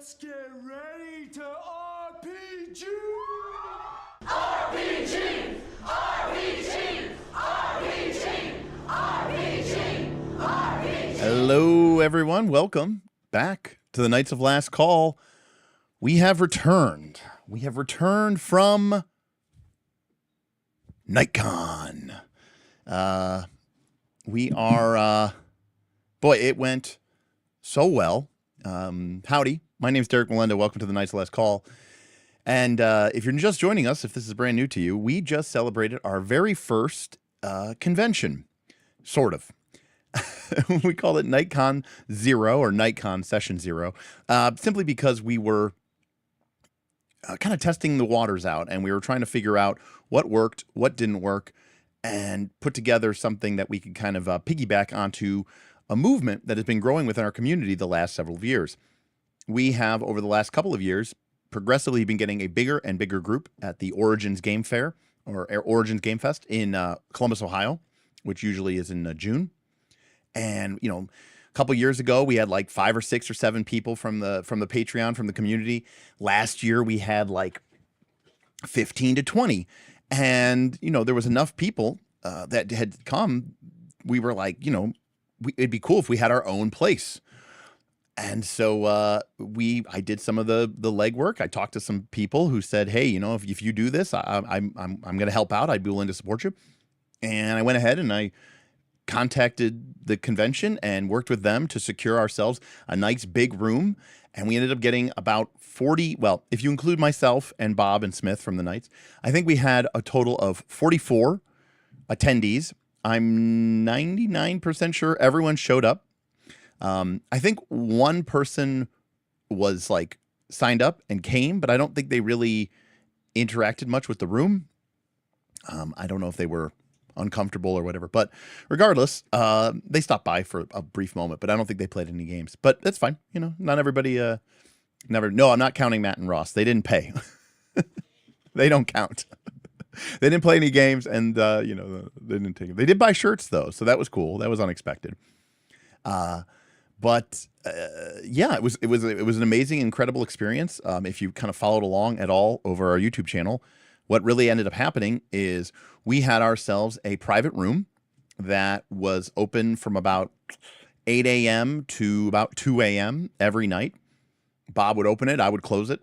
Let's get ready to RPG! RPG! RPG! RPG! RPG! RPG! Hello, everyone. Welcome back to the Knights of Last Call. We have returned. We have returned from KnightCon. Boy, it went so well. Howdy, my name's Derek Melenda. Welcome to the Knights of Last Call. And if you're just joining us, if this is brand new to you, we just celebrated our very first convention, sort of. We call it KnightCon Zero or KnightCon Session Zero, simply because we were kind of testing the waters out, and we were trying to figure out what worked, what didn't work, and put together something that we could kind of piggyback onto a movement that has been growing within our community the last several years. We have, over the last couple of years, progressively been getting a bigger and bigger group at the Origins Game Fair, or Origins Game Fest in Columbus, Ohio, which usually is in June. And, you know, a couple years ago, we had like 5 or 6 or 7 people from the Patreon, from the community. Last year, we had like 15 to 20. And, you know, there was enough people that had come. We were like, you know, it'd be cool if we had our own place. And so I did some of the legwork. I talked to some people who said, hey, you know, if you do this, I'm going to help out. I'd be willing to support you. And I went ahead and I contacted the convention and worked with them to secure ourselves a nice big room. And we ended up getting about 40, well, if you include myself and Bob and Smith from the Knights, I think we had a total of 44 attendees. I'm 99% sure everyone showed up. I think one person was like signed up and came, but I don't think they really interacted much with the room. I don't know if they were uncomfortable or whatever, but regardless, they stopped by for a brief moment, but I don't think they played any games, but that's fine. You know, not everybody, no, I'm not counting Matt and Ross. They didn't pay. They don't count. They didn't play any games, and you know, they didn't take it. They did buy shirts though, so that was cool. That was unexpected. But yeah, it was an amazing, incredible experience. If you kind of followed along at all over our YouTube channel, what really ended up happening is we had ourselves a private room that was open from about 8 a.m. to about 2 a.m. every night. Bob would open it, I would close it,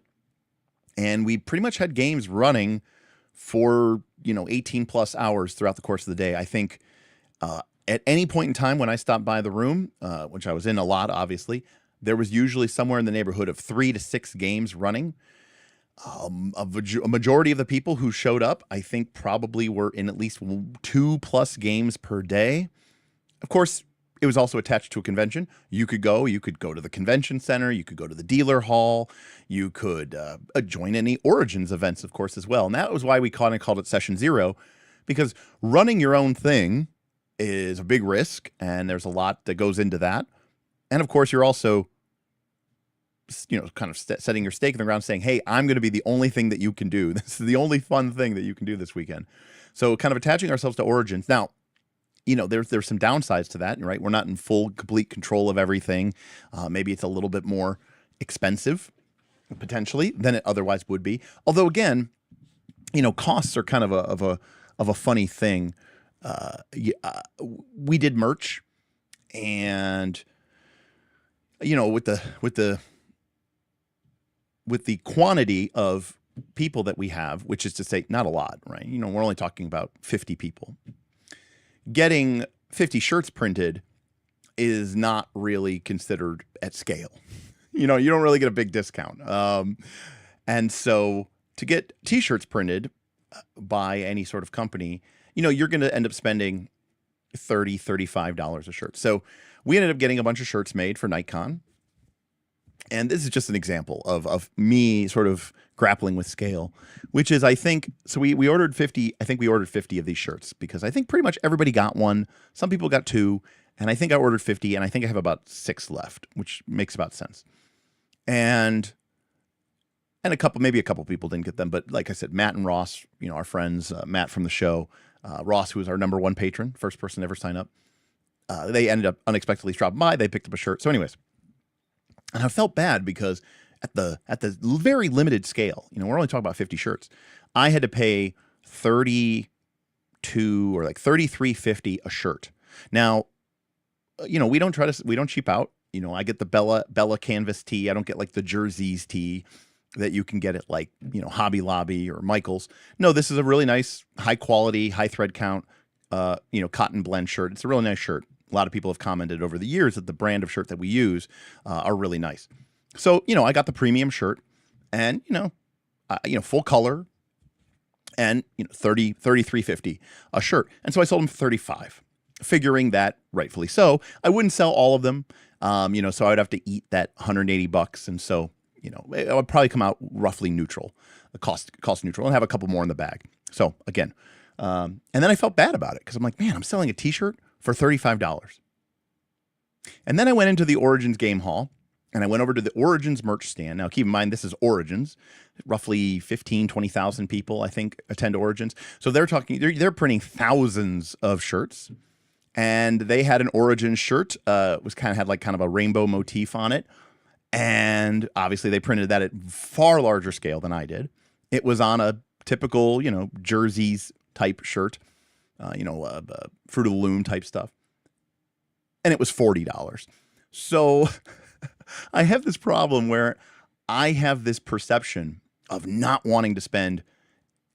and we pretty much had games running for, you know, 18 plus hours throughout the course of the day. I think at any point in time when I stopped by the room, which I was in a lot, obviously, there was usually somewhere in the neighborhood of 3 to 6 games running. A majority of the people who showed up, I think, probably were in at least 2+ games per day. Of course, it was also attached to a convention. You could go to the convention center, you could go to the dealer hall, you could join any Origins events, of course, as well. And that was why we kind of called it Session Zero, because running your own thing is a big risk, and there's a lot that goes into that. And of course, you're also, you know, kind of setting your stake in the ground, saying, hey, I'm going to be the only thing that you can do. This is the only fun thing that you can do this weekend. So kind of attaching ourselves to Origins. Now, you know, there's some downsides to that, right? We're not in full, complete control of everything. Maybe it's a little bit more expensive, potentially, than it otherwise would be. Although, again, you know, costs are kind of a funny thing. We did merch, and you know, with the quantity of people that we have, which is to say not a lot, right? You know, we're only talking about 50 people. Getting 50 shirts printed is not really considered at scale. You know, you don't really get a big discount. And so to get t-shirts printed by any sort of company, you know, you're going to end up spending $30, $35 a shirt. So we ended up getting a bunch of shirts made for KnightCon. And this is just an example of me sort of grappling with scale, which is, I think, so we ordered 50, I think we ordered 50 of these shirts because I think pretty much everybody got one. Some people got 2, and I think I ordered 50, and I think I have about 6 left, which makes about sense. And maybe a couple people didn't get them, but like I said, Matt and Ross, you know, our friends, Matt from the show, Ross, who was our #1 patron, first person to ever sign up, they ended up unexpectedly dropping by. They picked up a shirt. So anyways, and I felt bad because at the very limited scale, we're only talking about 50 shirts. I had to pay 32 or like 33.50 a shirt. Now, we don't cheap out. I get the Bella canvas tee. I don't get like the jerseys tee that you can get at like, Hobby Lobby or Michael's. No, this is a really nice, high quality, high thread count, cotton blend shirt. It's a really nice shirt. A lot of people have commented over the years that the brand of shirt that we use are really nice. So, I got the premium shirt and, full color and, 33.50 a shirt. And so I sold them for 35, figuring that rightfully so, I wouldn't sell all of them. So I would have to eat that $180. And so, it would probably come out roughly neutral, cost neutral, and have a couple more in the bag. So again, and then I felt bad about it because I'm like, man, I'm selling a t-shirt for $35. And then I went into the Origins game hall and I went over to the Origins merch stand. Now keep in mind, this is Origins, roughly 15, 20,000 people, I think, attend Origins. So they're printing thousands of shirts. And they had an Origins shirt, had kind of a rainbow motif on it. And obviously they printed that at far larger scale than I did. It was on a typical, jerseys type shirt, Fruit of the Loom type stuff. And it was $40. So I have this problem where I have this perception of not wanting to spend,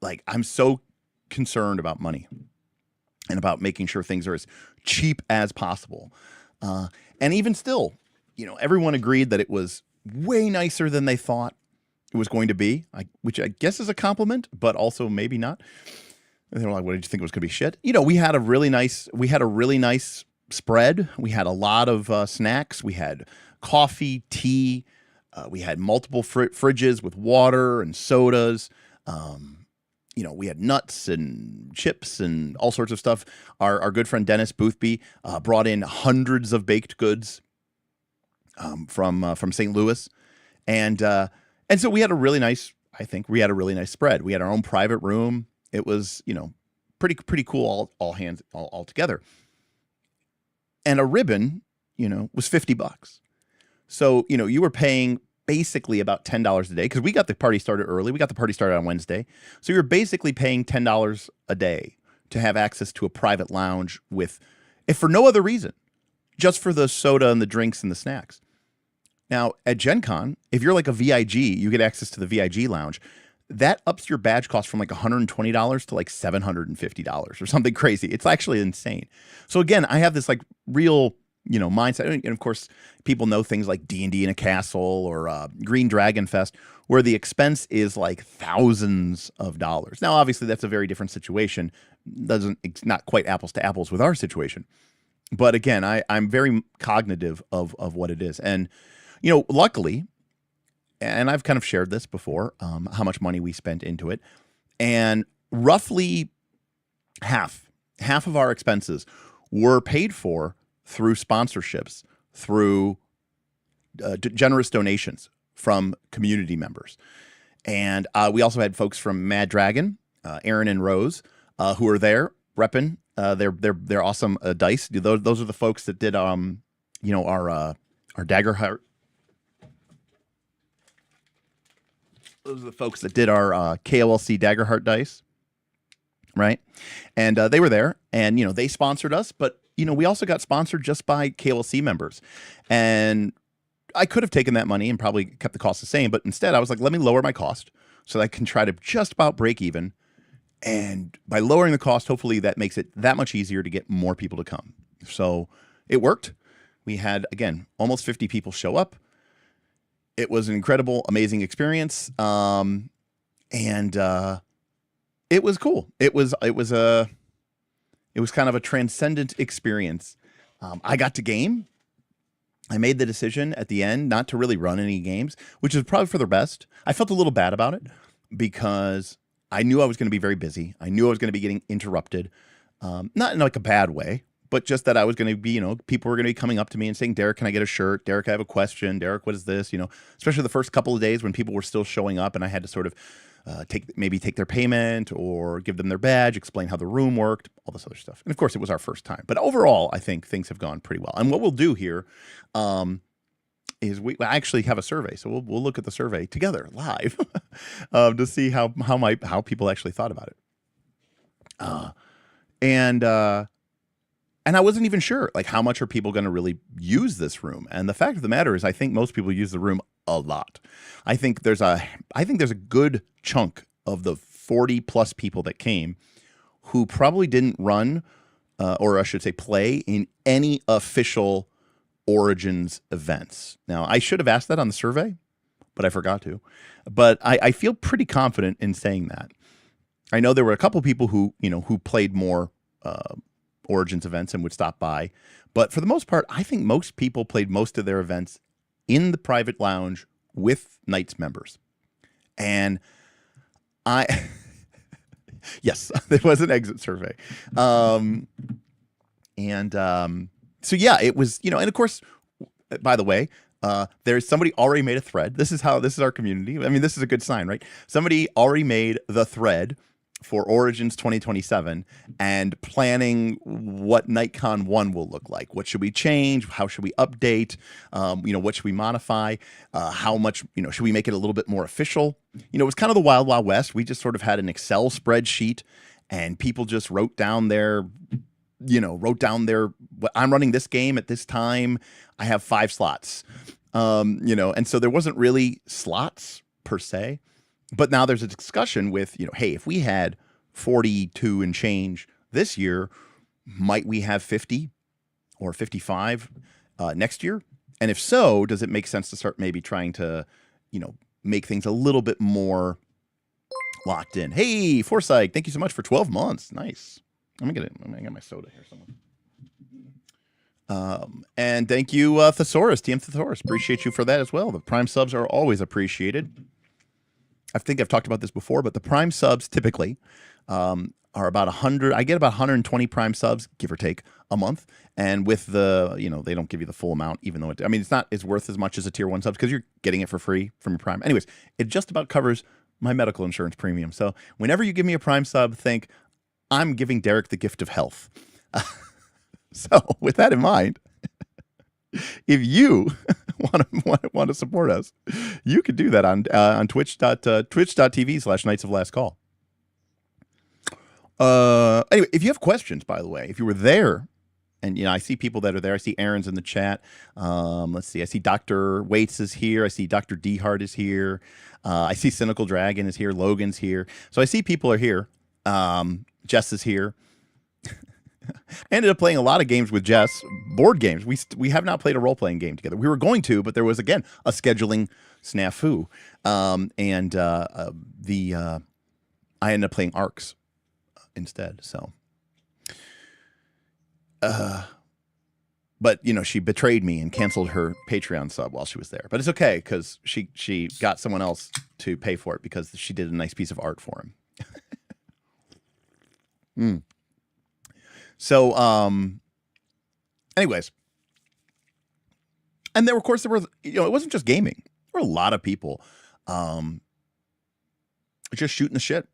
like, I'm so concerned about money and about making sure things are as cheap as possible. And even still, everyone agreed that it was way nicer than they thought it was going to be, which I guess is a compliment, but also maybe not. And they were like, "What did you think it was going to be?" Shit. We had a really nice spread. We had a lot of snacks. We had coffee, tea. We had multiple fridges with water and sodas. We had nuts and chips and all sorts of stuff. Our good friend Dennis Boothby brought in hundreds of baked goods from St. Louis, and so we had a really nice. I think we had a really nice spread. We had our own private room. It was pretty cool all hands all together. And a ribbon was $50. So you were paying basically about $10 a day because we got the party started early. We got the party started on Wednesday, so you're basically paying $10 a day to have access to a private lounge with, if for no other reason, just for the soda and the drinks and the snacks. Now, at Gen Con, if you're like a VIG, you get access to the VIG lounge. That ups your badge cost from like $120 to like $750 or something crazy. It's actually insane. So again, I have this like real, mindset. And of course, people know things like D&D in a Castle or Green Dragon Fest, where the expense is like thousands of dollars. Now, obviously, that's a very different situation. It's not quite apples to apples with our situation. But again, I'm very cognitive of what it is. And, luckily, and I've kind of shared this before, how much money we spent into it. And roughly half of our expenses were paid for through sponsorships, through generous donations from community members. And we also had folks from Mad Dragon, Aaron and Rose, who were there repping their awesome dice. Those are the folks that did our Daggerheart. Those are the folks that did our KOLC Daggerheart dice, right? And they were there, and they sponsored us, but we also got sponsored just by KOLC members. And I could have taken that money and probably kept the cost the same, but instead I was like, let me lower my cost so that I can try to just about break even. And by lowering the cost, hopefully that makes it that much easier to get more people to come. So it worked. We had, again, almost 50 people show up. It was an incredible, amazing experience. And it was cool. It was kind of a transcendent experience. I got to game. I made the decision at the end not to really run any games, which is probably for the best. I felt a little bad about it because I knew I was going to be very busy. I knew I was going to be getting interrupted, not in like a bad way, but just that I was going to be, people were going to be coming up to me and saying, Derek, can I get a shirt? Derek, I have a question. Derek, what is this? Especially the first couple of days when people were still showing up and I had to sort of take their payment or give them their badge, explain how the room worked, all this other stuff. And of course, it was our first time. But overall, I think things have gone pretty well. And what we'll do here is we actually have a survey, so we'll look at the survey together live to see how people actually thought about it. And I wasn't even sure, like, how much are people going to really use this room? And the fact of the matter is, I think most people use the room a lot. I think there's a good chunk of the 40 plus people that came who probably didn't run, or I should say play in any official Origins events. Now, I should have asked that on the survey, but I forgot to. But I feel pretty confident in saying that. I know there were a couple people who played more Origins events and would stop by. But for the most part, I think most people played most of their events in the private lounge with Knights members. And yes, there was an exit survey. So yeah, it was, and of course, by the way, there's somebody already made a thread. This is our community. I mean, this is a good sign, right? Somebody already made the thread for Origins 2027 and planning what KnightCon 1 will look like. What should we change? How should we update? What should we modify? How much, should we make it a little bit more official? It was kind of the Wild Wild West. We just sort of had an Excel spreadsheet and people just wrote down their, I'm running this game at this time. I have 5 slots, and so there wasn't really slots per se. But now there's a discussion with, hey, if we had 42 and change this year, might we have 50 or 55 next year? And if so, does it make sense to start maybe trying to, make things a little bit more locked in? Hey, Forsyth, thank you so much for 12 months. Nice. I'm gonna get my soda here somewhere. And thank you, Thesaurus, TM Thesaurus. Appreciate you for that as well. The Prime subs are always appreciated. I think I've talked about this before, but the Prime subs typically are about 100. I get about 120 Prime subs, give or take, a month. And with the, they don't give you the full amount, even though it's worth as much as a tier 1 subs because you're getting it for free from your Prime. Anyways, it just about covers my medical insurance premium. So whenever you give me a Prime sub, think I'm giving Derek the gift of health. So with that in mind, if you want to support us, you could do that on twitch.tv/Knights of Last Call. Anyway, if you have questions, by the way, if you were there, and I see people that are there. I see Aaron's in the chat. Let's see. I see Dr. Waits is here. I see Dr. Daggerheart is here. I see Cynical Dragon is here. Logan's here. So I see people are here. Jess is here. I ended up playing a lot of games with Jess, board games. We have not played a role-playing game together. We were going to, but there was, again, a scheduling snafu. I ended up playing Arcs instead. So, but she betrayed me and canceled her Patreon sub while she was there. But it's okay because she got someone else to pay for it because she did a nice piece of art for him. So, anyways, and there were, it wasn't just gaming. There were a lot of people, just shooting the shit,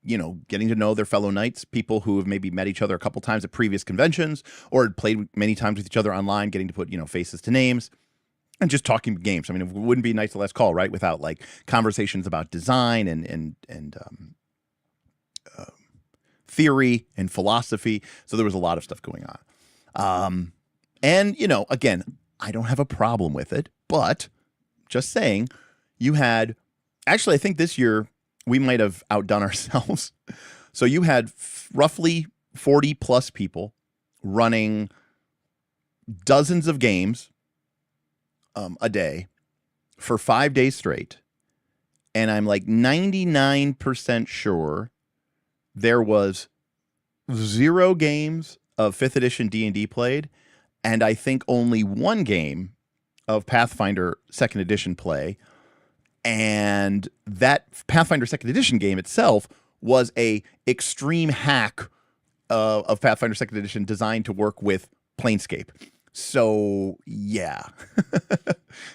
getting to know their fellow knights, people who have maybe met each other a couple times at previous conventions or had played many times with each other online, getting to put, faces to names and just talking games. I mean, it wouldn't be Knights of Last Call, right? Without like conversations about design and theory and philosophy. So there was a lot of stuff going on. And, again, I don't have a problem with it, but just saying I think this year we might have outdone ourselves. So you had roughly 40 plus people running dozens of games a day for 5 days straight. And I'm like 99% sure there was 0 games of 5th edition D&D played, and I think only 1 game of Pathfinder 2nd edition play. And that Pathfinder 2nd edition game itself was a extreme hack of Pathfinder 2nd edition designed to work with Planescape. So yeah.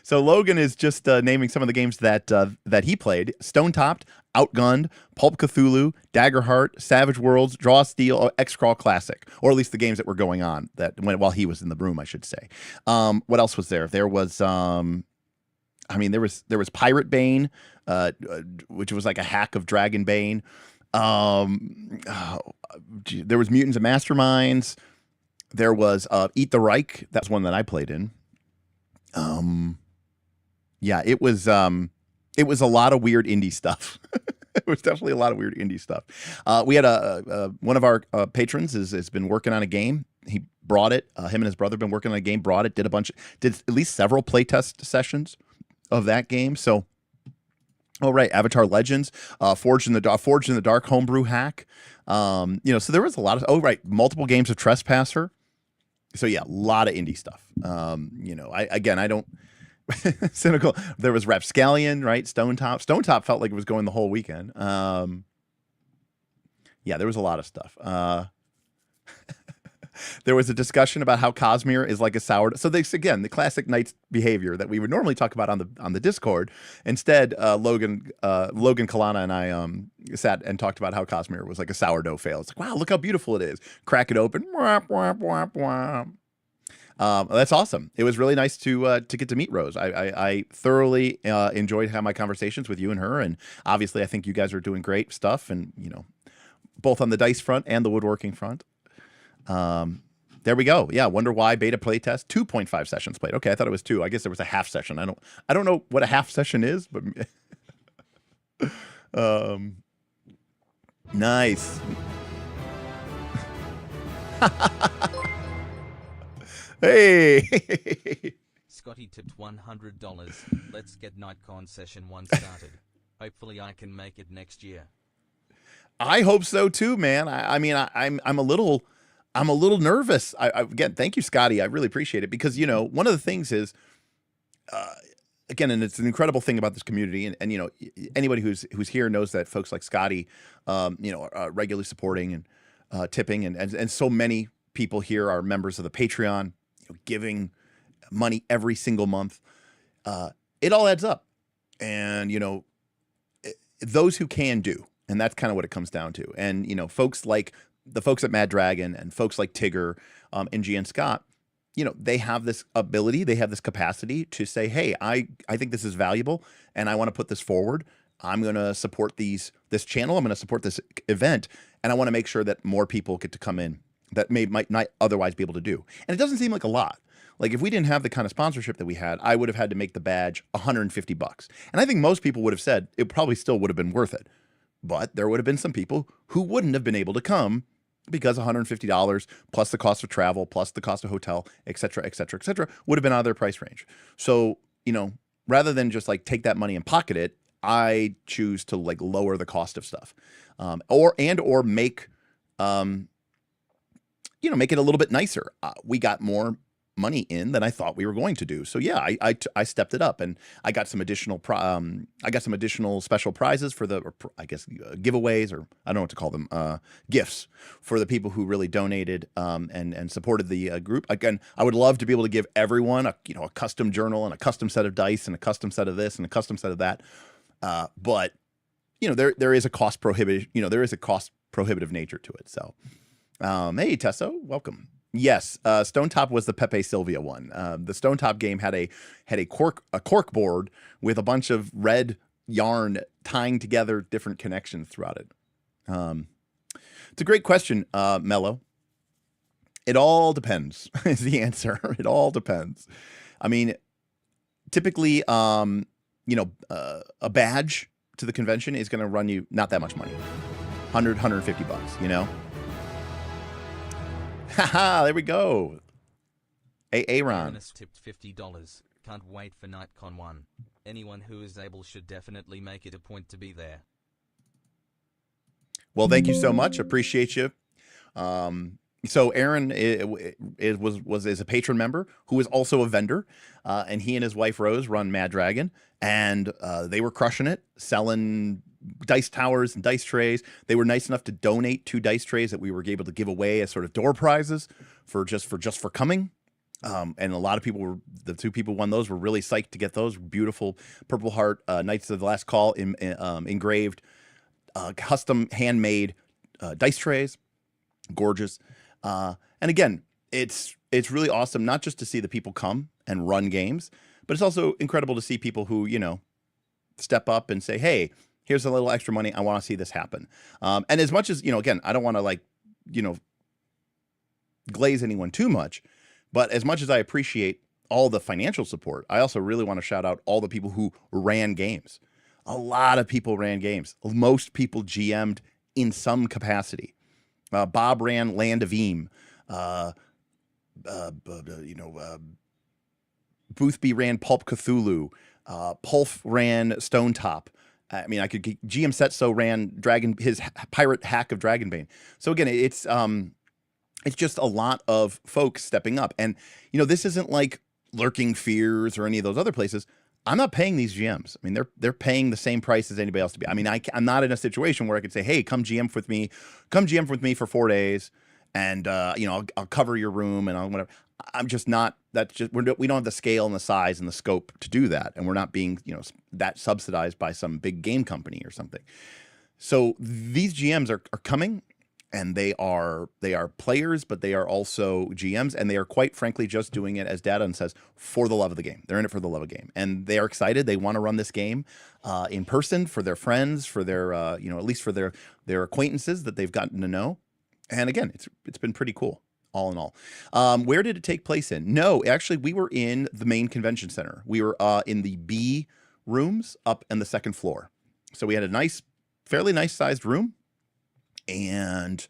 So Logan is just naming some of the games that that he played: Stone Topped, Outgunned, Pulp Cthulhu, Daggerheart, Savage Worlds, Draw Steel, X-Crawl Classic, or at least the games that were going on while he was in the room, I should say. What else was there? There was there was Pirate Bane, which was like a hack of Dragon Bane. There was Mutants and Masterminds. There was Eat the Reich. That's one that I played in. Yeah, it was a lot of weird indie stuff. It was definitely a lot of weird indie stuff. We had one of our patrons has been working on a game. He brought it. Him and his brother have been working on a game. Brought it. Did at least several playtest sessions of that game. So, oh right, Avatar Legends, Forged in the Dark homebrew hack. So there was a lot of multiple games of Trespasser. So yeah, a lot of indie stuff. I don't cynical. There was Rapscallion, right? Stone Top felt like it was going the whole weekend. Yeah, there was a lot of stuff. There was a discussion about how Cosmere is like a sourdough. So again, the classic Knights behavior that we would normally talk about on the Discord. Instead, Logan Kalana and I sat and talked about how Cosmere was like a sourdough fail. It's like, wow, look how beautiful it is. Crack it open. Whap, whap, whap, whap. That's awesome. It was really nice to get to meet Rose. I thoroughly enjoyed having my conversations with you and her, and obviously I think you guys are doing great stuff, and both on the dice front and the woodworking front. There we go. Yeah. Wonder Why beta playtest, 2.5 sessions played. Okay. I thought it was 2. I guess there was a half session. I don't know what a half session is, but nice. Hey. Scotty tipped $100. Let's get KnightCon session 1 started. Hopefully I can make it next year. I hope so too, man. I'm a little nervous. Again, thank you, Scotty. I really appreciate it because, one of the things is, again, and it's an incredible thing about this community, and anybody who's here knows that folks like Scotty, are regularly supporting and tipping, and so many people here are members of the Patreon, giving money every single month. It all adds up, and those who can do, and that's kind of what it comes down to. And folks like the folks at Mad Dragon and folks like Tigger and G and Scott, they have this ability, they have this capacity to say, hey, I think this is valuable and I want to put this forward. I'm going to support this channel. I'm going to support this event. And I want to make sure that more people get to come in that might not otherwise be able to do. And it doesn't seem like a lot. Like if we didn't have the kind of sponsorship that we had, I would have had to make the badge $150. And I think most people would have said it probably still would have been worth it. But there would have been some people who wouldn't have been able to come because $150 plus the cost of travel, plus the cost of hotel, et cetera, would have been out of their price range. So, rather than just like take that money and pocket it, I choose to like lower the cost of stuff, or make, make it a little bit nicer. We got more money in than I thought we were going to do. So yeah, I stepped it up, and I got some additional special prizes for the giveaways, or I don't know what to call them, gifts for the people who really donated and supported the group. Again, I would love to be able to give everyone a custom journal and a custom set of dice and a custom set of this and a custom set of that. But there is a cost prohibitive nature to it. So hey Tesso, welcome. Yes, Stone Top was the Pepe Sylvia one. The Stone Top game had a cork board with a bunch of red yarn tying together different connections throughout it. It's a great question, Mello. It all depends is the answer. It all depends. I mean, typically, a badge to the convention is going to run you not that much money, $150, Haha, there we go. Aaron. Ernest tipped $50. Can't wait for KnightCon 1. Anyone who is able should definitely make it a point to be there. Well, thank you so much. Appreciate you. So Aaron is a patron member who is also a vendor, and he and his wife Rose run Mad Dragon, and they were crushing it, selling dice towers and dice trays. They were nice enough to donate 2 dice trays that we were able to give away as sort of door prizes for coming. And a lot of people were, the two people who won those were really psyched to get those beautiful Purple Heart Knights of the Last Call engraved, custom handmade dice trays, gorgeous. And again, it's really awesome not just to see the people come and run games, but it's also incredible to see people who, you know, step up and say, hey, here's a little extra money. I want to see this happen. And as much as, you know, again, I don't want to, like, you know, glaze anyone too much, but as much as I appreciate all the financial support, I also really want to shout out all the people who ran games. A lot of people ran games. Most people GM'd in some capacity. Bob ran Land of Eam. Boothby ran Pulp Cthulhu. Pulf ran Stonetop. I mean, I could GM Setso ran his pirate hack of Dragonbane. So again, it's just a lot of folks stepping up. And you know, this isn't like Lurking Fears or any of those other places. I'm not paying these GMs. I mean, they're paying the same price as anybody else to be. I mean, I'm not in a situation where I could say, hey, come GM with me for 4 days, and you know, I'll cover your room and I'll whatever. I'm just not. That's just we don't have the scale and the size and the scope to do that, and we're not being, you know, that subsidized by some big game company or something. So these GMs are coming, and they are players, but they are also GMs, and they are quite frankly just doing it, as Dadon says, for the love of the game. They're in it for the love of the game, and they are excited. They want to run this game in person for their friends, for their you know, at least for their acquaintances that they've gotten to know. And again, it's been pretty cool. All in all. Where did it take place in? No, actually, we were in the main convention center. We were in the B rooms up on the second floor. So we had a fairly nice sized room. And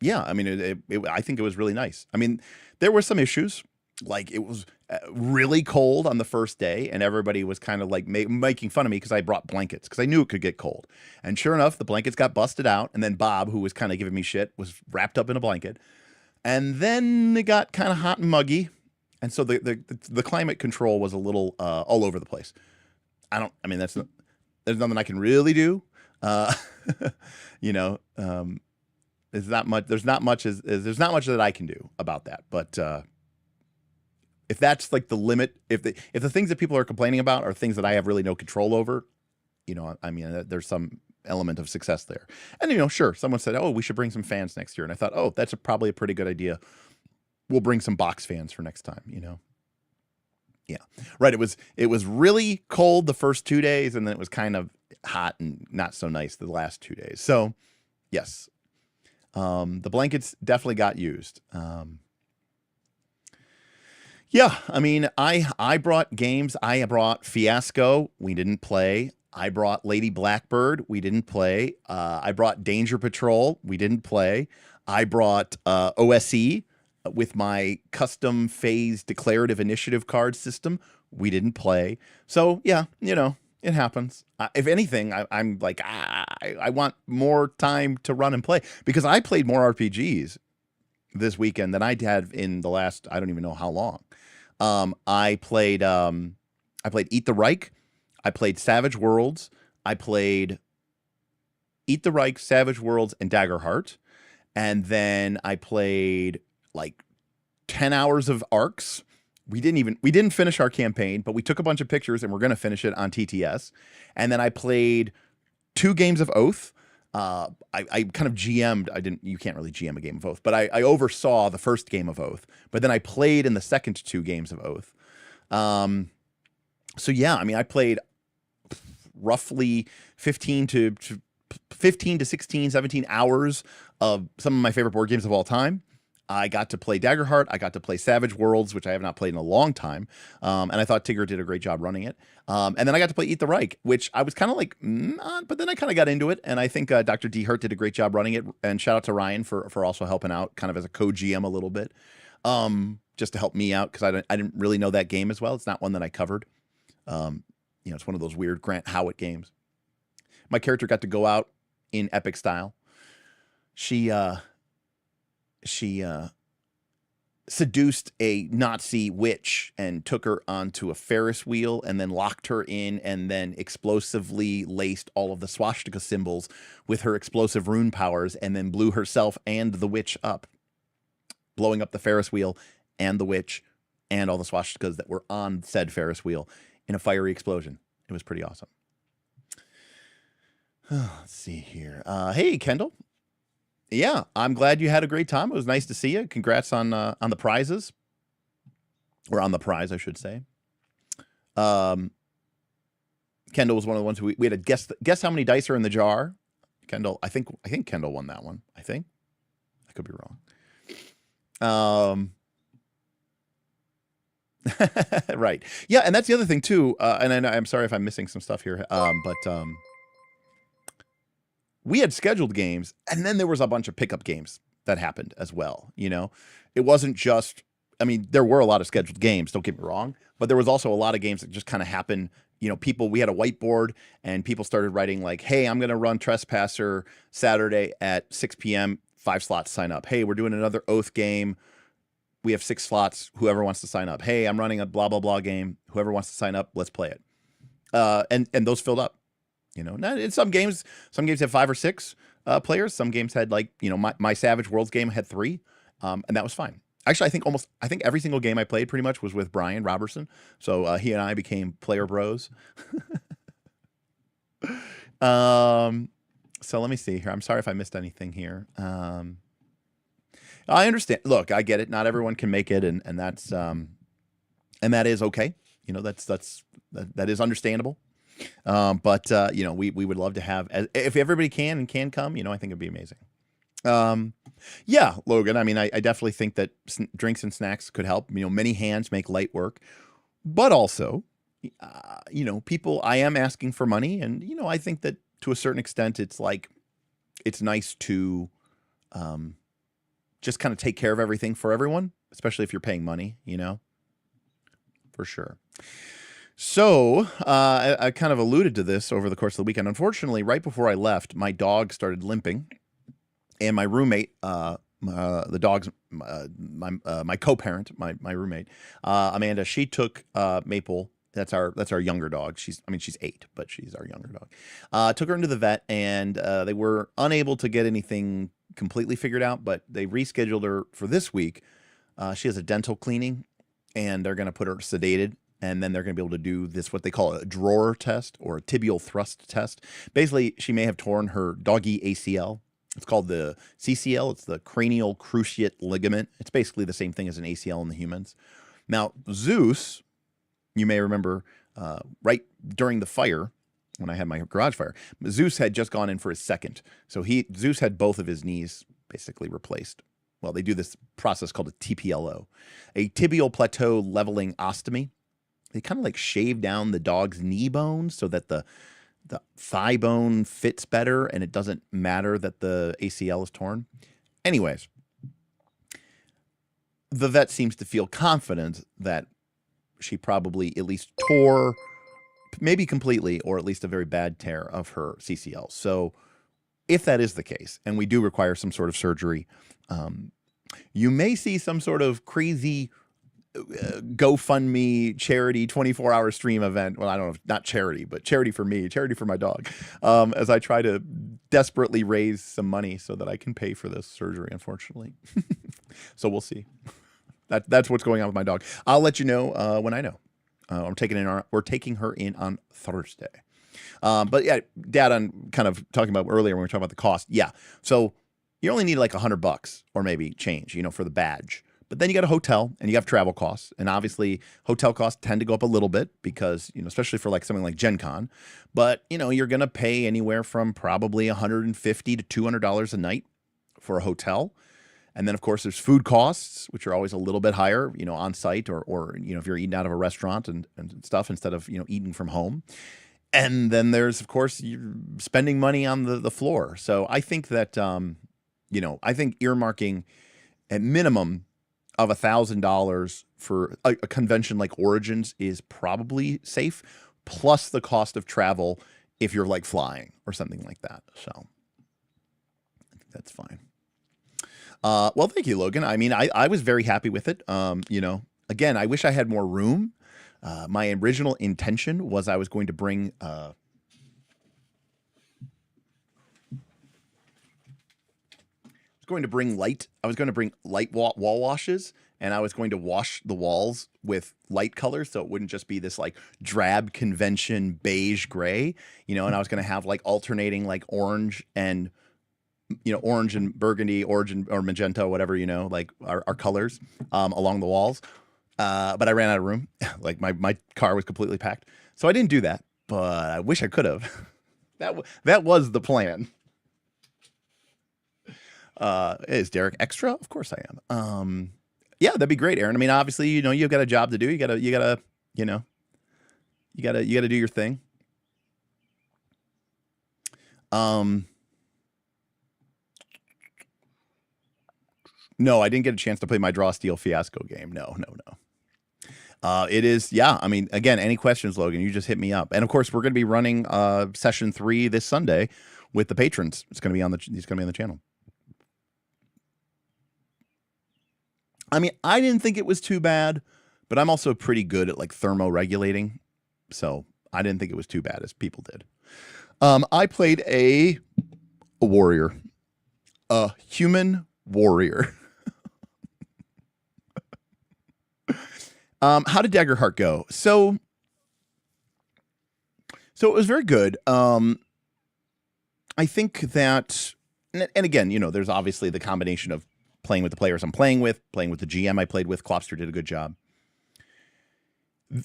yeah, I mean, I think it was really nice. I mean, there were some issues. Like, it was really cold on the first day, and everybody was kind of like making fun of me because I brought blankets, because I knew it could get cold. And sure enough, the blankets got busted out, and then Bob, who was kind of giving me shit, was wrapped up in a blanket. And then it got kind of hot and muggy, and so the climate control was a little all over the place. I mean, there's nothing I can really do. You know, there's not much that I can do about that, but if that's like the limit, if the things that people are complaining about are things that I have really no control over, you know, I mean, there's some element of success there. And, you know, sure, someone said, oh, we should bring some fans next year. And I thought, oh, that's probably a pretty good idea. We'll bring some box fans for next time, you know? Yeah, right. It was really cold the first 2 days, and then it was kind of hot and not so nice the last 2 days. So yes, the blankets definitely got used. Yeah, I mean, I brought games. I brought Fiasco. We didn't play. I brought Lady Blackbird. We didn't play. I brought Danger Patrol. We didn't play. I brought OSE with my custom phase declarative initiative card system. We didn't play. So yeah, you know, it happens. If anything, I'm like, I want more time to run and play, because I played more RPGs this weekend than I had in the last, I don't even know how long. I played Eat the Reich. I played Savage Worlds. I played Eat the Reich, Savage Worlds, and Daggerheart. And then I played like 10 hours of Arcs. We didn't finish our campaign, but we took a bunch of pictures and we're going to finish it on TTS. And then I played 2 games of Oath. I kind of GM'd. You can't really GM a game of Oath, but I oversaw the first game of Oath, but then I played in the second 2 games of Oath. So yeah, I mean, I played roughly 15 to 16, 17 hours of some of my favorite board games of all time. I got to play Daggerheart. I got to play Savage Worlds, which I have not played in a long time. And I thought Tigger did a great job running it. And then I got to play Eat the Reich, which I was kind of like, but then I kind of got into it. And I think Dr. D. Hurt did a great job running it. And shout out to Ryan for also helping out kind of as a co-GM a little bit, just to help me out, because I didn't really know that game as well. It's not one that I covered. You know, it's one of those weird Grant Howitt games. My character got to go out in epic style. She seduced a Nazi witch and took her onto a Ferris wheel and then locked her in, and then explosively laced all of the swastika symbols with her explosive rune powers, and then blew herself and the witch up. blowing up the Ferris wheel and the witch and all the swastikas that were on said Ferris wheel in a fiery explosion. It was pretty awesome. Let's see here. Hey, Kendall. Yeah, I'm glad you had a great time. It was nice to see you. Congrats on the prizes, or on the prize, I should say. Kendall was one of the ones who we had to guess how many dice are in the jar. Kendall, I think Kendall won that one. I think I could be wrong. Right. Yeah, and that's the other thing too. And I'm sorry if I'm missing some stuff here. But we had scheduled games, and then there was a bunch of pickup games that happened as well. You know, it wasn't just. I mean, there were a lot of scheduled games. Don't get me wrong, but there was also a lot of games that just kind of happened. You know, we had a whiteboard and people started writing like, hey, I'm going to run Trespasser Saturday at 6 p.m., 5 slots, sign up. Hey, we're doing another Oath game. We have 6 slots. Whoever wants to sign up. Hey, I'm running a blah, blah, blah game. Whoever wants to sign up, let's play it. And those filled up, you know. Now, in some games had 5 or 6 players. Some games had like, you know, my Savage Worlds game had 3, and that was fine. Actually, I think every single game I played pretty much was with Brian Robertson. So he and I became player bros. So let me see here. I'm sorry if I missed anything here. I understand. Look, I get it. Not everyone can make it, and that's and that is okay. You know, that is understandable. But you know, we would love to have, if everybody can come. You know, I think it'd be amazing. Yeah, Logan, I mean, I definitely think that drinks and snacks could help. You know, many hands make light work. But also, you know, I am asking for money. And, you know, I think that to a certain extent, it's like, it's nice to just kind of take care of everything for everyone, especially if you're paying money, you know, for sure. So I kind of alluded to this over the course of the weekend. Unfortunately, right before I left, my dog started limping. And my roommate, the dog's my co-parent, my roommate, Amanda, she took Maple. That's our younger dog. She's 8, but she's our younger dog. Took her into the vet, and they were unable to get anything completely figured out. But they rescheduled her for this week. She has a dental cleaning, and they're going to put her sedated. And then they're going to be able to do this, what they call a drawer test or a tibial thrust test. Basically, she may have torn her doggy ACL. It's called the CCL. It's the cranial cruciate ligament. It's basically the same thing as an ACL in the humans. Now, Zeus, you may remember right during the fire, when I had my garage fire, Zeus had just gone in for his second. So Zeus had both of his knees basically replaced. Well, they do this process called a TPLO, a tibial plateau leveling ostomy. They kind of like shave down the dog's knee bones so that the thigh bone fits better and it doesn't matter that the ACL is torn. Anyways, the vet seems to feel confident that she probably at least tore, maybe completely, or at least a very bad tear of her CCL. So if that is the case, and we do require some sort of surgery, you may see some sort of crazy GoFundMe charity 24-hour stream event. Well, I don't know, not charity, but charity for me, charity for my dog, as I try to desperately raise some money so that I can pay for this surgery, unfortunately. So we'll see. That's what's going on with my dog. I'll let you know when I know. We're taking her in on Thursday. But yeah, Dad, on kind of talking about earlier when we were talking about the cost. Yeah. So you only need like $100 or maybe change, you know, for the badge. But then you got a hotel and you have travel costs. And obviously hotel costs tend to go up a little bit because, you know, especially for like something like Gen Con. But, you know, you're going to pay anywhere from probably $150 to $200 a night for a hotel. And then, of course, there's food costs, which are always a little bit higher, you know, on site or you know, if you're eating out of a restaurant and stuff instead of, you know, eating from home. And then there's, of course, you're spending money on the floor. So I think that, you know, I think earmarking at minimum of $1,000 for a convention like Origins is probably safe, plus the cost of travel if you're like flying or something like that. So I think that's fine. Well, thank you, Logan. I mean, I was very happy with it. You know, again, I wish I had more room. My original intention was I was going to bring going to bring light. I was going to bring light wall washes, and I was going to wash the walls with light colors, so it wouldn't just be this like drab convention beige gray, you know. And I was going to have like alternating like orange and orange and burgundy, orange and, or magenta, whatever, you know, like our colors along the walls. But I ran out of room. Like my car was completely packed, so I didn't do that. But I wish I could have. That was the plan. Is Derek extra? Of course I am. Yeah, that'd be great, Aaron. I mean, obviously, you know, you've got a job to do. You gotta do your thing. No, I didn't get a chance to play my Draw Steel Fiasco game. No. It is, yeah. I mean, again, any questions, Logan, you just hit me up. And of course, we're going to be running session 3 this Sunday with the patrons. He's going to be on the channel. I mean, I didn't think it was too bad, but I'm also pretty good at like thermoregulating. So I didn't think it was too bad as people did. I played a warrior, a human warrior. How did Daggerheart go? So it was very good. I think that, and again, you know, there's obviously the combination of playing with the players I'm playing with the GM I played with. Klopster did a good job.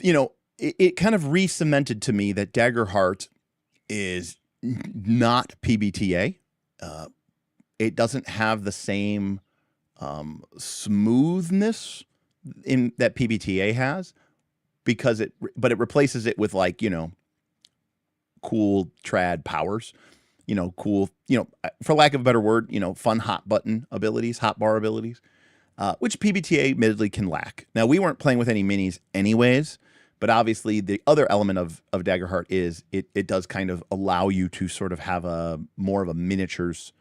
You know, it kind of re-cemented to me that Daggerheart is not PBTA. It doesn't have the same smoothness in that PBTA has, but it replaces it with, like, you know, cool trad powers, you know, cool, you know, for lack of a better word, you know, fun hot bar abilities, which PBTA admittedly can lack. Now, we weren't playing with any minis anyways, but obviously the other element of Daggerheart is it does kind of allow you to sort of have a more of a miniatures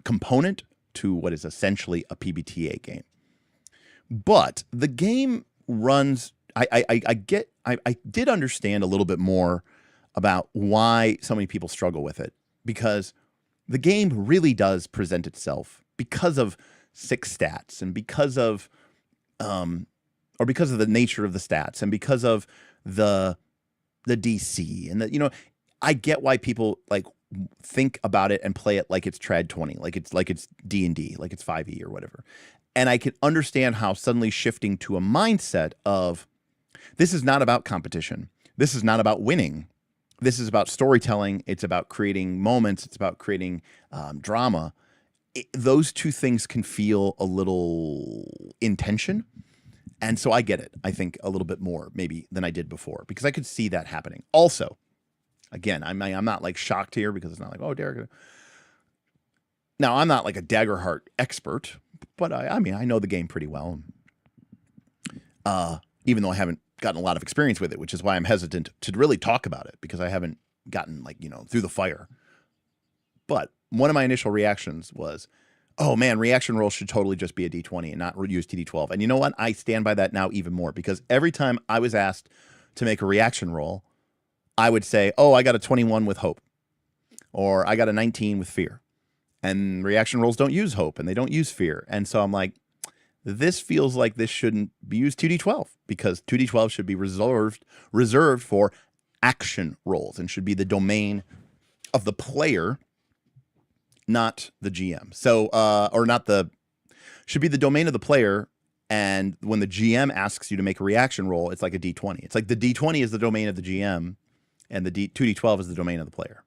component to what is essentially a PBTA game. But the game runs, I did understand a little bit more about why so many people struggle with it, because the game really does present itself because of 6 stats and because of the nature of the stats and because of the DC and the, you know, I get why people like think about it and play it like it's trad 20, like it's D&D, like it's 5e or whatever. And I can understand how suddenly shifting to a mindset of, this is not about competition. This is not about winning. This is about storytelling. It's about creating moments. It's about creating drama. Those two things can feel a little in tension. And so I get it, I think, a little bit more maybe than I did before, because I could see that happening. Also, again, I'm not like shocked here, because it's not like, oh, Derek. Now, I'm not like a Daggerheart expert, but I mean, I know the game pretty well. Even though I haven't gotten a lot of experience with it, which is why I'm hesitant to really talk about it, because I haven't gotten, like, you know, through the fire. But one of my initial reactions was, oh man, reaction roll should totally just be a D20 and not use TD12. And you know what? I stand by that now even more, because every time I was asked to make a reaction roll, I would say, oh, I got a 21 with hope, or I got a 19 with fear. And reaction rolls don't use hope and they don't use fear. And so I'm like, this feels like this shouldn't be used 2d12, because 2d12 should be reserved for action rolls and should be the domain of the player, not the GM. So, should be the domain of the player. And when the GM asks you to make a reaction roll, it's like a D20. It's like the D20 is the domain of the GM and the 2d12 is the domain of the player.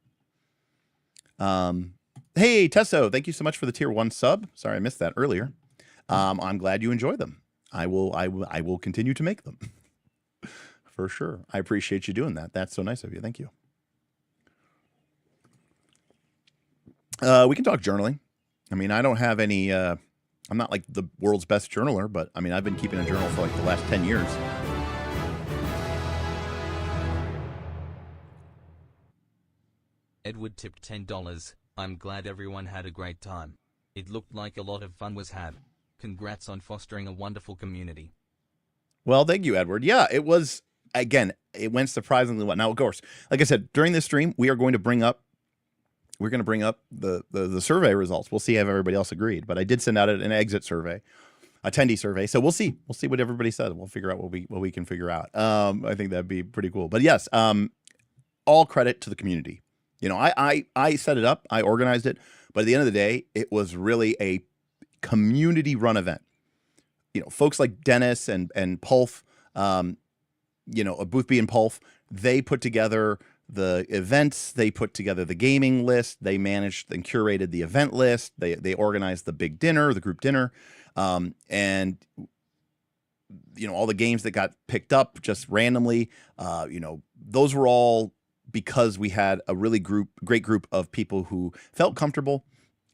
Hey, Tesso, thank you so much for the tier 1 sub. Sorry, I missed that earlier. I'm glad you enjoy them. I will continue to make them for sure. I appreciate you doing that. That's so nice of you. Thank you. We can talk journaling. I mean, I don't have any, I'm not like the world's best journaler, but I mean, I've been keeping a journal for like the last 10 years. Edward tipped $10. I'm glad everyone had a great time. It looked like a lot of fun was had. Congrats on fostering a wonderful community. Well, thank you, Edward. Yeah, it was, again, it went surprisingly well. Now, of course, like I said, during this stream, we are going to bring up we're going to bring up the survey results. We'll see if everybody else agreed. But I did send out an exit survey, attendee survey. So we'll see. We'll see what everybody says. We'll figure out what we can figure out. I think that'd be pretty cool. But yes, all credit to the community. You know, I set it up. I organized it. But at the end of the day, it was really a community-run event. You know, folks like Dennis and Pulf, you know, Booth B and Pulf, they put together the events, they put together the gaming list, they managed and curated the event list, they organized the big dinner, the group dinner, and you know, all the games that got picked up just randomly, you know, those were all because we had a really great group of people who felt comfortable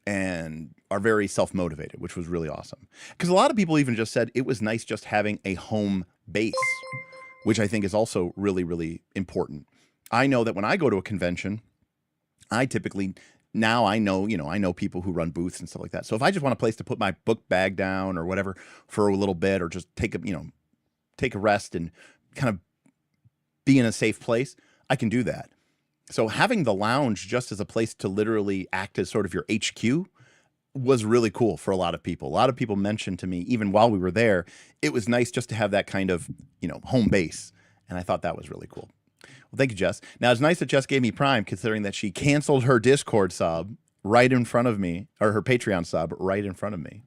and are very self-motivated, which was really awesome. Because a lot of people even just said it was nice just having a home base, which I think is also really, really important. I know that when I go to a convention, I typically, now I know, you know, I know people who run booths and stuff like that. So if I just want a place to put my book bag down or whatever for a little bit, or just take a, you know, take a rest and kind of be in a safe place, I can do that. So having the lounge just as a place to literally act as sort of your HQ was really cool for a lot of people. A lot of people mentioned to me, even while we were there, it was nice just to have that kind of, you know, home base. And I thought that was really cool. Well, thank you, Jess. Now, it's nice that Jess gave me Prime, considering that she canceled her Discord sub right in front of me, or her Patreon sub right in front of me.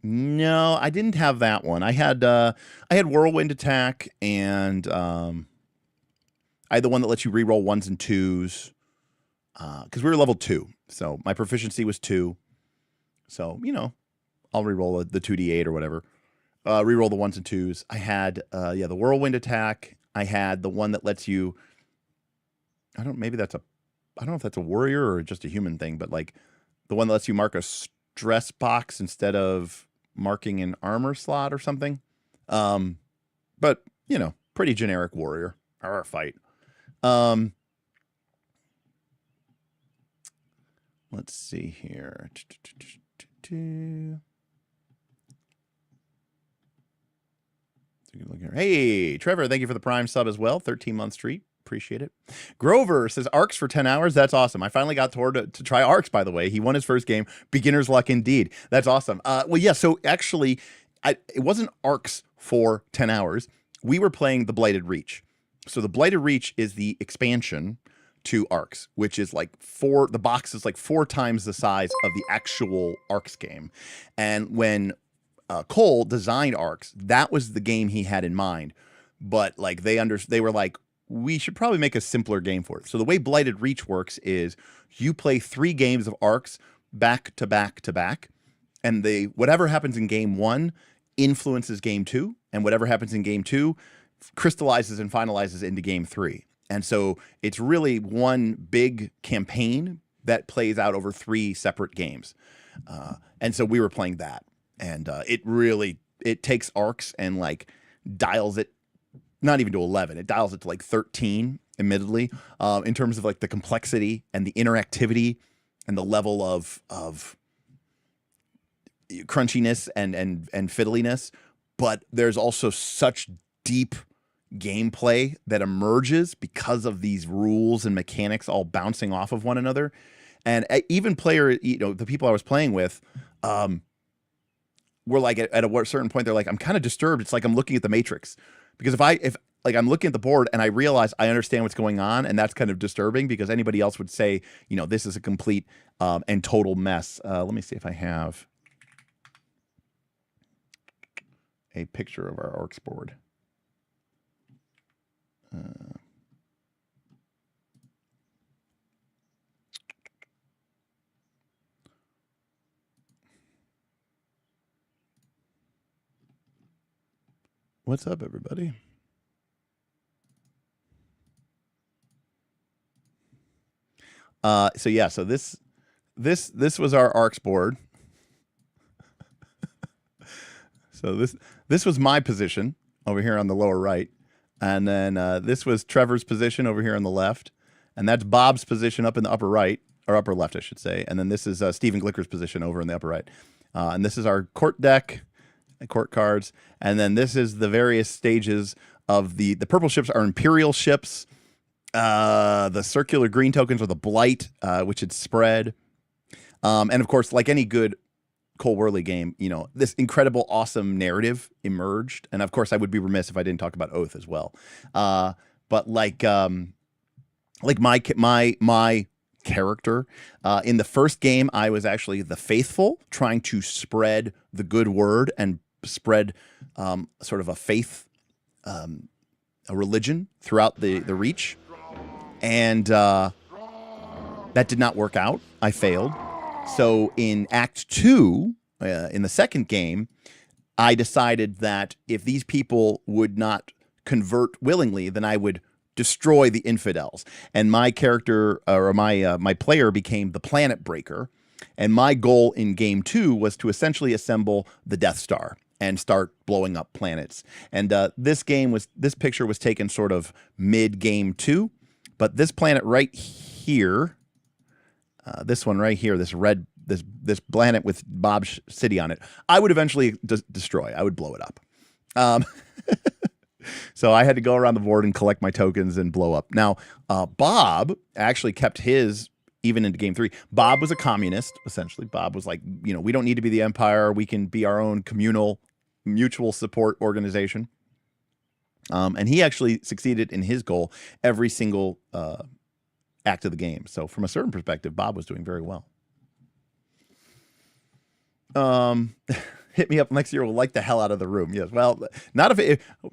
No, I didn't have that one. I had Whirlwind Attack, and I had the one that lets you reroll 1s and 2s, because we were level 2, so my proficiency was 2. So, you know, I'll reroll the 2d8 or whatever. Reroll the 1s and 2s. I had, the Whirlwind Attack. I had the one that lets you, I don't know if that's a warrior or just a human thing, but like the one that lets you mark a stress box instead of marking an armor slot or something. But, you know, pretty generic warrior. Our fight. Let's see here. Hey, Trevor, thank you for the Prime sub as well. 13-month streak. Appreciate it. Grover says ARCs for 10 hours. That's awesome. I finally got Tor to try ARCs, by the way. He won his first game. Beginner's luck indeed. That's awesome. Well, yeah, so actually, it wasn't ARCs for 10 hours. We were playing the Blighted Reach. So the Blighted Reach is the expansion to ARCs, which is like the box is like 4 times the size of the actual ARCs game. And when Cole designed ARCs, that was the game he had in mind. But like they were like, we should probably make a simpler game for it. So the way Blighted Reach works is you play 3 games of ARCs back to back to back, and whatever happens in game 1 influences game 2, and whatever happens in game 2 crystallizes and finalizes into game 3. And so it's really one big campaign that plays out over 3 separate games. And so we were playing that. And it takes ARCs and like dials it, not even to 11, it dials it to like 13, admittedly, in terms of like the complexity and the interactivity and the level of crunchiness and fiddliness. But there's also such deep gameplay that emerges because of these rules and mechanics all bouncing off of one another. And even the people I was playing with, were like at a certain point, they're like, I'm kind of disturbed. It's like I'm looking at the Matrix, because if like I'm looking at the board and I realize I understand what's going on, and that's kind of disturbing because anybody else would say, you know, this is a complete and total mess. Let me see if I have a picture of our ARCs board. What's up, everybody? So yeah, so this was our ARCs board. So this was my position over here on the lower right. And then this was Trevor's position over here on the left. And that's Bob's position up in the upper right, or upper left, I should say. And then this is Stephen Glicker's position over in the upper right. And this is our court deck, court cards. And then this is the various stages of the purple ships are Imperial ships. The circular green tokens are the blight, which had spread. And of course, like any good Cole Worley game, you know, this incredible, awesome narrative emerged. And of course, I would be remiss if I didn't talk about Oath as well. But like my character in the first game, I was actually the faithful, trying to spread the good word and spread sort of a faith, a religion throughout the reach. And that did not work out. I failed. So in Act 2, in the second game, I decided that if these people would not convert willingly, then I would destroy the infidels. And my character, or my player, became the Planet Breaker. And my goal in Game 2 was to essentially assemble the Death Star and start blowing up planets. And this picture was taken sort of mid Game 2. But this planet right here, this one right here, this planet with Bob's city on it, I would eventually destroy. I would blow it up. So I had to go around the board and collect my tokens and blow up. Now, Bob actually kept his even into Game 3. Bob was a communist, essentially. Bob was like, you know, we don't need to be the Empire. We can be our own communal, mutual support organization. And he actually succeeded in his goal every single act of the game. So from a certain perspective, Bob was doing very well. Hit me up next year. We'll light the hell out of the room. Yes. Well, not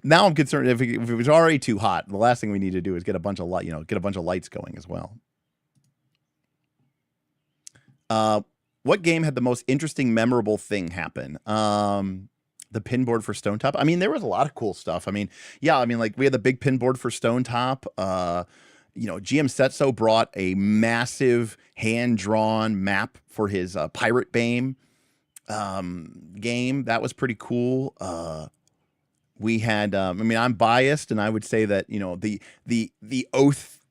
now I'm concerned if it was already too hot. The last thing we need to do is get a bunch of light, get a bunch of lights going as well. What game had the most interesting, memorable thing happen? The pin board for Stone Top. I mean, there was a lot of cool stuff. I mean, yeah, I mean, like we had the big pin board for Stone Top. GM Setso brought a massive hand-drawn map for his Pirate Bane game. That was pretty cool. We had, I mean, I'm biased, and I would say that, the Oath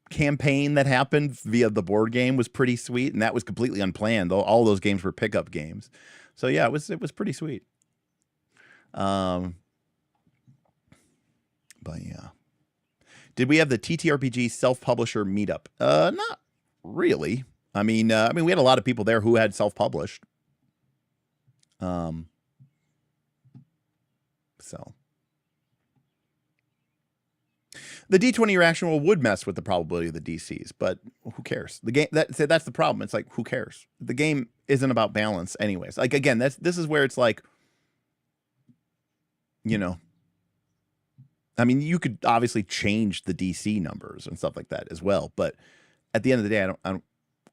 campaign that happened via the board game was pretty sweet, and that was completely unplanned. Though all those games were pickup games. So yeah, it was pretty sweet. But yeah. Did we have the TTRPG self-publisher meetup? Not really. I mean, we had a lot of people there who had self-published. So the D20 reaction roll would mess with the probability of the DCs, but who cares? The game that's the problem. It's like, who cares? The game isn't about balance anyways. Like, again, this is where it's like, I mean, you could obviously change the DC numbers and stuff like that as well, but at the end of the day, I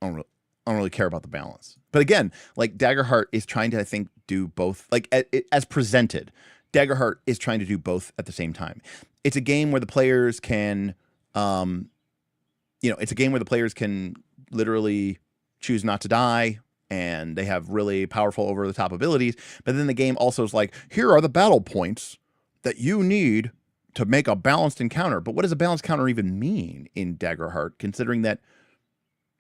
don't really care about the balance. But again, like Daggerheart is trying to, I think, do both. Like as presented, Daggerheart is trying to do both at the same time. It's a game where the players can, it's a game where the players can literally choose not to die, and they have really powerful over-the-top abilities. But then the game also is like, here are the battle points that you need to make a balanced encounter. But what does a balanced encounter even mean in Daggerheart, considering that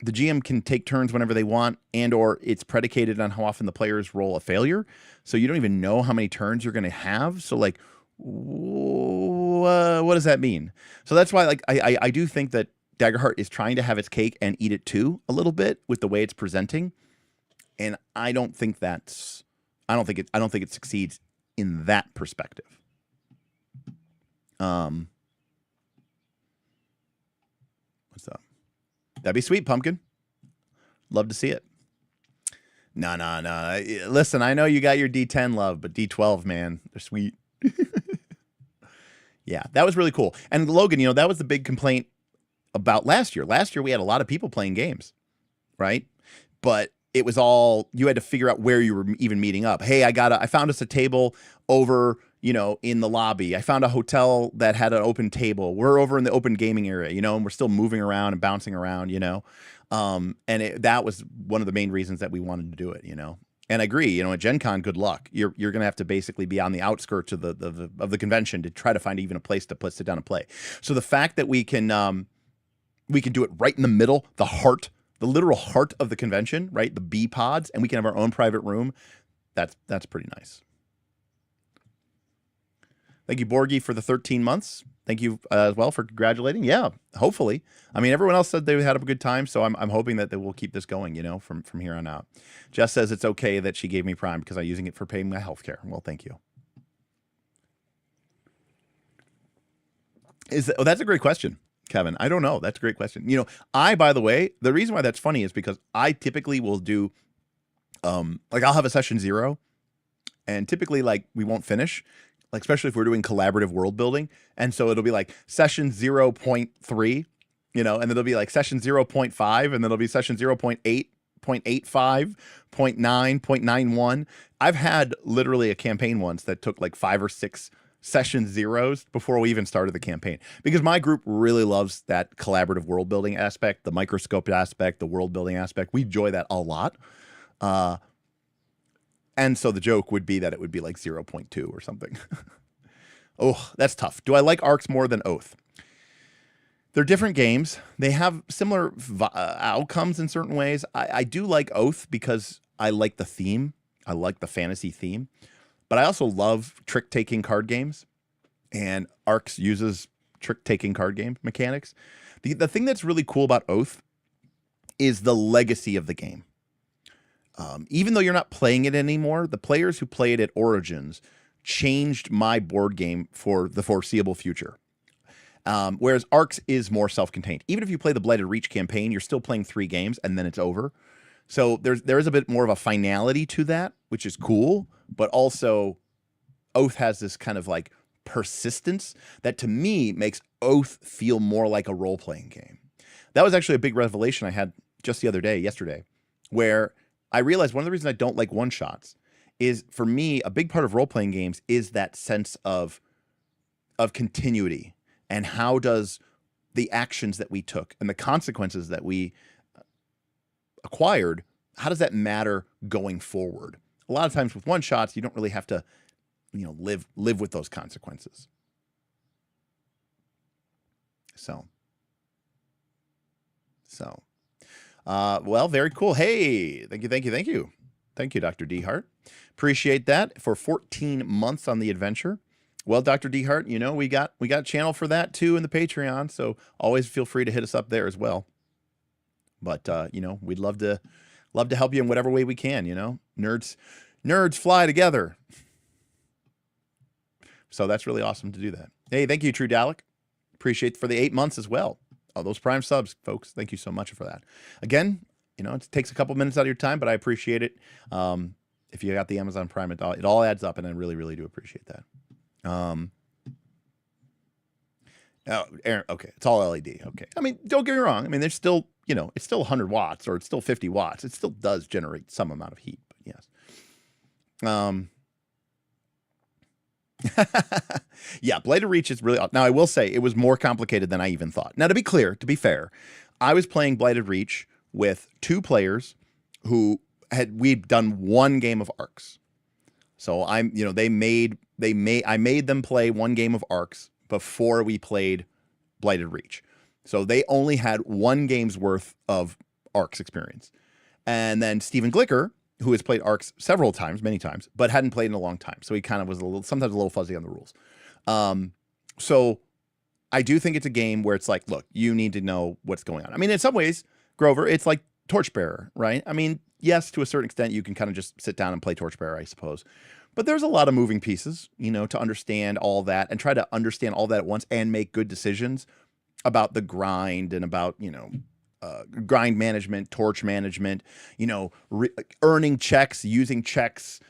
the GM can take turns whenever they want, and or it's predicated on how often the players roll a failure. So you don't even know how many turns you're going to have. So like, what does that mean? So that's why, like, I do think that Daggerheart is trying to have its cake and eat it too a little bit with the way it's presenting. And I don't think it succeeds in that perspective. What's up? That'd be sweet, Pumpkin. Love to see it. No. Listen, I know you got your D10 love, but D12, man, they're sweet. Yeah, that was really cool. And Logan, that was the big complaint about last year. Last year, we had a lot of people playing games, right? But it was all, you had to figure out where you were even meeting up. Hey, I found us a table over, in the lobby. I found a hotel that had an open table. We're over in the open gaming area, and we're still moving around and bouncing around, and that was one of the main reasons that we wanted to do it, And I agree, at Gen Con, good luck. You're going to have to basically be on the outskirts of the convention to try to find even a place to sit down and play. So the fact that we can do it right in the middle, the literal heart of the convention, right? The B pods, and we can have our own private room. That's pretty nice. Thank you, Borgie, for the 13 months. thank you as well for congratulating. Yeah, hopefully. I mean, everyone else said they had a good time, so I'm hoping that they will keep this going, you know, from here on out. Jess says it's okay that she gave me Prime because I'm using it for paying my health care. Well, thank you. That's a great question, Kevin. I don't know. That's a great question. You know, by the way, the reason why that's funny is because I typically will do, like I'll have a session 0, and typically like we won't finish, like especially if we're doing collaborative world building, and so it'll be like session 0.3, you know, and then it'll be like session 0.5, and then it'll be session 0.8, 0.85, 0.9, 0.91. I've had literally a campaign once that took like 5 or 6 session 0s before we even started the campaign, because my group really loves that collaborative world building aspect, the microscope aspect, the world building aspect. We enjoy that a lot. And so the joke would be that it would be like 0.2 or something. Oh, that's tough. Do I like Arcs more than Oath? They're different games. They have similar outcomes in certain ways. I do like Oath because I like the theme. I like the fantasy theme. But I also love trick-taking card games. And Arcs uses trick-taking card game mechanics. The thing that's really cool about Oath is the legacy of the game. Even though you're not playing it anymore, the players who play it at Origins changed my board game for the foreseeable future. Whereas Arcs is more self-contained. Even if you play the Blighted Reach campaign, you're still playing 3 games and then it's over. So there is a bit more of a finality to that, which is cool. But also, Oath has this kind of like persistence that to me makes Oath feel more like a role-playing game. That was actually a big revelation I had just yesterday, where I realized one of the reasons I don't like one-shots is, for me, a big part of role-playing games is that sense of continuity, and how does the actions that we took and the consequences that we acquired, how does that matter going forward? A lot of times with one-shots, you don't really have to, you know, live with those consequences. So, well, very cool. Hey, thank you, Dr. Daggerheart. Appreciate that for 14 months on the adventure. Well, Dr. Daggerheart, you know, we got a channel for that too in the Patreon, so always feel free to hit us up there as well. But you know, we'd love to help you in whatever way we can. You know, nerds fly together. So that's really awesome to do that. Hey, thank you, True Dalek. Appreciate for the 8 months as well. All those Prime subs, folks. Thank you so much for that. Again, you know, it takes a couple minutes out of your time, but I appreciate it. If you got the Amazon Prime, it all adds up, and I really, really do appreciate that. Oh, Aaron, okay, it's all LED. Okay, I mean, don't get me wrong. I mean, there's still, you know, it's still 100 watts or it's still 50 watts. It still does generate some amount of heat, but yes. Yeah, Blighted Reach is really, now I will say it was more complicated than I even thought. Now, to be clear, to be fair, I was playing Blighted Reach with 2 players who we'd done 1 game of Arcs. So I made them play 1 game of Arcs before we played Blighted Reach. So they only had 1 game's worth of Arcs experience. And then Stephen Glicker, who has played Arcs several times, many times, but hadn't played in a long time. So he kind of was sometimes a little fuzzy on the rules. So I do think it's a game where it's like, look, you need to know what's going on. I mean, in some ways, Grover, it's like Torchbearer, right? I mean, yes, to a certain extent, you can kind of just sit down and play Torchbearer, I suppose. But there's a lot of moving pieces, you know, to understand all that and try to understand all that at once and make good decisions about the grind and about, you know, grind management, torch management, you know, earning checks, using checks,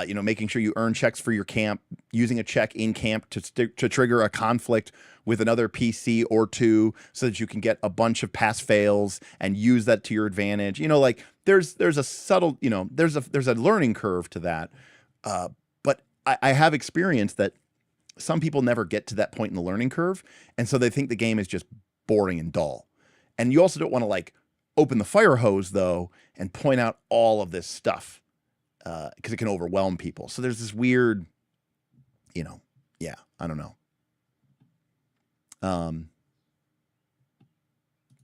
you know, making sure you earn checks for your camp, using a check in camp to trigger a conflict with another PC or 2 so that you can get a bunch of pass fails and use that to your advantage. You know, like there's a subtle, you know, there's a learning curve to that. But I have experienced that some people never get to that point in the learning curve. And so they think the game is just boring and dull. And you also don't want to like open the fire hose though, and point out all of this stuff, because it can overwhelm people. So there's this weird, you know, yeah, I don't know.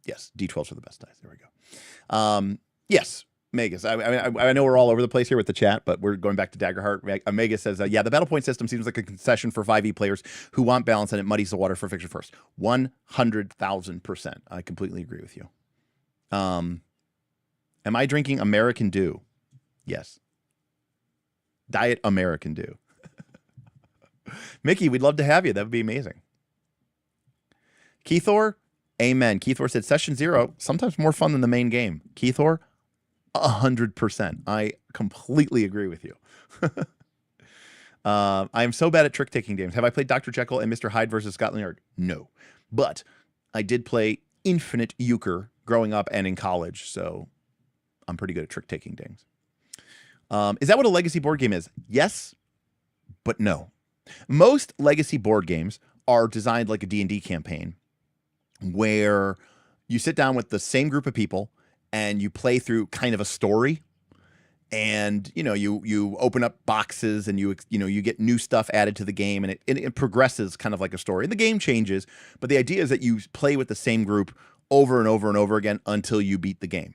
Yes, D12s are the best dice. There we go. Yes, Magus, I know we're all over the place here with the chat, but we're going back to Daggerheart. Magus says, yeah, the battle point system seems like a concession for 5e players who want balance, and it muddies the water for fiction first. 100,000%. I completely agree with you. Am I drinking American Dew? Yes. Diet American Dew. Mickey, we'd love to have you. That would be amazing. Keithor, amen. Keithor said, Session 0, sometimes more fun than the main game. Keithor, 100%. I completely agree with you. I am so bad at trick-taking games. Have I played Dr. Jekyll and Mr. Hyde versus Scotland Yard? No. But I did play Infinite Euchre growing up and in college, so I'm pretty good at trick-taking games. Is that what a legacy board game is? Yes, but no. Most legacy board games are designed like a D&D campaign where you sit down with the same group of people and you play through kind of a story, and you open up boxes and you get new stuff added to the game, and it progresses kind of like a story. And the game changes, but the idea is that you play with the same group over and over and over again until you beat the game.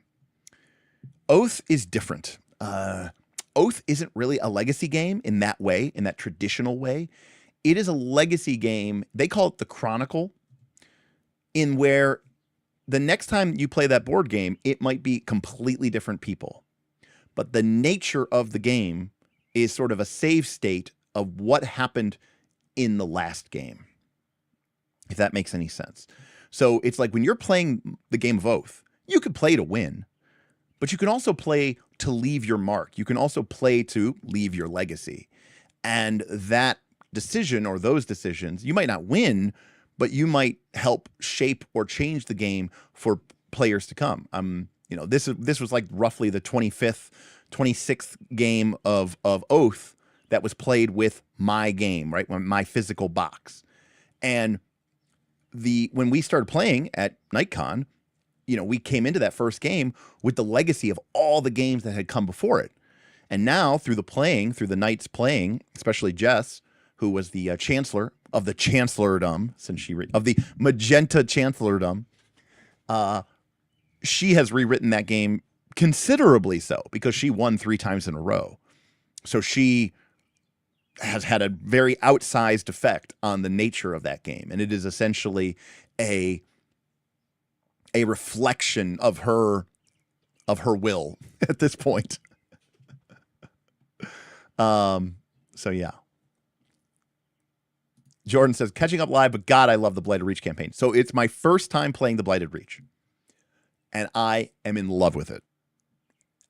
Oath is different. Oath isn't really a legacy game in that way, in that traditional way. It is a legacy game. They call it the Chronicle, in where the next time you play that board game, it might be completely different people. But the nature of the game is sort of a save state of what happened in the last game, if that makes any sense. So it's like when you're playing the game of Oath, you could play to win, but you can also play to leave your mark. You can also play to leave your legacy. And that decision, or those decisions, you might not win, but you might help shape or change the game for players to come. This was like roughly the 25th, 26th game of Oath that was played with my game, right? My physical box. And when we started playing at KnightCon, we came into that first game with the legacy of all the games that had come before it. And now through the Knights playing, especially Jess, who was the chancellor of the chancellordom, of the magenta chancellordom, she has rewritten that game considerably so, because she won 3 times in a row. So she has had a very outsized effect on the nature of that game. And it is essentially a reflection of her will at this point. So yeah. Jordan says, catching up live, but God, I love the Blighted Reach campaign. So it's my first time playing the Blighted Reach, and I am in love with it.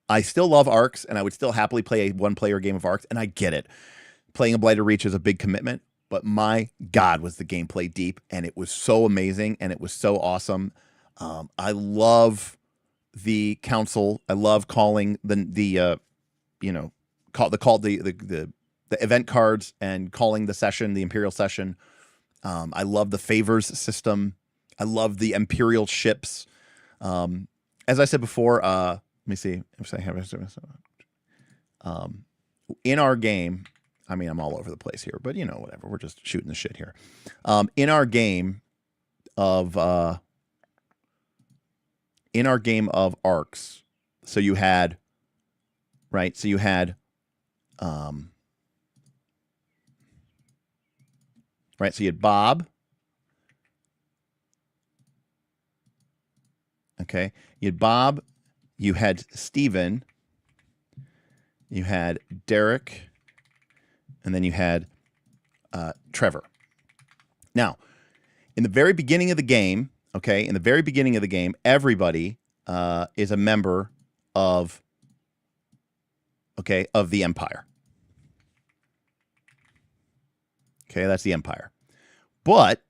I still love Arcs, and I would still happily play a one-player game of Arcs, and I get it. Playing a Blighted Reach is a big commitment, but my God, was the gameplay deep, and it was so amazing, and it was so awesome. I love the council. I love calling the event cards and calling the session, the Imperial session. I love the favors system. I love the Imperial ships. As I said before, let me see. In our game, I mean, I'm all over the place here, but whatever. We're just shooting the shit here. In our game of Arcs, so you had, right? So you had, right? So you had Bob. Okay. You had Bob. You had Steven. You had Derek. And then you had Trevor. Now, in the very beginning of the game, everybody is a member of the Empire. Okay, that's the Empire. But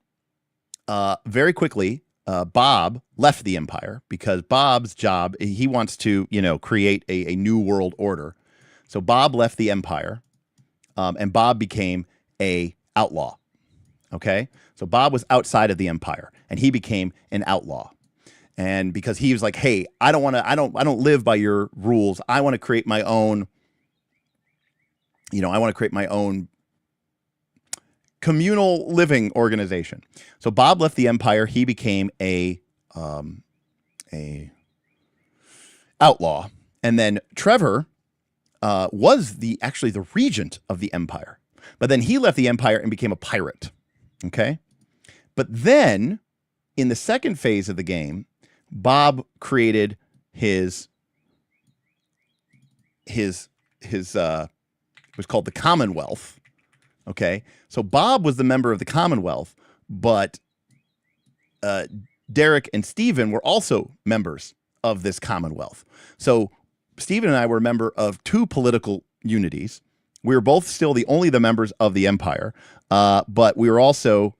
very quickly, Bob left the Empire, because Bob's job, he wants to, create a new world order. So Bob left the Empire, and Bob became a outlaw. Okay, so Bob was outside of the Empire, and he became an outlaw. And because he was like, hey, I don't live by your rules. I want to create my own, communal living organization. So Bob left the Empire. He became a outlaw, And then Trevor was actually the regent of the empire. But then he left the empire and became a pirate. Okay? But then in the second phase of the game, Bob created his was called the Commonwealth. Okay? So Bob was the member of the Commonwealth, but Derek and Steven were also members of this Commonwealth. So Steven and I were a member of two political unities. We were both still only the members of the Empire, but we were also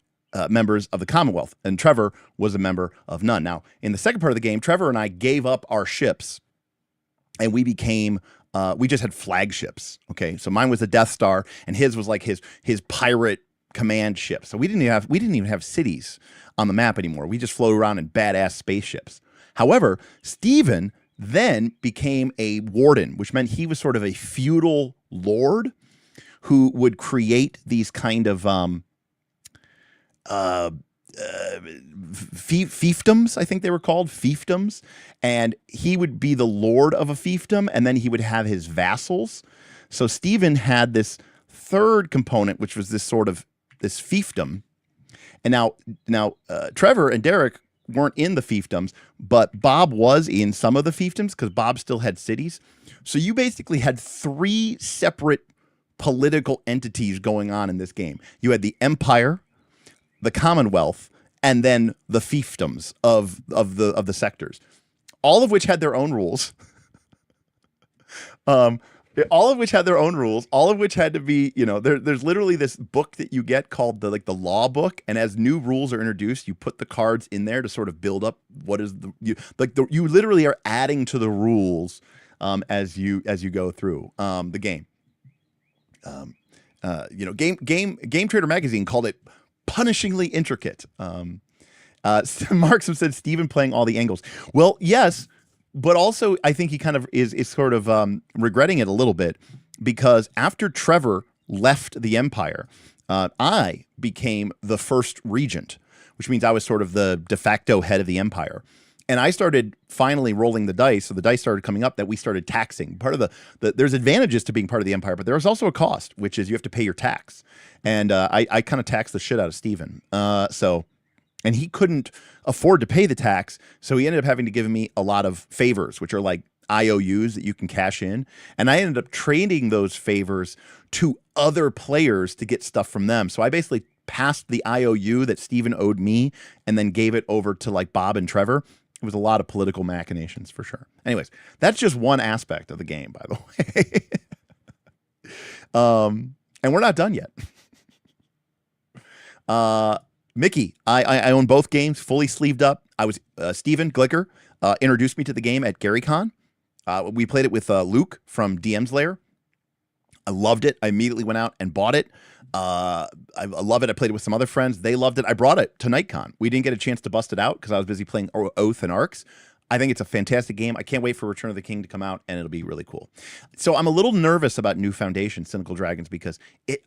members of the Commonwealth, and Trevor was a member of none. Now, in the second part of the game, Trevor and I gave up our ships, and we became we just had flagships. Okay, so mine was the Death Star, and his was like his pirate command ship. So we didn't even have cities on the map anymore. We just floated around in badass spaceships. However, Steven then became a warden, which meant he was sort of a feudal lord who would create these kind of fiefdoms, I think they were called, fiefdoms. And he would be the lord of a fiefdom, and then he would have his vassals. So Steven had this third component, which was this fiefdom. And now Trevor and Derek weren't in the fiefdoms, but Bob was in some of the fiefdoms because Bob still had cities. So you basically had three separate political entities going on in this game. You had the Empire, the Commonwealth, and then the fiefdoms of the sectors, all of which had their own rules. All of which had their own rules, all of which had to be, there's literally this book that you get called the law book, and as new rules are introduced, you put the cards in there to sort of build up what is you literally are adding to the rules as you go through the game. Game Trader Magazine called it punishingly intricate. Markson said Steven playing all the angles. Well, yes. But also, I think he kind of is sort of regretting it a little bit, because after Trevor left the Empire, I became the first regent, which means I was sort of the de facto head of the Empire. And I started finally rolling the dice, so the dice started coming up that we started taxing. Part of there's advantages to being part of the Empire, but there's also a cost, which is you have to pay your tax. And I kind of taxed the shit out of Steven. And he couldn't afford to pay the tax, so he ended up having to give me a lot of favors, which are like IOUs that you can cash in. And I ended up trading those favors to other players to get stuff from them. So I basically passed the IOU that Steven owed me and then gave it over to like Bob and Trevor. It was a lot of political machinations for sure. Anyways, that's just one aspect of the game, by the way. And we're not done yet. Mickey, I own both games, fully sleeved up. I was Steven Glicker introduced me to the game at GaryCon. We played it with Luke from DM's Lair. I loved it. I immediately went out and bought it. I love it. I played it with some other friends. They loved it. I brought it to KnightCon. We didn't get a chance to bust it out because I was busy playing Oath and Arcs. I think it's a fantastic game. I can't wait for Return of the King to come out, and it'll be really cool. So I'm a little nervous about New Foundation, Cynical Dragons, because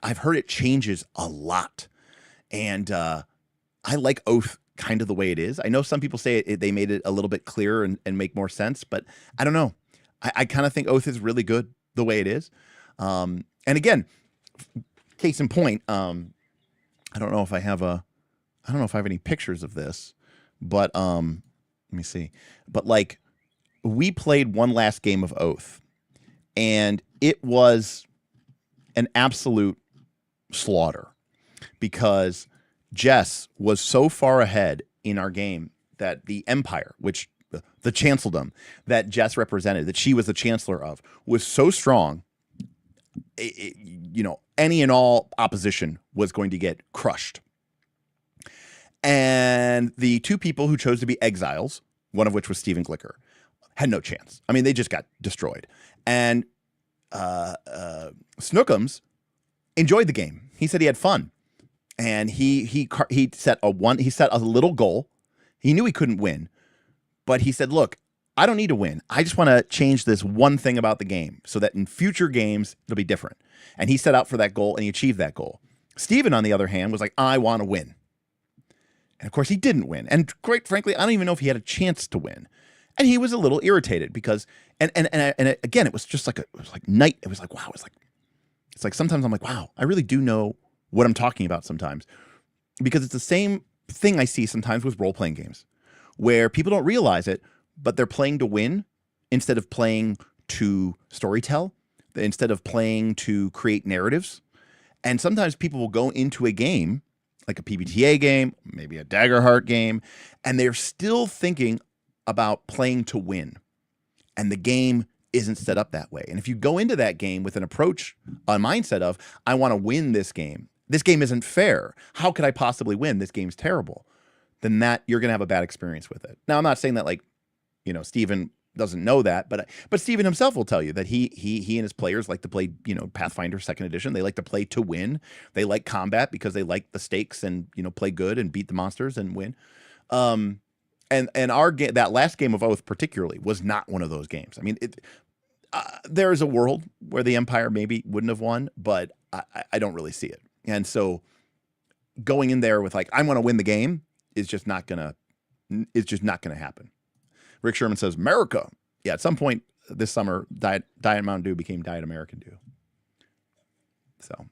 I've heard it changes a lot. And I like Oath kind of the way it is. I know some people say they made it a little bit clearer and make more sense, but I don't know. I kind of think Oath is really good the way it is. And again, case in point, I don't know if I have any pictures of this, but let me see. But like, we played one last game of Oath, and it was an absolute slaughter because Jess was so far ahead in our game that the Empire, which the Chanceldom that Jess represented, that she was the Chancellor of, was so strong, any and all opposition was going to get crushed. And the two people who chose to be exiles, one of which was Steven Glicker, had no chance. I mean, they just got destroyed. And Snookums enjoyed the game. He said he had fun. And he set a little goal. He knew he couldn't win, but he said, "Look, I don't need to win. I just want to change this one thing about the game so that in future games it'll be different." And he set out for that goal, and he achieved that goal. Steven, on the other hand, was like, "I want to win." And of course, he didn't win. And quite frankly, I don't even know if he had a chance to win. And he was a little irritated because, again, it was just like it was like night. It was like, wow, it's like sometimes I'm like, wow, I really do know what I'm talking about sometimes, because it's the same thing I see sometimes with role-playing games where people don't realize it, but they're playing to win instead of playing to storytell, instead of playing to create narratives. And sometimes people will go into a game, like a PBTA game, maybe a Daggerheart game, and they're still thinking about playing to win. And the game isn't set up that way. And if you go into that game with an approach, a mindset of, I want to win this game isn't fair. How could I possibly win? This game's terrible. Then you're going to have a bad experience with it. Now, I'm not saying that, like, you know, Steven doesn't know that, but Steven himself will tell you that he and his players like to play, you know, Pathfinder 2nd edition. They like to play to win. They like combat because they like the stakes and, you know, play good and beat the monsters and win. And our game, that last game of Oath particularly, was not one of those games. I mean, there is a world where the Empire maybe wouldn't have won, but I don't really see it. And so going in there with like, I want to win the game is just not gonna happen. Rick Sherman says, America. Yeah, at some point this summer, Diet Mountain Dew became Diet American Dew. So,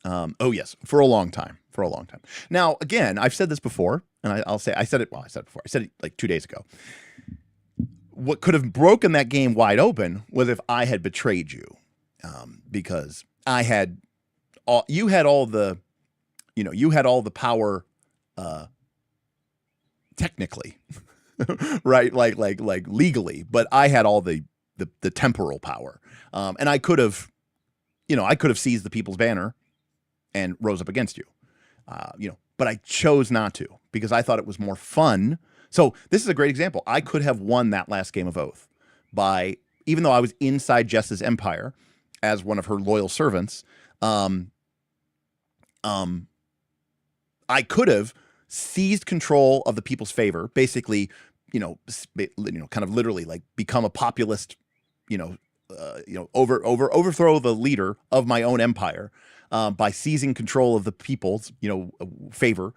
oh yes, for a long time. Now, again, I've said this before, and I said it before. I said it like 2 days ago. What could have broken that game wide open was if I had betrayed you, because you had all the power, technically, right? Like legally, but I had all the temporal power, and I could have seized the People's Banner and rose up against you, but I chose not to because I thought it was more fun. So this is a great example. I could have won that last game of Oath even though I was inside Jess's empire as one of her loyal servants. I could have seized control of the people's favor, basically, kind of literally like become a populist, overthrow the leader of my own empire by seizing control of the people's, favor,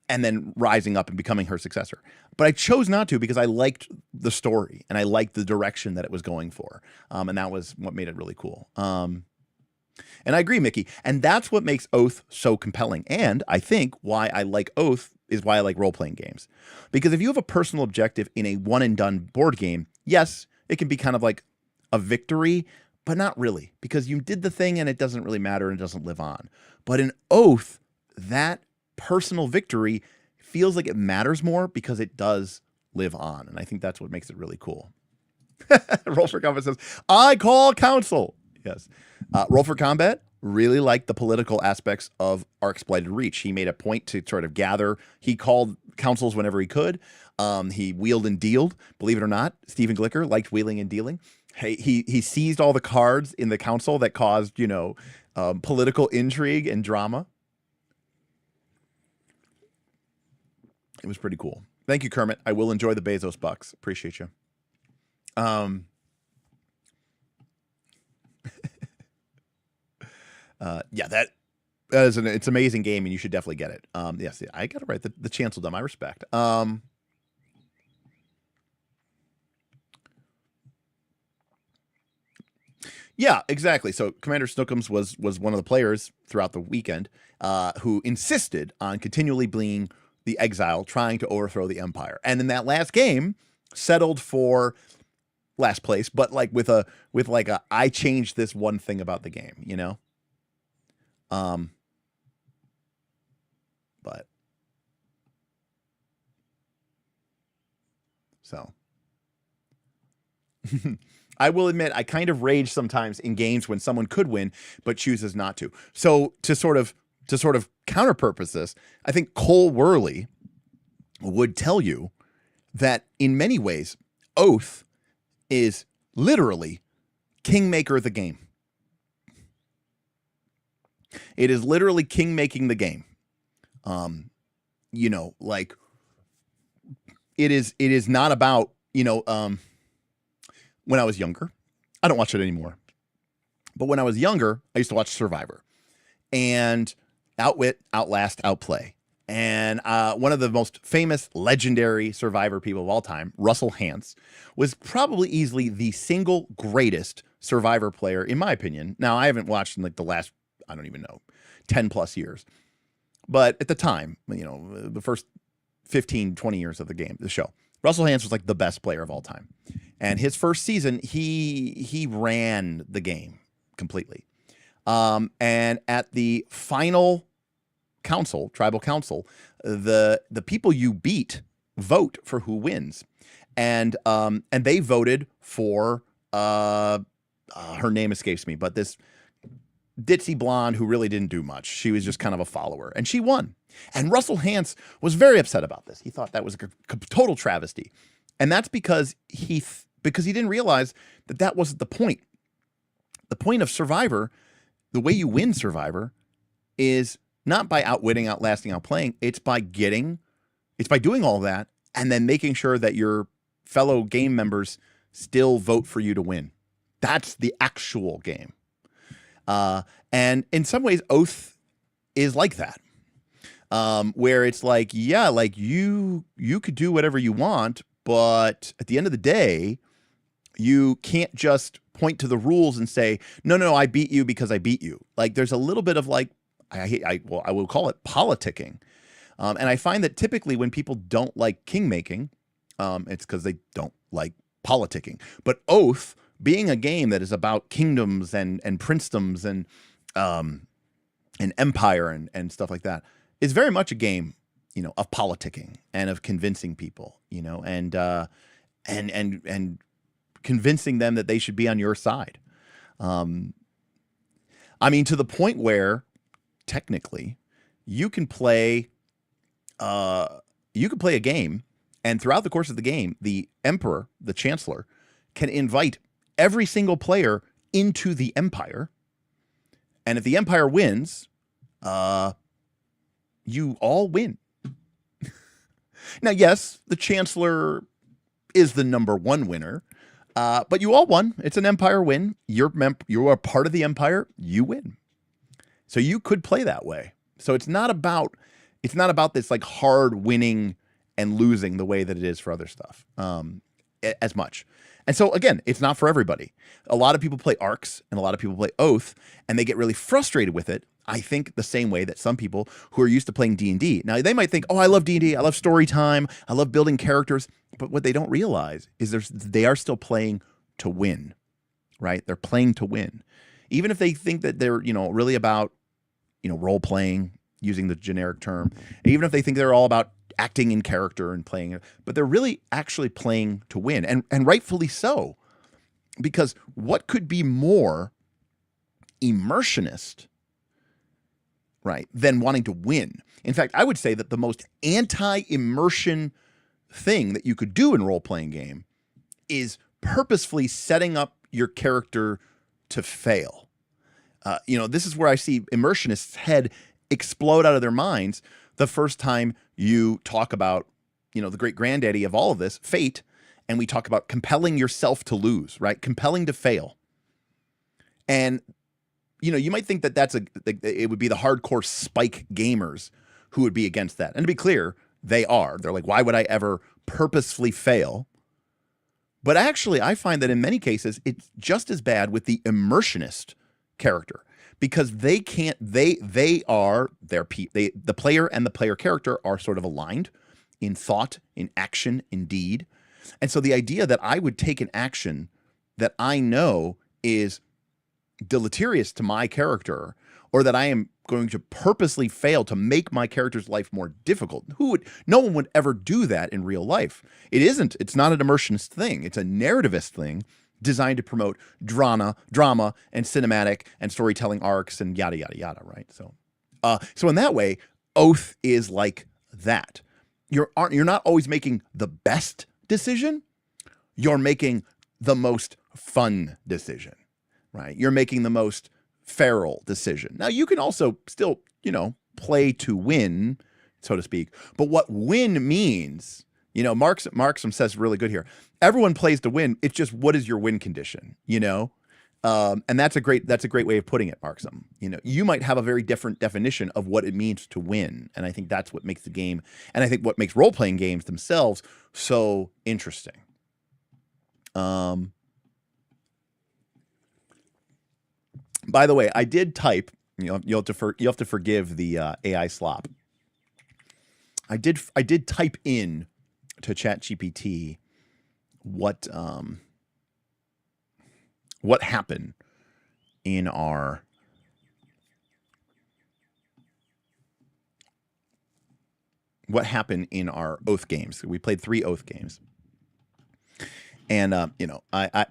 and then rising up and becoming her successor. But I chose not to because I liked the story and I liked the direction that it was going for. And that was what made it really cool. And I agree, Mickey. And that's what makes Oath so compelling. And I think why I like Oath is why I like role-playing games. Because if you have a personal objective in a one-and-done board game, yes, it can be kind of like a victory, but not really. Because you did the thing and it doesn't really matter and it doesn't live on. But in Oath, that personal victory feels like it matters more because it does live on. And I think that's what makes it really cool. Roll for Combat says, I call council. Yes. Roll for Combat really liked the political aspects of our Exploited Reach. He made a point to sort of gather. He called councils whenever he could. He wheeled and dealed. Believe it or not, Stephen Glicker liked wheeling and dealing. He seized all the cards in the council that caused, political intrigue and drama. It was pretty cool. Thank you, Kermit. I will enjoy the Bezos bucks. Appreciate you. It's an amazing game, and you should definitely get it. Yes, I got it right. The Chanceldom, I respect. Yeah, exactly. So Commander Snookums was one of the players throughout the weekend who insisted on continually being the exile, trying to overthrow the Empire. And in that last game, settled for last place, but like with I changed this one thing about the game, But so I will admit I kind of rage sometimes in games when someone could win but chooses not to. So to sort of counter-purpose this, I think Cole Worley would tell you that in many ways, Oath is literally Kingmaker the game. It is literally king making the game. Like it is not about, when I was younger, I don't watch it anymore, but when I was younger, I used to watch Survivor and outwit, outlast, outplay. And one of the most famous, legendary Survivor people of all time, Russell Hantz, was probably easily the single greatest Survivor player, in my opinion. Now, I haven't watched in like the last, I don't even know, 10 plus years. But at the time, you know, the first 15, 20 years of the show, Russell Hantz was like the best player of all time. And his first season, he ran the game completely. And at the final council, tribal council, the people you beat vote for who wins. And they voted for her name escapes me, but this ditzy blonde who really didn't do much. She was just kind of a follower, and she won. And Russell Hantz was very upset about this. He thought that was a total travesty. And that's because he didn't realize that wasn't the point. The point of Survivor, the way you win Survivor, is not by outwitting, outlasting, outplaying. It's by doing all of that and then making sure that your fellow game members still vote for you to win. That's the actual game. And in some ways, Oath is like that. Where it's like, yeah, like you could do whatever you want, but at the end of the day, you can't just point to the rules and say, no, I beat you because I beat you. Like there's a little bit of like, I will call it politicking. And I find that typically when people don't like kingmaking, it's because they don't like politicking. But Oath, being a game that is about kingdoms and princedoms and empire and stuff like that, is very much a game, you know, of politicking and of convincing people, you know, and convincing them that they should be on your side. I mean, to the point where technically you can play a game, and throughout the course of the game, the emperor, the chancellor, can invite every single player into the empire. And if the empire wins, you all win. Now, yes, the chancellor is the number one winner, but you all won. It's an empire win. You are part of the empire. You win. So you could play that way. So it's not about this like hard winning and losing the way that it is for other stuff as much. And so again, it's not for everybody. A lot of people play Arcs and a lot of people play Oath, and they get really frustrated with it. I think the same way that some people who are used to playing D&D. Now, they might think, oh, I love D&D. I love story time. I love building characters. But what they don't realize is they are still playing to win, right? They're playing to win. Even if they think that they're, you know, really about, you know, role playing, using the generic term, even if they think they're all about acting in character and playing it, but they're really actually playing to win, and rightfully so, because what could be more immersionist, right, than wanting to win? In fact, I would say that the most anti-immersion thing that you could do in a role-playing game is purposefully setting up your character to fail. You know, this is where I see immersionists' head explode out of their minds the first time you talk about, you know, the great granddaddy of all of this, fate, and we talk about compelling yourself to lose, right? Compelling to fail. And, you know, you might think that it would be the hardcore spike gamers who would be against that. And to be clear, they are. They're like, why would I ever purposefully fail? But actually, I find that in many cases, it's just as bad with the immersionist character, because the player and the player character are sort of aligned in thought, in action, in deed. And so the idea that I would take an action that I know is deleterious to my character, or that I am going to purposely fail to make my character's life more difficult. No one would ever do that in real life. It's not an immersionist thing. It's a narrativist thing designed to promote drama and cinematic and storytelling arcs and yada, yada, yada, right? So in that way, Oath is like that. You're not always making the best decision. You're making the most fun decision, right? You're making the most feral decision. Now, you can also still, you know, play to win, so to speak. But what win means, you know, Marxism says really good here. Everyone plays to win. It's just, what is your win condition, you know? And that's a great way of putting it, Marksum. You know, you might have a very different definition of what it means to win, and I think that's what makes the game, and I think what makes role-playing games themselves so interesting. By the way, I did type. You'll have to forgive the AI slop. I did type in to ChatGPT what happened in our Oath games. We played 3 Oath games, and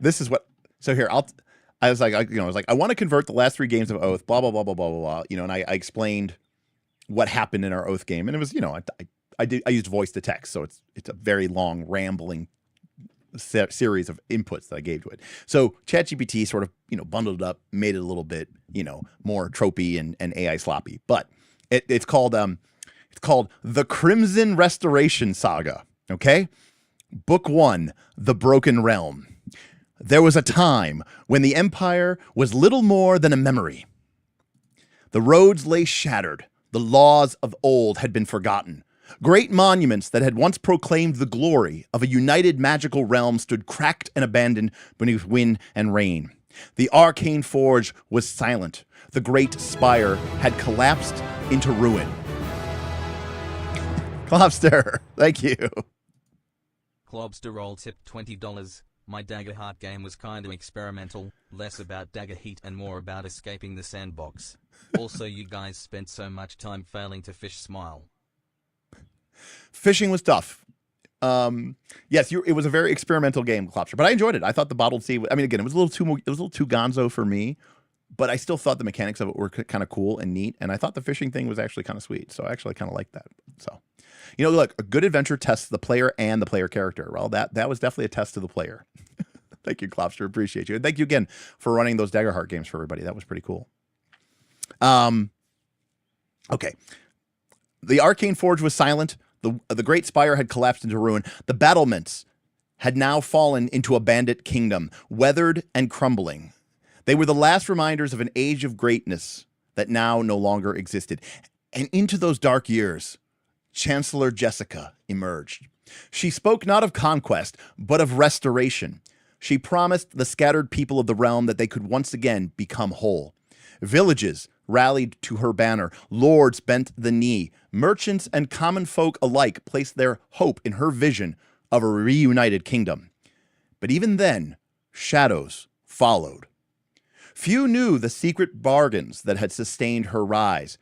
this is what. So here I was like, I want to convert the last 3 games of Oath, blah blah blah blah blah blah blah. And I explained what happened in our Oath game, and it was I used voice to text, so it's a very long rambling series of inputs that I gave to it. So ChatGPT sort of bundled it up, made it a little bit more tropey and AI sloppy, but it's called The Crimson Restoration Saga. Okay, Book 1, The Broken Realm. There was a time when the Empire was little more than a memory. The roads lay shattered. The laws of old had been forgotten. Great monuments that had once proclaimed the glory of a united magical realm stood cracked and abandoned beneath wind and rain. The arcane forge was silent. The great spire had collapsed into ruin. Clobster, thank you. Clobster roll tip $20. My Daggerheart game was kinda experimental, less about dagger heat and more about escaping the sandbox. Also, you guys spent so much time failing to fish smile. Fishing was tough. Yes, it was a very experimental game, Clobster, but I enjoyed it. I thought the bottled sea. I mean, again, it was a little too gonzo for me, but I still thought the mechanics of it were kind of cool and neat, and I thought the fishing thing was actually kind of sweet. So I actually kind of liked that. So, look, a good adventure tests the player and the player character. Well, that was definitely a test to the player. Thank you, Clobster. Appreciate you, and thank you again for running those Daggerheart games for everybody. That was pretty cool. Okay, the arcane forge was silent. The great spire had collapsed into ruin. The battlements had now fallen into a bandit kingdom, weathered and crumbling. They were the last reminders of an age of greatness that now no longer existed. And into those dark years, Chancellor Jessica emerged. She spoke not of conquest, but of restoration. She promised the scattered people of the realm that they could once again become whole. Villages rallied to her banner. Lords bent the knee. Merchants and common folk alike placed their hope in her vision of a reunited kingdom. But even then, shadows followed. Few knew the secret bargains that had sustained her rise.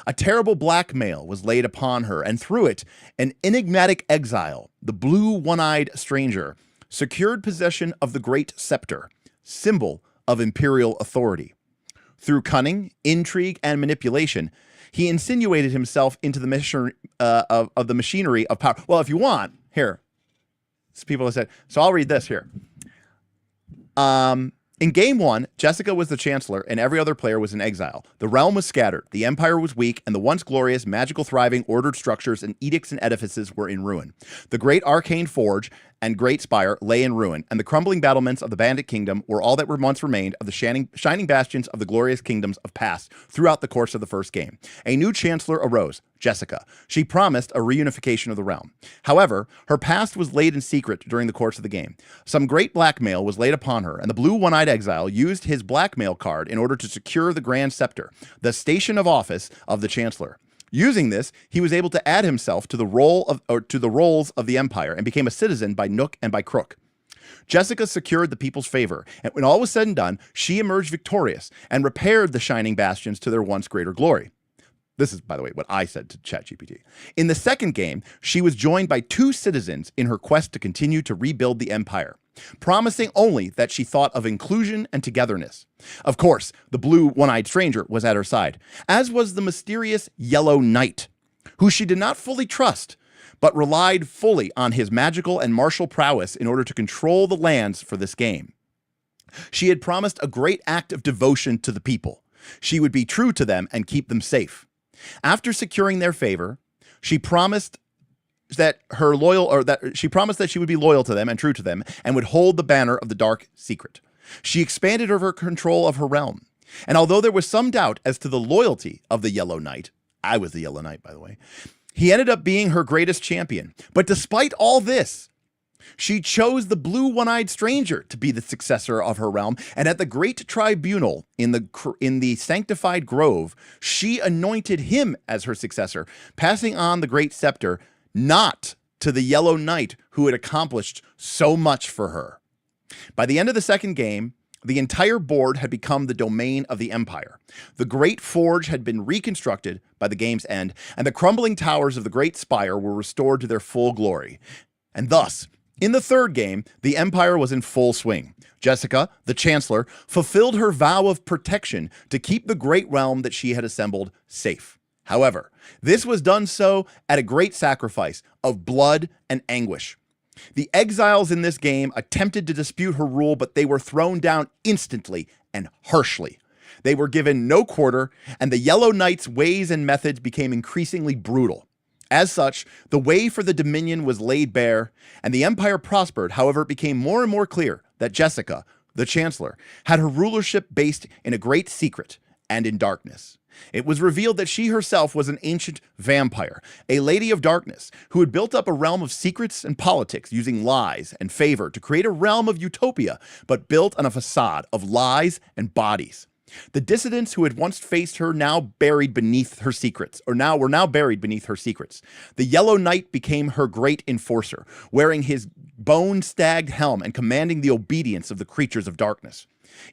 A terrible blackmail was laid upon her, and through it, an enigmatic exile, the blue one-eyed stranger, secured possession of the great scepter, symbol of imperial authority. Through cunning, intrigue, and manipulation, he insinuated himself into the machinery of power. Well, if you want, here, people have said, so I'll read this here. In Game 1, Jessica was the Chancellor and every other player was in exile. The realm was scattered, the Empire was weak, and the once glorious, magical, thriving, ordered structures and edicts and edifices were in ruin. The great arcane forge and great spire lay in ruin, and the crumbling battlements of the Bandit Kingdom were all that once remained of the shining bastions of the glorious kingdoms of past throughout the course of the first game. A new Chancellor arose, Jessica. She promised a reunification of the realm. However, her past was laid in secret during the course of the game. Some great blackmail was laid upon her, and the blue one-eyed exile used his blackmail card in order to secure the Grand Scepter, the station of office of the Chancellor. Using this, he was able to add himself to the roles of the Empire and became a citizen by nook and by crook. Jessica secured the people's favor, and when all was said and done, she emerged victorious and repaired the shining bastions to their once greater glory. This is, by the way, what I said to ChatGPT. In the second game, she was joined by 2 citizens in her quest to continue to rebuild the Empire, promising only that she thought of inclusion and togetherness. Of course, the blue one-eyed stranger was at her side, as was the mysterious Yellow Knight, who she did not fully trust, but relied fully on his magical and martial prowess in order to control the lands for this game. She had promised a great act of devotion to the people. She would be true to them and keep them safe. After securing their favor, she promised that she would be loyal to them and true to them and would hold the banner of the dark secret. She expanded her control of her realm. And although there was some doubt as to the loyalty of the Yellow Knight, I was the Yellow Knight, by the way, he ended up being her greatest champion. But despite all this, she chose the blue one-eyed stranger to be the successor of her realm, and at the great tribunal in the sanctified grove, she anointed him as her successor, passing on the great scepter not to the Yellow Knight who had accomplished so much for her. By the end of the second game, the entire board had become the domain of the Empire. The Great Forge had been reconstructed by the game's end, and the crumbling towers of the Great Spire were restored to their full glory. And thus, in the third game, the Empire was in full swing. Jessica, the Chancellor, fulfilled her vow of protection to keep the great realm that she had assembled safe. However, this was done so at a great sacrifice of blood and anguish. The exiles in this game attempted to dispute her rule, but they were thrown down instantly and harshly. They were given no quarter, and the Yellow Knight's ways and methods became increasingly brutal. As such, the way for the Dominion was laid bare, and the Empire prospered. However, it became more and more clear that Jessica, the Chancellor, had her rulership based in a great secret and in darkness. It was revealed that she herself was an ancient vampire, a lady of darkness, who had built up a realm of secrets and politics using lies and favor to create a realm of utopia, but built on a facade of lies and bodies. The dissidents who had once faced her were now buried beneath her secrets. The Yellow Knight became her great enforcer, wearing his bone-stagged helm and commanding the obedience of the creatures of darkness.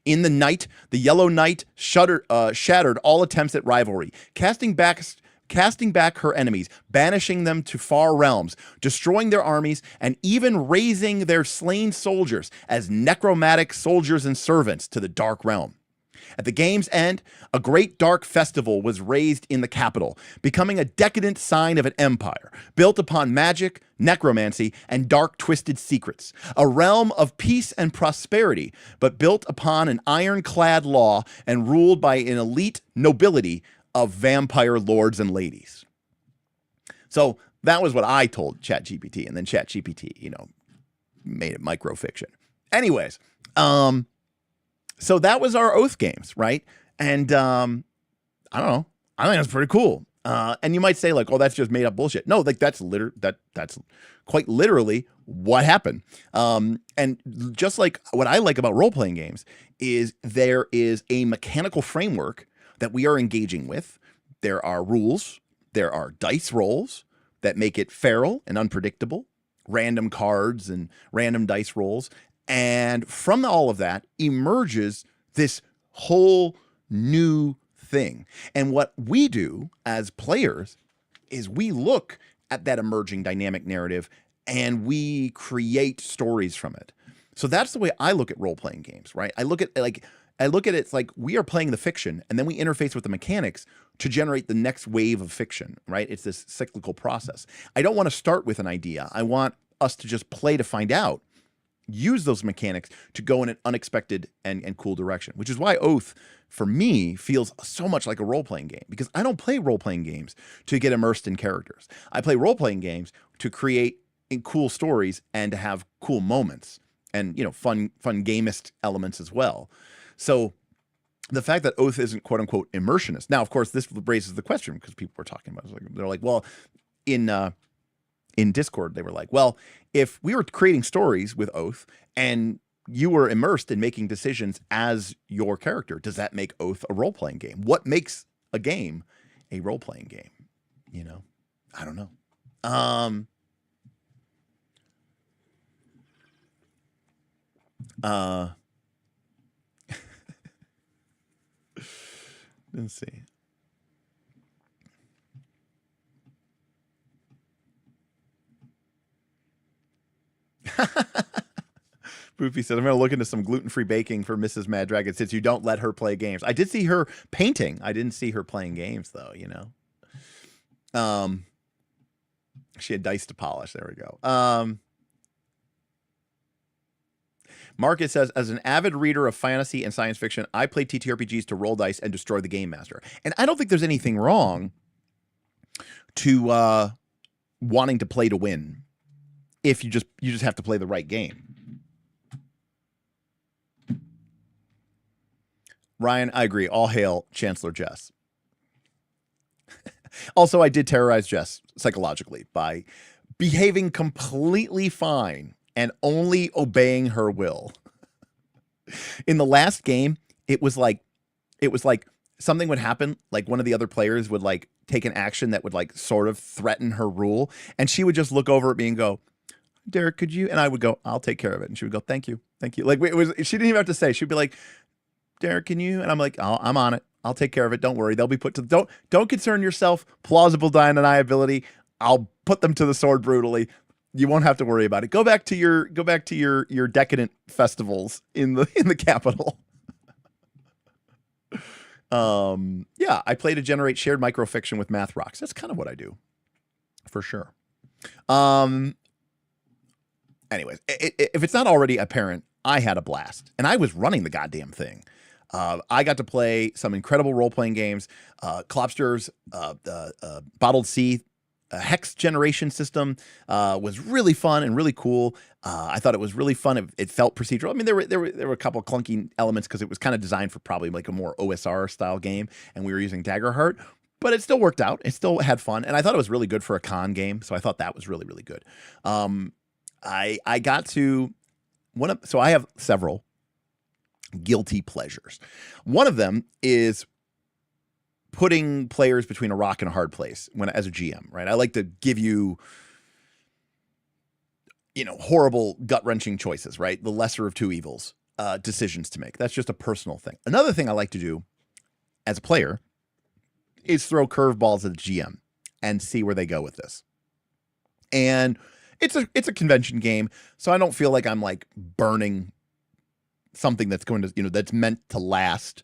In the night, the Yellow Knight shattered all attempts at rivalry, casting back her enemies, banishing them to far realms, destroying their armies, and even raising their slain soldiers as necromantic soldiers and servants to the Dark Realm. At the game's end, a great dark festival was raised in the capital, becoming a decadent sign of an empire built upon magic, necromancy, and dark twisted secrets. A realm of peace and prosperity, but built upon an ironclad law and ruled by an elite nobility of vampire lords and ladies. So that was what I told ChatGPT, and then ChatGPT, made it microfiction. Anyways, so that was our Oath games, right? And I don't know. I think that's pretty cool. And you might say like, "Oh, that's just made up bullshit." No, like that's quite literally what happened. And just like what I like about role playing games is there is a mechanical framework that we are engaging with. There are rules. There are dice rolls that make it feral and unpredictable. Random cards and random dice rolls. And from all of that emerges this whole new thing. And what we do as players is we look at that emerging dynamic narrative and we create stories from it. So that's the way I look at role-playing games, right? I look at it it's like we are playing the fiction and then we interface with the mechanics to generate the next wave of fiction, right? It's this cyclical process. I don't want to start with an idea. I want us to just play to find out. Use those mechanics to go in an unexpected and cool direction, which is why Oath, for me, feels so much like a role-playing game, because I don't play role-playing games to get immersed in characters. I play role-playing games to create cool stories and to have cool moments and, fun gamist elements as well. So the fact that Oath isn't quote-unquote immersionist. Now, of course, this raises the question because people were talking about it. They're like, well, in Discord, they were like, well, if we were creating stories with Oath and you were immersed in making decisions as your character, does that make Oath a role-playing game? What makes a game a role-playing game? I don't know. Let's see. Boofy said, I'm going to look into some gluten-free baking for Mrs. Mad Dragon since you don't let her play games. I did see her painting. I didn't see her playing games, though, She had dice to polish. There we go. Marcus says, as an avid reader of fantasy and science fiction, I play TTRPGs to roll dice and destroy the game master. And I don't think there's anything wrong to wanting to play to win. If you just have to play the right game. Ryan, I agree. All hail Chancellor Jess. Also, I did terrorize Jess psychologically by behaving completely fine and only obeying her will. In the last game, it was like something would happen, like one of the other players would like take an action that would like sort of threaten her rule, and she would just look over at me and go, Derek, could you? And I would go, I'll take care of it. And she would go, thank you. Like it was, she didn't even have to say. She'd be like, Derek, can you? And I'm like, I'm on it. I'll take care of it. Don't worry. They'll be put to don't concern yourself. Plausible deniability. I'll put them to the sword brutally. You won't have to worry about it. Go back to your decadent festivals in the capital. Yeah, I play to generate shared microfiction with math rocks. That's kind of what I do, for sure. Anyways, if it's not already apparent, I had a blast, and I was running the goddamn thing. I got to play some incredible role-playing games. Klopster's Bottled Sea hex generation system was really fun and really cool. I thought it was really fun. It felt procedural. I mean, there were a couple of clunky elements because it was kind of designed for probably like a more OSR style game, and we were using Daggerheart, but it still worked out. It still had fun, and I thought it was really good for a con game. So I thought that was really, really good. I got to so I have several guilty pleasures. One of them is putting players between a rock and a hard place as a GM, right? I like to give you, horrible gut-wrenching choices, right? The lesser of two evils, decisions to make. That's just a personal thing. Another thing I like to do as a player is throw curveballs at the GM and see where they go with this. And it's a convention game, so I don't feel like I'm like burning something that's going to, that's meant to last.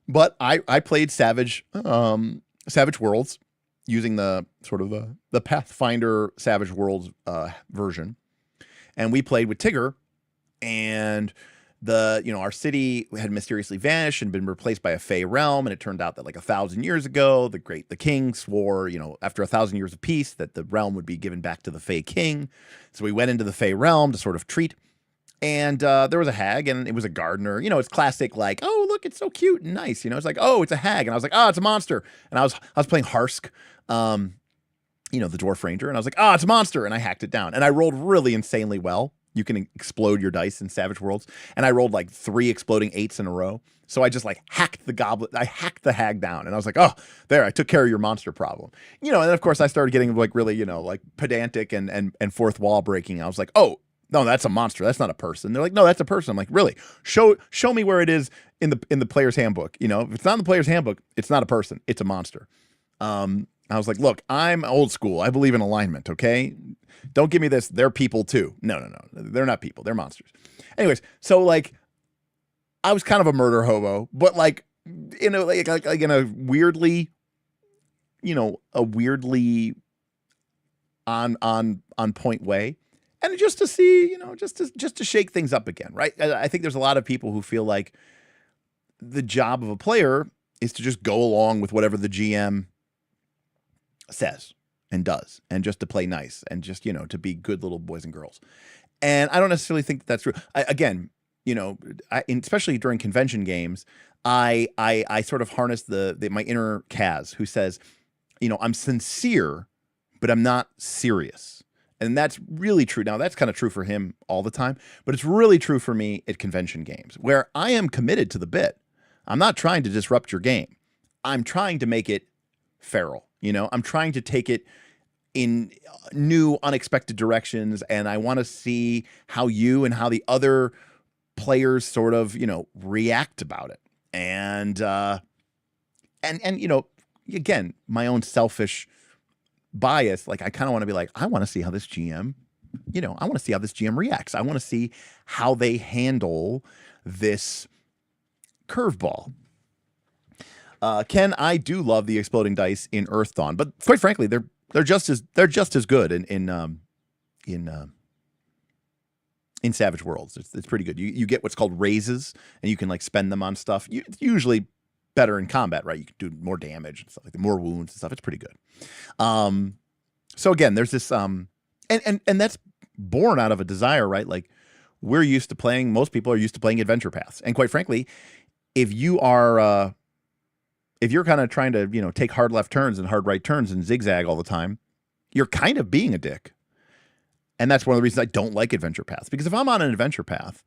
But I played Savage Worlds using the sort of the Pathfinder Savage Worlds version. And we played with Tigger, and our city had mysteriously vanished and been replaced by a Fey realm. And it turned out that like 1,000 years ago, the king swore, after 1,000 years of peace, that the realm would be given back to the Fey king. So we went into the Fey realm to sort of treat. And there was a hag, and it was a gardener. It's classic, like, oh, look, it's so cute and nice. It's like, oh, it's a hag. And I was like, oh, it's a monster. And I was playing Harsk, the dwarf ranger. And I was like, oh, it's a monster. And I hacked it down. And I rolled really insanely well. You can explode your dice in Savage Worlds. And I rolled like 3 exploding 8s in a row. So I just like hacked the goblet. I hacked the hag down. And I was like, oh, there, I took care of your monster problem. And then, of course, I started getting like really, like pedantic and fourth wall breaking. I was like, oh, no, that's a monster. That's not a person. They're like, no, that's a person. I'm like, really? Show me where it is in the player's handbook. If it's not in the player's handbook, it's not a person. It's a monster. I was like, look, I'm old school. I believe in alignment. Okay, don't give me this. They're people too. No. They're not people. They're monsters. Anyways, so like, I was kind of a murder hobo, but like, like in a weirdly, on point way. And just to see, just to shake things up again, right? I think there's a lot of people who feel like the job of a player is to just go along with whatever the GM says and does, and just to play nice and just, to be good little boys and girls. And I don't necessarily think that's true. Especially during convention games, I sort of harness my inner Kaz, who says, I'm sincere, but I'm not serious. And that's really true. Now, that's kind of true for him all the time, but it's really true for me at convention games, where I am committed to the bit. I'm not trying to disrupt your game. I'm trying to make it feral. I'm trying to take it in new, unexpected directions, and I want to see how you and how the other players sort of, react about it. And again, my own selfish bias, like I kind of want to be like, I want to see how this GM, I want to see how this GM reacts. I want to see how they handle this curveball. Ken, I do love the exploding dice in Earth Dawn, but quite frankly, they're just as good in Savage Worlds. It's pretty good. You get what's called raises, and you can like spend them on stuff. It's usually better in combat, right? You can do more damage and stuff like that, more wounds and stuff. It's pretty good. So again, there's this, and that's born out of a desire, right? Like most people are used to playing adventure paths. And quite frankly, if you are if you're kind of trying to, you know, take hard left turns and hard right turns and zigzag all the time, you're kind of being a dick. And that's one of the reasons I don't like adventure paths, because if I'm on an adventure path,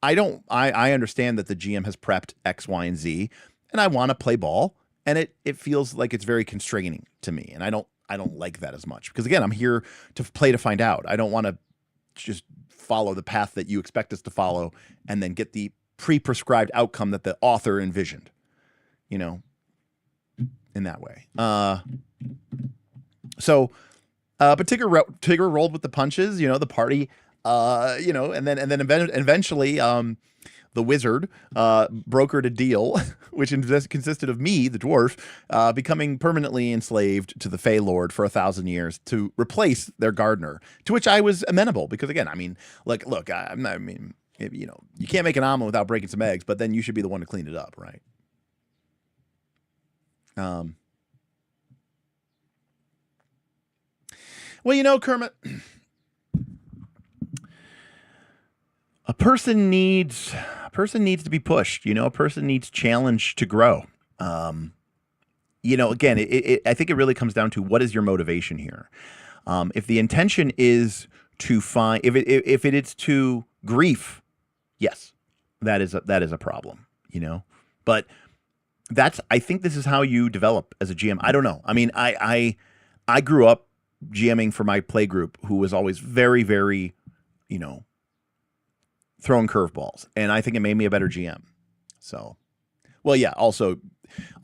I understand that the GM has prepped X, Y, and Z, and I want to play ball, and it feels like it's very constraining to me, and I don't like that as much, because again, I'm here to play to find out. I don't want to just follow the path that you expect us to follow and then get the pre-prescribed outcome that the author envisioned, you know, in that way. But Tigger rolled with the punches, you know, the party, you know, and then eventually, the wizard, brokered a deal, which consisted of me, the dwarf, becoming permanently enslaved to the Fey Lord for 1,000 years to replace their gardener, to which I was amenable, because again, I mean, like, look, you know, you can't make an omelet without breaking some eggs, but then you should be the one to clean it up, right? Well, you know, Kermit, a person needs to be pushed. You know, a person needs challenge to grow. You know, again, I think it really comes down to what is your motivation here. If the intention is to find, if it is to grief, yes, that is a problem. You know, but I think this is how you develop as a GM. I don't know. I mean, I grew up GMing for my play group, who was always very, very, you know, throwing curveballs, and I think it made me a better GM. So, well, yeah. Also,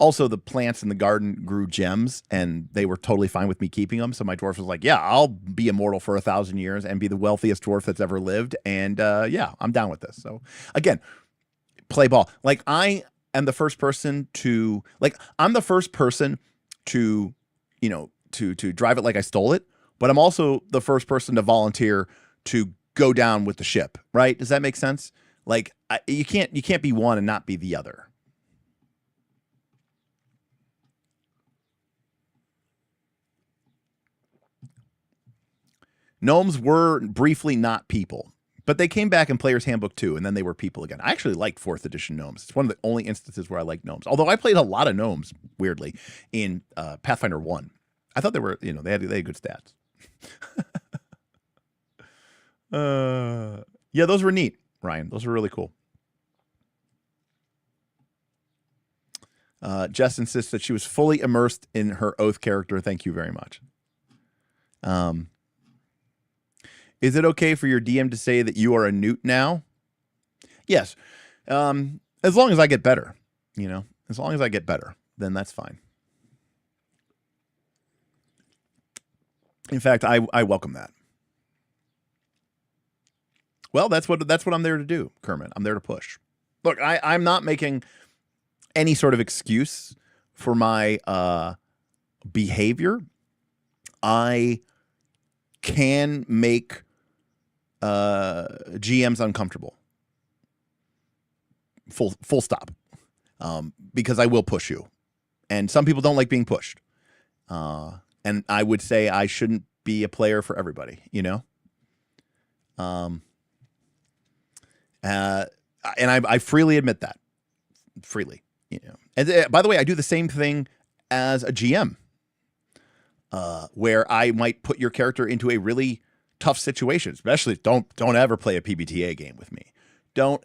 the plants in the garden grew gems, and they were totally fine with me keeping them. So my dwarf was like, "Yeah, I'll be immortal for 1,000 years and be the wealthiest dwarf that's ever lived." And yeah, I'm down with this. So again, play ball. Like, I am the first person to you know, to drive it like I stole it, but I'm also the first person to volunteer to go down with the ship, right? Does that make sense? Like, you can't be one and not be the other. Gnomes were briefly not people, but they came back in Player's Handbook 2, and then they were people again. I actually liked 4th edition gnomes. It's one of the only instances where I like gnomes, although I played a lot of gnomes, weirdly, in Pathfinder 1. I thought they were, you know, they had good stats. Yeah, those were neat, Ryan. Those were really cool. Jess insists that she was fully immersed in her Oath character. Thank you very much. Is it okay for your DM to say that you are a newt now? Yes. As long as I get better, you know, as long as I get better, then that's fine. In fact, I welcome that. Well, that's what I'm there to do, Kermit. I'm there to push. Look, I'm not making any sort of excuse for my behavior. I can make GMs uncomfortable. Full stop. Because I will push you. And some people don't like being pushed. And I would say I shouldn't be a player for everybody, you know? And I freely admit that. Freely, you know. And by the way, I do the same thing as a GM, where I might put your character into a really tough situation. Especially, don't ever play a PBTA game with me. Don't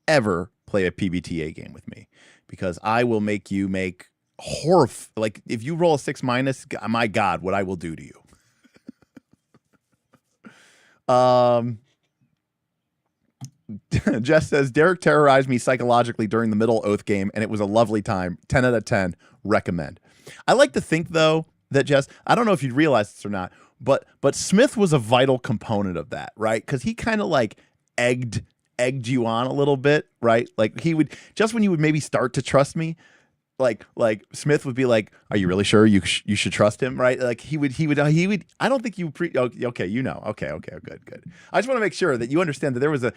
ever play a PBTA game with me, because I will make you make like, if you roll a 6-, my God, what I will do to you. Jess says, Derek terrorized me psychologically during the middle Oath game, and it was a lovely time. 10 out of 10. Recommend. I like to think, though, that Jess, I don't know if you'd realize this or not, but Smith was a vital component of that, right? Because he kind of like egged you on a little bit, right? Like, he would, just when you would maybe start to trust me, like Smith would be like, "Are you really sure you should trust him?" Right? Like, he would. I don't think you okay, you know. Okay, good. I just want to make sure that you understand that there was a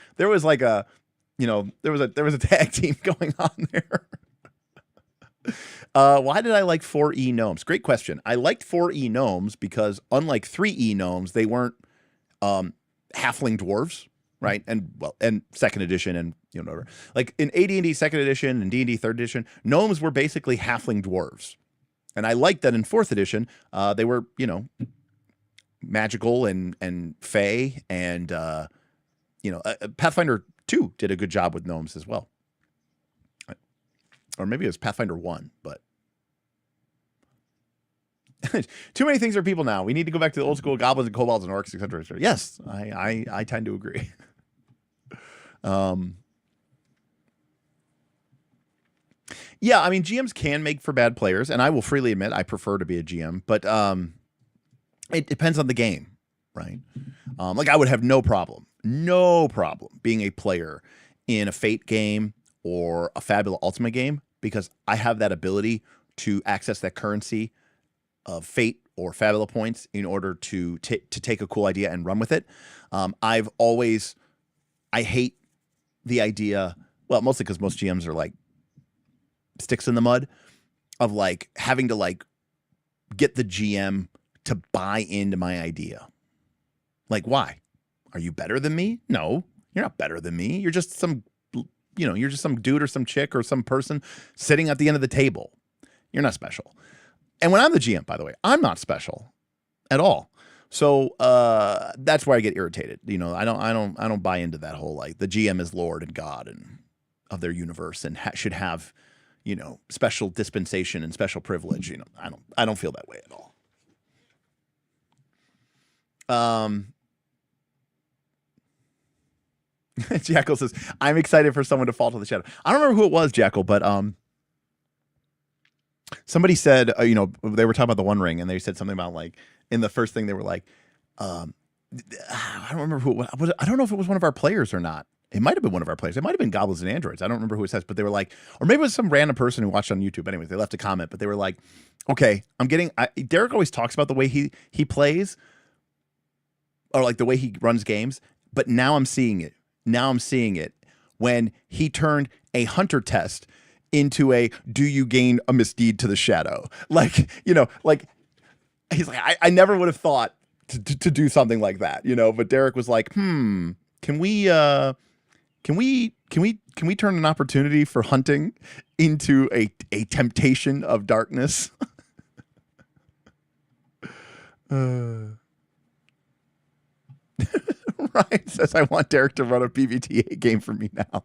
tag team going on there. Why did I like 4E gnomes? Great question. I liked 4E gnomes because, unlike 3E gnomes, they weren't halfling dwarves, right? And second edition and whatever. Like in AD&D second edition and D&D third edition, gnomes were basically halfling dwarves. And I like that in fourth edition, they were, magical and fey, and Pathfinder 2 did a good job with gnomes as well. Or maybe it was Pathfinder 1, but too many things are people now. We need to go back to the old school goblins and kobolds and orcs, etc. Yes, I tend to agree. Yeah, I mean, GMs can make for bad players, and I will freely admit I prefer to be a GM, but it depends on the game, right? Like I would have no problem being a player in a Fate game or a Fabula Ultima game, because I have that ability to access that currency of Fate or Fabula points in order to take a cool idea and run with it. I hate the idea, well, mostly because most GMs are like sticks in the mud, of like having to like get the GM to buy into my idea. Like, why? Are you better than me? No, you're not better than me. You're just some, you're just some dude or some chick or some person sitting at the end of the table. You're not special. And when I'm the GM, by the way, I'm not special at all. So that's where I get irritated. I don't buy into that whole like the GM is Lord and God and of their universe and should have, special dispensation and special privilege. I don't feel that way at all. Jackal says, I'm excited for someone to fall to the shadow. I don't remember who it was, Jackal, but somebody said, they were talking about the One Ring, and they said something about like in the first thing they were like, I don't remember who it was. I don't know if it was one of our players or not. It might have been one of our players. It might have been Goblins and Androids. I don't remember who it says, but they were like, or maybe it was some random person who watched on YouTube. Anyways, they left a comment, but they were like, okay, Derek always talks about the way he plays, or like the way he runs games, but now I'm seeing it. Now I'm seeing it when he turned a hunter test into a do you gain a misdeed to the shadow? Like, like he's like, I never would have thought to do something like that, but Derek was like, can we turn an opportunity for hunting into a temptation of darkness? Ryan says, I want Derek to run a PBTA game for me now.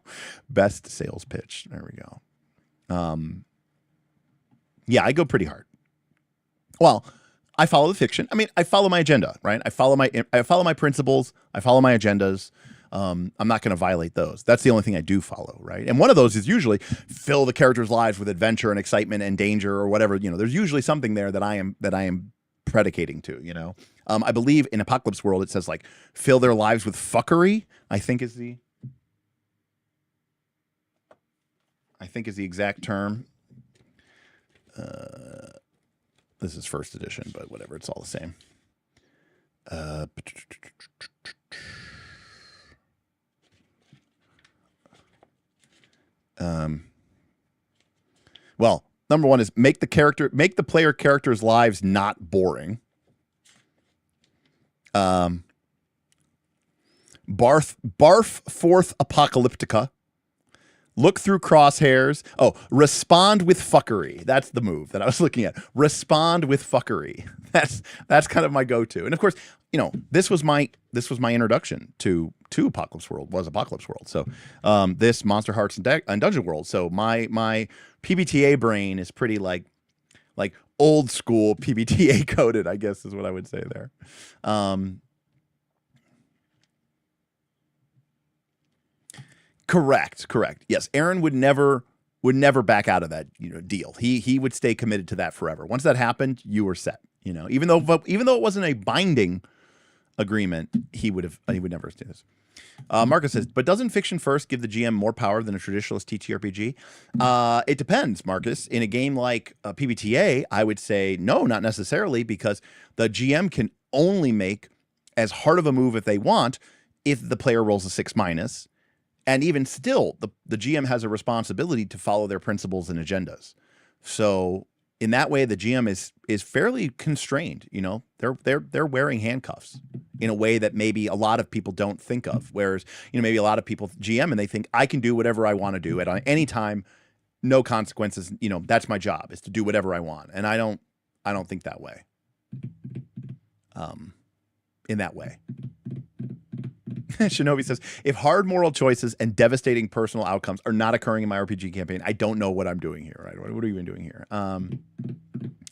Best sales pitch. There we go. Yeah, I go pretty hard. Well, I follow the fiction. I mean, I follow my agenda, right? I follow my principles. I follow my agendas. I'm not going to violate those. That's the only thing I do follow, right? And one of those is usually fill the characters' lives with adventure and excitement and danger or whatever. There's usually something there that I am predicating to. I believe in Apocalypse World it says like fill their lives with fuckery. I think is the exact term. This is first edition, but whatever, it's all the same. Well, number one is make the player characters' lives not boring. Barf forth apocalyptica. Look through crosshairs. Oh, respond with fuckery. That's the move that I was looking at. Respond with fuckery. That's kind of my go-to. And of course, this was my introduction to Apocalypse World. Was Apocalypse World. So this Monster Hearts and Dungeon World. So my PBTA brain is pretty like old school PBTA coded, I guess is what I would say there. Correct. Yes, Aaron would never back out of that deal. He would stay committed to that forever. Once that happened, you were set. Even though it wasn't a binding agreement, he would never do this. Marcus says, but doesn't Fiction First give the GM more power than a traditionalist TTRPG? It depends, Marcus. In a game like PBTA, I would say no, not necessarily, because the GM can only make as hard of a move if they want if the player rolls a 6-. And even still, the GM has a responsibility to follow their principles and agendas. So in that way, the GM is fairly constrained. You know, they're wearing handcuffs in a way that maybe a lot of people don't think of. Whereas, you know, maybe a lot of people GM and they think I can do whatever I want to do at any time, no consequences. You know, that's my job, is to do whatever I want, and I don't think that way. In that way. Shinobi says, if hard moral choices and devastating personal outcomes are not occurring in my RPG campaign, I don't know what I'm doing here. Right? What are you even doing here?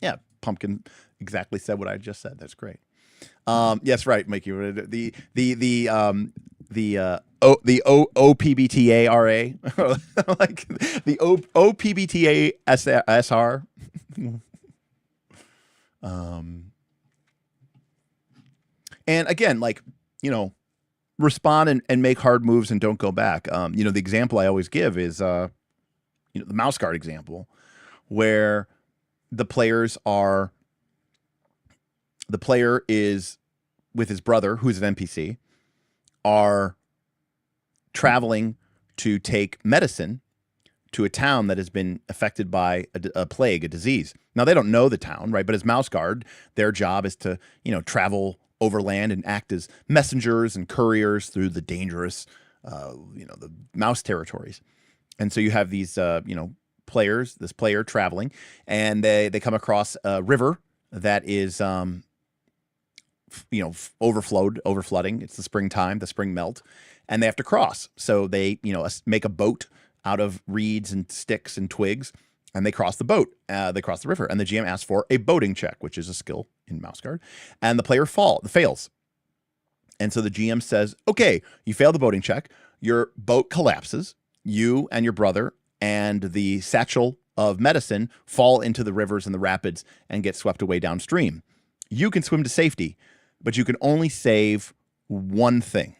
Yeah, Pumpkin exactly said what I just said. That's great. Yes, right, Mikey. The OPBTARA, like the OPBTA SR. And again, like, you know, respond and make hard moves and don't go back. You know, the example I always give is, you know, the mouse guard example, where the player is with his brother, who's an NPC, are traveling to take medicine to a town that has been affected by a plague, a disease. Now, they don't know the town, right? But as mouse guard, their job is to, you know, travel overland and act as messengers and couriers through the dangerous, you know, the mouse territories. And so you have these, you know, this player traveling, and they come across a river that is, you know, overflooding. It's the springtime, the spring melt, and they have to cross. So they, you know, make a boat out of reeds and sticks and twigs, and they cross the boat. They cross the river, and the GM asks for a boating check, which is a skill in Mouse Guard, and the player fails. And so the GM says, okay, you failed the boating check. Your boat collapses. You and your brother and the satchel of medicine fall into the rivers and the rapids and get swept away downstream. You can swim to safety, but you can only save one thing: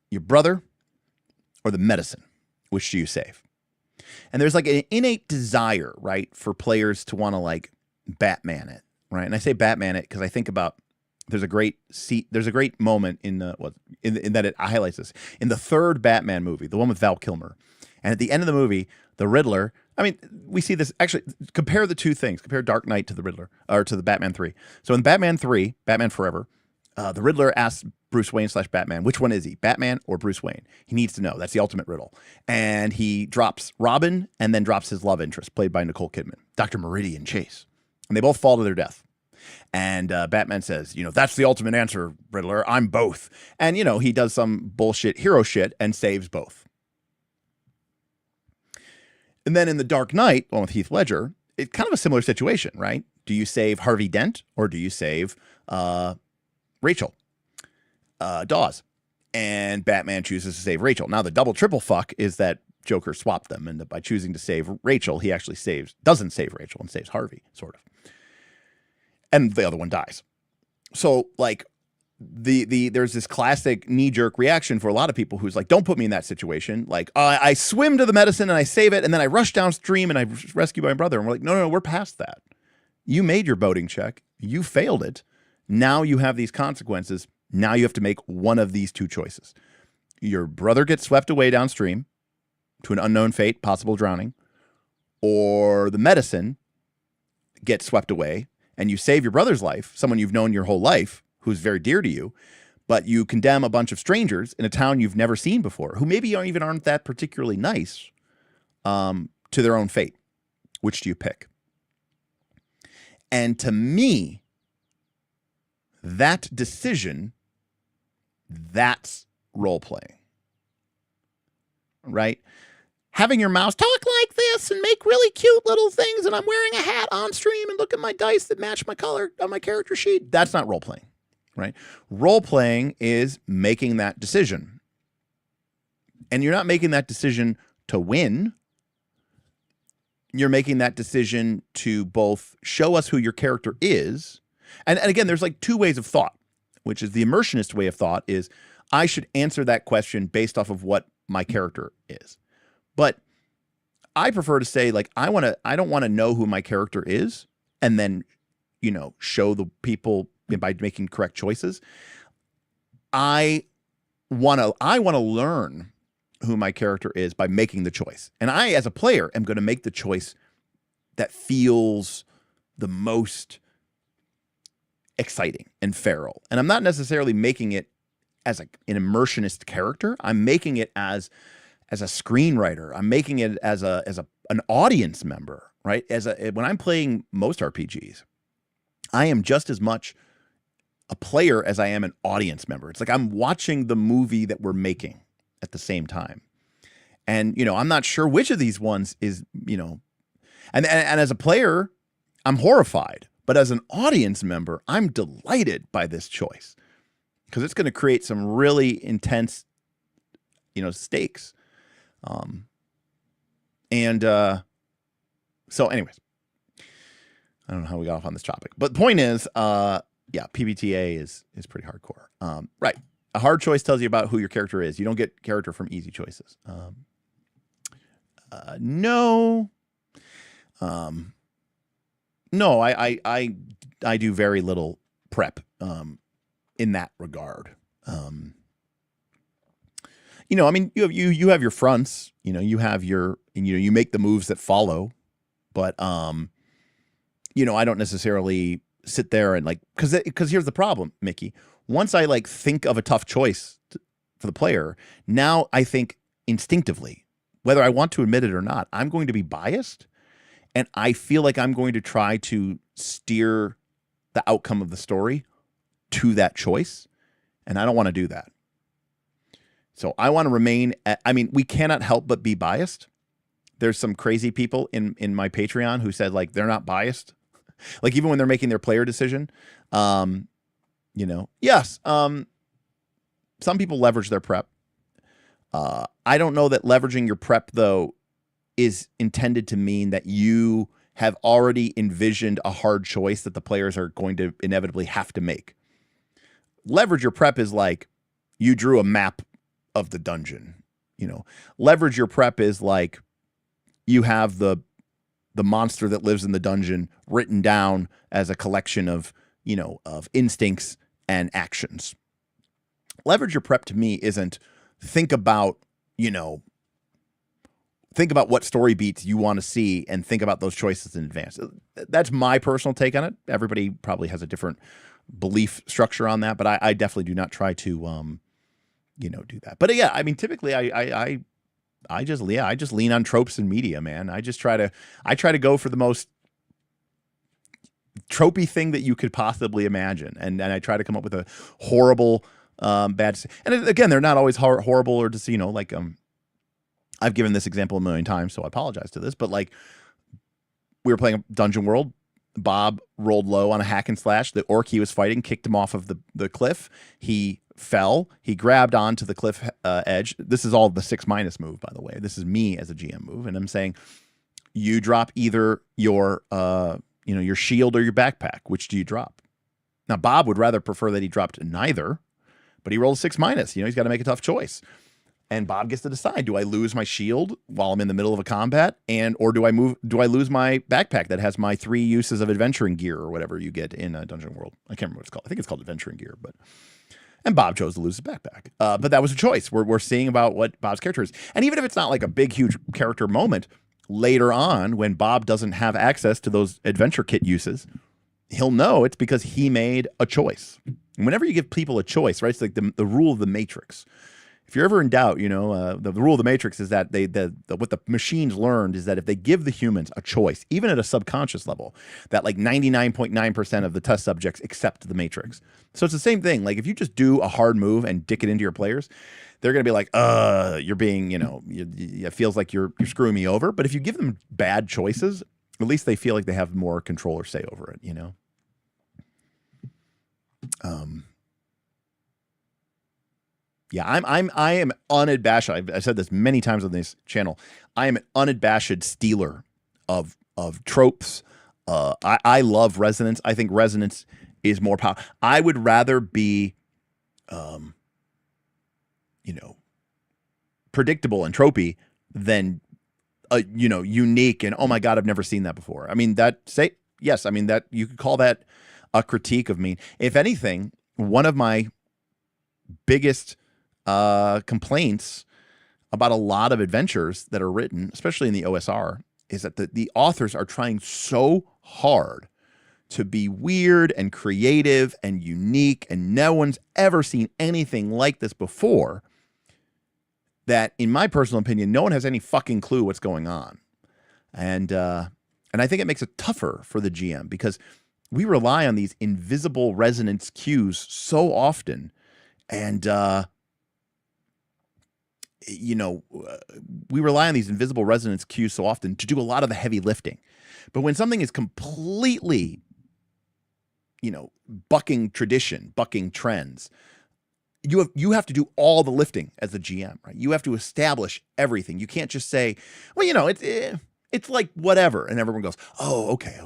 your brother or the medicine. Which do you save? And there's like an innate desire, right, for players to want to like Batman it, right? And I say Batman it because I think about there's a great moment in that it highlights this in the third Batman movie, the one with Val Kilmer. And at the end of the movie, the Riddler, I mean, we see this actually, compare the two things, compare Dark Knight to the Riddler, or to the Batman 3. So in Batman 3, Batman Forever, the Riddler asks Bruce Wayne / Batman, which one is he, Batman or Bruce Wayne? He needs to know. That's the ultimate riddle. And he drops Robin and then drops his love interest, played by Nicole Kidman, Dr. Meridian Chase. And they both fall to their death. And Batman says, you know, that's the ultimate answer, Riddler. I'm both. And, you know, he does some bullshit hero shit and saves both. And then in The Dark Knight, one with Heath Ledger, it's kind of a similar situation, right? Do you save Harvey Dent or do you save Rachel Dawes? And Batman chooses to save Rachel. Now, the double triple fuck is that Joker swapped them, and by choosing to save Rachel, he actually doesn't save Rachel and saves Harvey, sort of. And the other one dies. So, like, there's this classic knee-jerk reaction for a lot of people who's like, don't put me in that situation. Like, I swim to the medicine and I save it, and then I rush downstream and I rescue my brother. And we're like, no, we're past that. You made your boating check. You failed it. Now you have these consequences. Now you have to make one of these two choices. Your brother gets swept away downstream to an unknown fate, possible drowning, or the medicine gets swept away and you save your brother's life, someone you've known your whole life, who's very dear to you, but you condemn a bunch of strangers in a town you've never seen before, who maybe aren't that particularly nice, to their own fate. Which do you pick? And to me, that decision, that's role-playing, right? Having your mouse talk like this and make really cute little things, and I'm wearing a hat on stream and look at my dice that match my color on my character sheet, that's not role-playing, right? Role-playing is making that decision. And you're not making that decision to win. You're making that decision to both show us who your character is. And again, there's like two ways of thought, which is the immersionist way of thought is I should answer that question based off of what my character is. But I prefer to say, like, I don't want to know who my character is and then, you know, show the people by making correct choices. I want to learn who my character is by making the choice. And I, as a player, am going to make the choice that feels the most exciting and feral. And I'm not necessarily making it as an immersionist character. I'm making it as a screenwriter. I'm making it as an audience member, right? When I'm playing most RPGs, I am just as much a player as I am an audience member. It's like I'm watching the movie that we're making at the same time. And, I'm not sure which of these ones is, and as a player, I'm horrified. But as an audience member, I'm delighted by this choice because it's going to create some really intense, stakes. So anyways, I don't know how we got off on this topic, but the point is, PBTA is pretty hardcore. Right. A hard choice tells you about who your character is. You don't get character from easy choices. No, I do very little prep, in that regard. You have your fronts, you have you make the moves that follow, but, I don't necessarily sit there and because here's the problem, Mickey. Once I think of a tough choice for the player, now I think instinctively, whether I want to admit it or not, I'm going to be biased, and I feel like I'm going to try to steer the outcome of the story to that choice, and I don't want to do that. So I want to remain we cannot help but be biased. There's some crazy people in my Patreon who said they're not biased. Even when they're making their player decision, yes, some people leverage their prep. I don't know that leveraging your prep, though, is intended to mean that you have already envisioned a hard choice that the players are going to inevitably have to make. Leverage your prep is you drew a map of the dungeon. Leverage your prep is you have the monster that lives in the dungeon written down as a collection of instincts and actions. Leverage your prep to me isn't think about what story beats you want to see and think about those choices in advance. That's my personal take on it. Everybody probably has a different belief structure on that, but I definitely do not try to, do that. But yeah, typically I just lean on tropes in media, man. I try to go for the most tropey thing that you could possibly imagine. And I try to come up with a horrible, bad, and again, they're not always horrible or just, I've given this example a million times, so I apologize to this, but we were playing a Dungeon World. Bob rolled low on a hack and slash. The orc he was fighting kicked him off of the cliff. He fell. He grabbed onto the cliff edge. This is all the 6- move, by the way. This is me as a GM move, and I'm saying you drop either your your shield or your backpack. Which do you drop? Now Bob would rather prefer that he dropped neither, but he rolled a 6-. He's got to make a tough choice. And Bob gets to decide, do I lose my shield while I'm in the middle of a combat? Or do I lose my backpack that has my 3 uses of adventuring gear or whatever you get in Dungeon World? I can't remember what it's called. I think it's called adventuring gear, and Bob chose to lose his backpack. But that was a choice. We're seeing about what Bob's character is. And even if it's not a big, huge character moment, later on, when Bob doesn't have access to those adventure kit uses, he'll know it's because he made a choice. And whenever you give people a choice, right, it's like the rule of the Matrix. If you're ever in doubt, the rule of the Matrix is that what the machines learned is that if they give the humans a choice, even at a subconscious level, that 99.9% of the test subjects accept the Matrix. So it's the same thing. If you just do a hard move and dick it into your players, they're going to be you're being, it feels like you're screwing me over. But if you give them bad choices, at least they feel like they have more control or say over it, Yeah, I am unabashed. I've said this many times on this channel. I am an unabashed stealer of tropes. I love resonance. I think resonance is more powerful. I would rather be, predictable and tropey than, unique and, oh my God, I've never seen that before. That you could call that a critique of me. If anything, one of my biggest complaints about a lot of adventures that are written, especially in the OSR, is that the authors are trying so hard to be weird and creative and unique, and no one's ever seen anything like this before, that, in my personal opinion, no one has any fucking clue what's going on. And I think it makes it tougher for the GM because we rely on these invisible resonance cues so often. And, we rely on these invisible resonance cues so often to do a lot of the heavy lifting. But when something is completely, bucking tradition, bucking trends, you have to do all the lifting as the GM, right? You have to establish everything. You can't just say, well, it's like whatever. And everyone goes, oh, okay.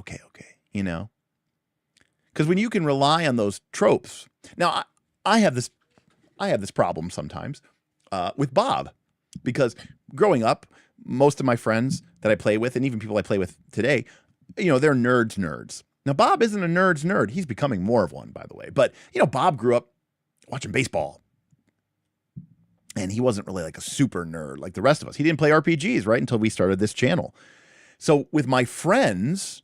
Because when you can rely on those tropes. Now, I have this problem sometimes with Bob, because growing up, most of my friends that I play with, and even people I play with today, they're nerds. Now, Bob isn't a nerd's nerd. He's becoming more of one, by the way. But, Bob grew up watching baseball. And he wasn't really like a super nerd like the rest of us. He didn't play RPGs, right, until we started this channel. So with my friends,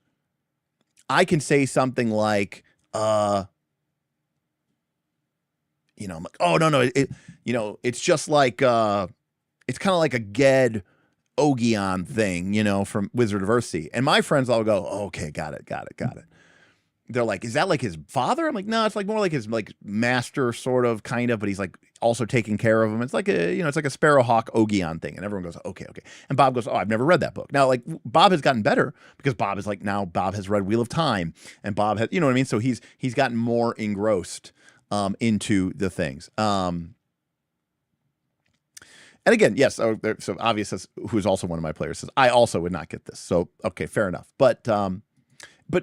I can say something like, I'm like, oh, no, it's just like, it's kind of like a Ged Ogion thing, from Wizard of Earthsea. And my friends all go, oh, okay, got it. They're like, is that like his father? I'm like, no, it's like more like his like master sort of kind of, but he's like also taking care of him. It's like it's like a Sparrowhawk Ogion thing. And everyone goes, okay. And Bob goes, oh, I've never read that book. Now, like, Bob has gotten better because Bob has read Wheel of Time, and Bob has, you know what I mean? So he's gotten more engrossed into the things. And again, yes, so Obvious, who's also one of my players, says, I also would not get this. So, okay, fair enough. But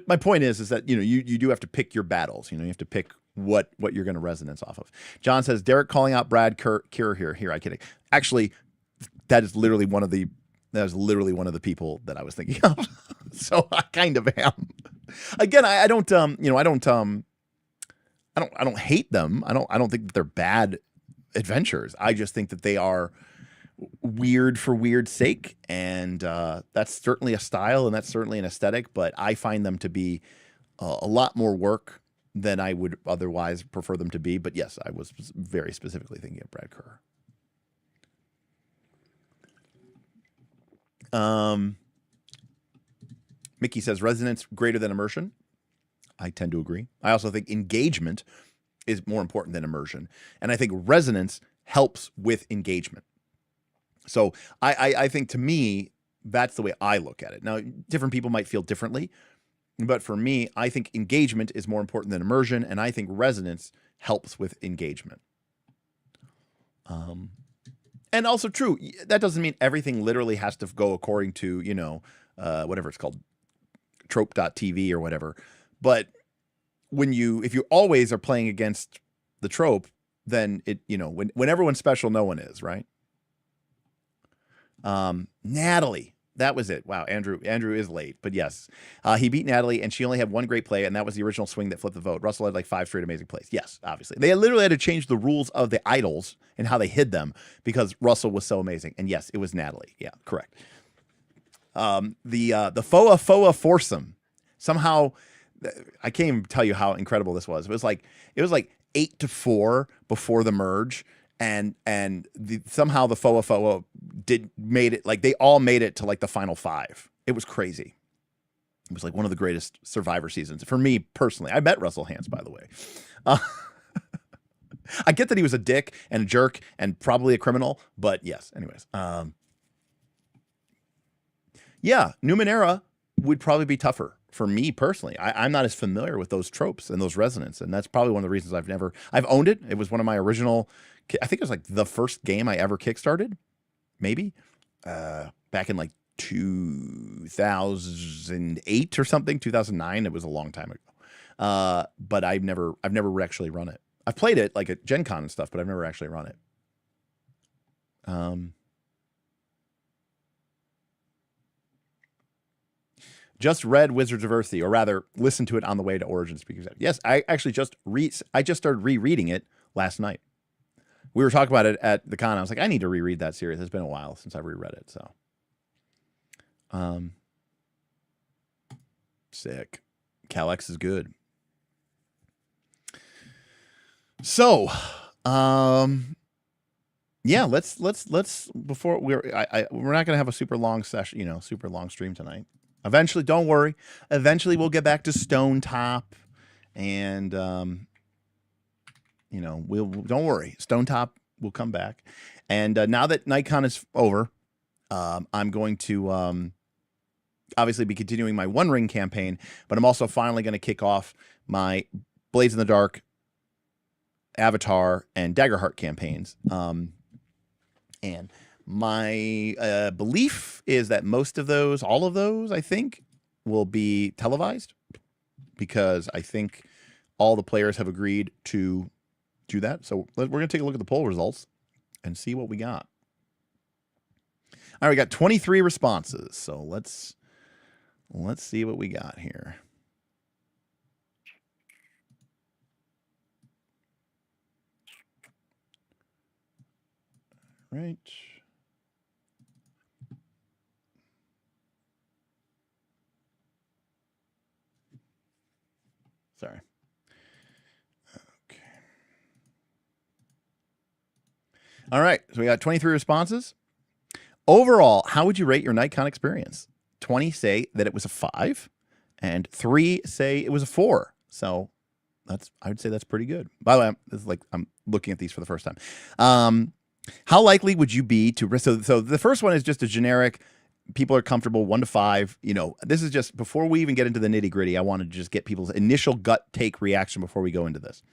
my point is that, you do have to pick your battles. You have to pick what you're going to resonance off of. John says, Derek calling out Brad Kerr here. I'm kidding. Actually, that is literally one of the people that I was thinking of. So I kind of am. Again, I don't hate them. I don't think that they're bad adventures. I just think that they are weird for weird's sake, and that's certainly a style and that's certainly an aesthetic, but I find them to be a lot more work than I would otherwise prefer them to be. But yes, I was very specifically thinking of Brad Kerr. Mickey says resonance greater than immersion. I tend to agree. I also think engagement is more important than immersion, and I think resonance helps with engagement. So I think, to me, that's the way I look at it. Now, different people might feel differently, but for me, I think engagement is more important than immersion, and I think resonance helps with engagement. And also true, that doesn't mean everything literally has to go according to, whatever it's called, trope.tv or whatever. But if you always are playing against the trope, then when everyone's special, no one is, right? Natalie, that was it. Wow, Andrew is late, but yes, he beat Natalie, and she only had one great play, and that was the original swing that flipped the vote. Russell had like 5 straight amazing plays. Yes, obviously, they literally had to change the rules of the idols and how they hid them because Russell was so amazing. And yes, it was Natalie. Yeah, correct. The FOA foursome, somehow, I can't even tell you how incredible this was. It was like 8-4 before the merge. And somehow the FOA made it, like, they all made it to like the final 5. It was crazy. It was like one of the greatest Survivor seasons for me personally. I met Russell Hantz, by the way. I get that he was a dick and a jerk and probably a criminal, but yes. Anyways, yeah, Numenera would probably be tougher for me personally. I'm not as familiar with those tropes and those resonance, and that's probably one of the reasons I've owned it. It was one of my original. I think it was like the first game I ever kickstarted, maybe back in like 2008 or something, 2009. It was a long time ago, but I've never actually run it. I've played it like at Gen Con and stuff, but I've never actually run it. Just read Wizards of Earthsea, or rather, listened to it on the way to Origins. Because yes, I actually just started rereading it last night. We were talking about it at the con. I was like, I need to reread that series. It's been a while since I've reread it. So, sick. Cal-X is good. So, yeah, let's before we're not gonna have a super long session, super long stream tonight. Eventually, don't worry. Eventually, we'll get back to Stone Top, and don't worry. Stone Top will come back, and now that KnightCon is over, I'm going to obviously be continuing my One Ring campaign, but I'm also finally going to kick off my Blades in the Dark, Avatar, and Daggerheart campaigns. And my belief is that all of those, I think, will be televised, because I think all the players have agreed to do that. So we're going to take a look at the poll results and see what we got. All right, we got 23 responses. So let's see what we got here. Right. Sorry. Okay. All right. So we got 23 responses. Overall, how would you rate your KnightCon experience? 20 say that it was a 5, and 3 say it was a 4. So I would say that's pretty good. By the way, I'm looking at these for the first time. How likely would you be to so the first one is just a generic, people are comfortable, 1 to 5. This is just before we even get into the nitty gritty. I wanted to just get people's initial gut take reaction before we go into this.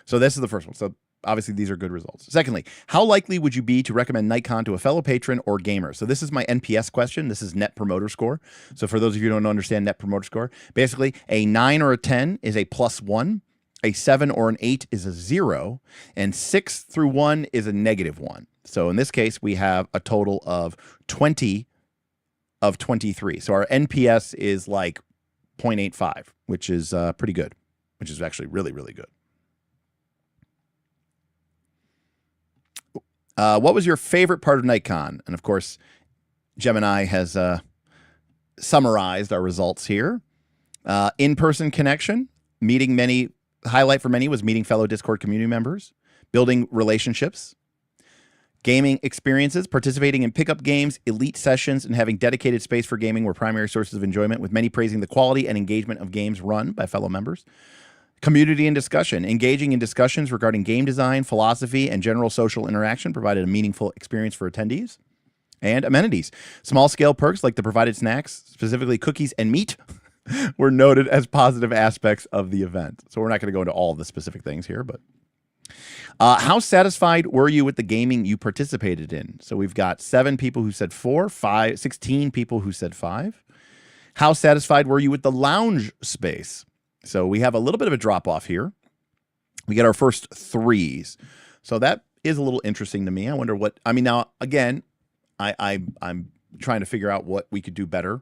So this is the first one. So obviously these are good results. Secondly, how likely would you be to recommend KnightCon to a fellow patron or gamer? So this is my NPS question. This is Net Promoter Score. So for those of you who don't understand Net Promoter Score, basically a 9 or a 10 is a +1. A 7 or an 8 is a 0, and 6 through 1 is a -1. So in this case, we have a total of 20 of 23. So our NPS is like 0.85, which is pretty good, which is actually really, really good. What was your favorite part of KnightCon? And of course, Gemini has summarized our results here. In-person connection, meeting many. Highlight for many was meeting fellow Discord community members, building relationships, gaming experiences, participating in pickup games, elite sessions, and having dedicated space for gaming were primary sources of enjoyment, with many praising the quality and engagement of games run by fellow members. Community and discussion, engaging in discussions regarding game design, philosophy, and general social interaction provided a meaningful experience for attendees. And amenities, small-scale perks like the provided snacks, specifically cookies and meat, were noted as positive aspects of the event. So we're not going to go into all of the specific things here, but how satisfied were you with the gaming you participated in? So we've got 7 people who said 4, 5, 16 people who said 5. How satisfied were you with the lounge space? So we have a little bit of a drop off here. We get our first 3s. So that is a little interesting to me. I wonder now again, I'm trying to figure out what we could do better.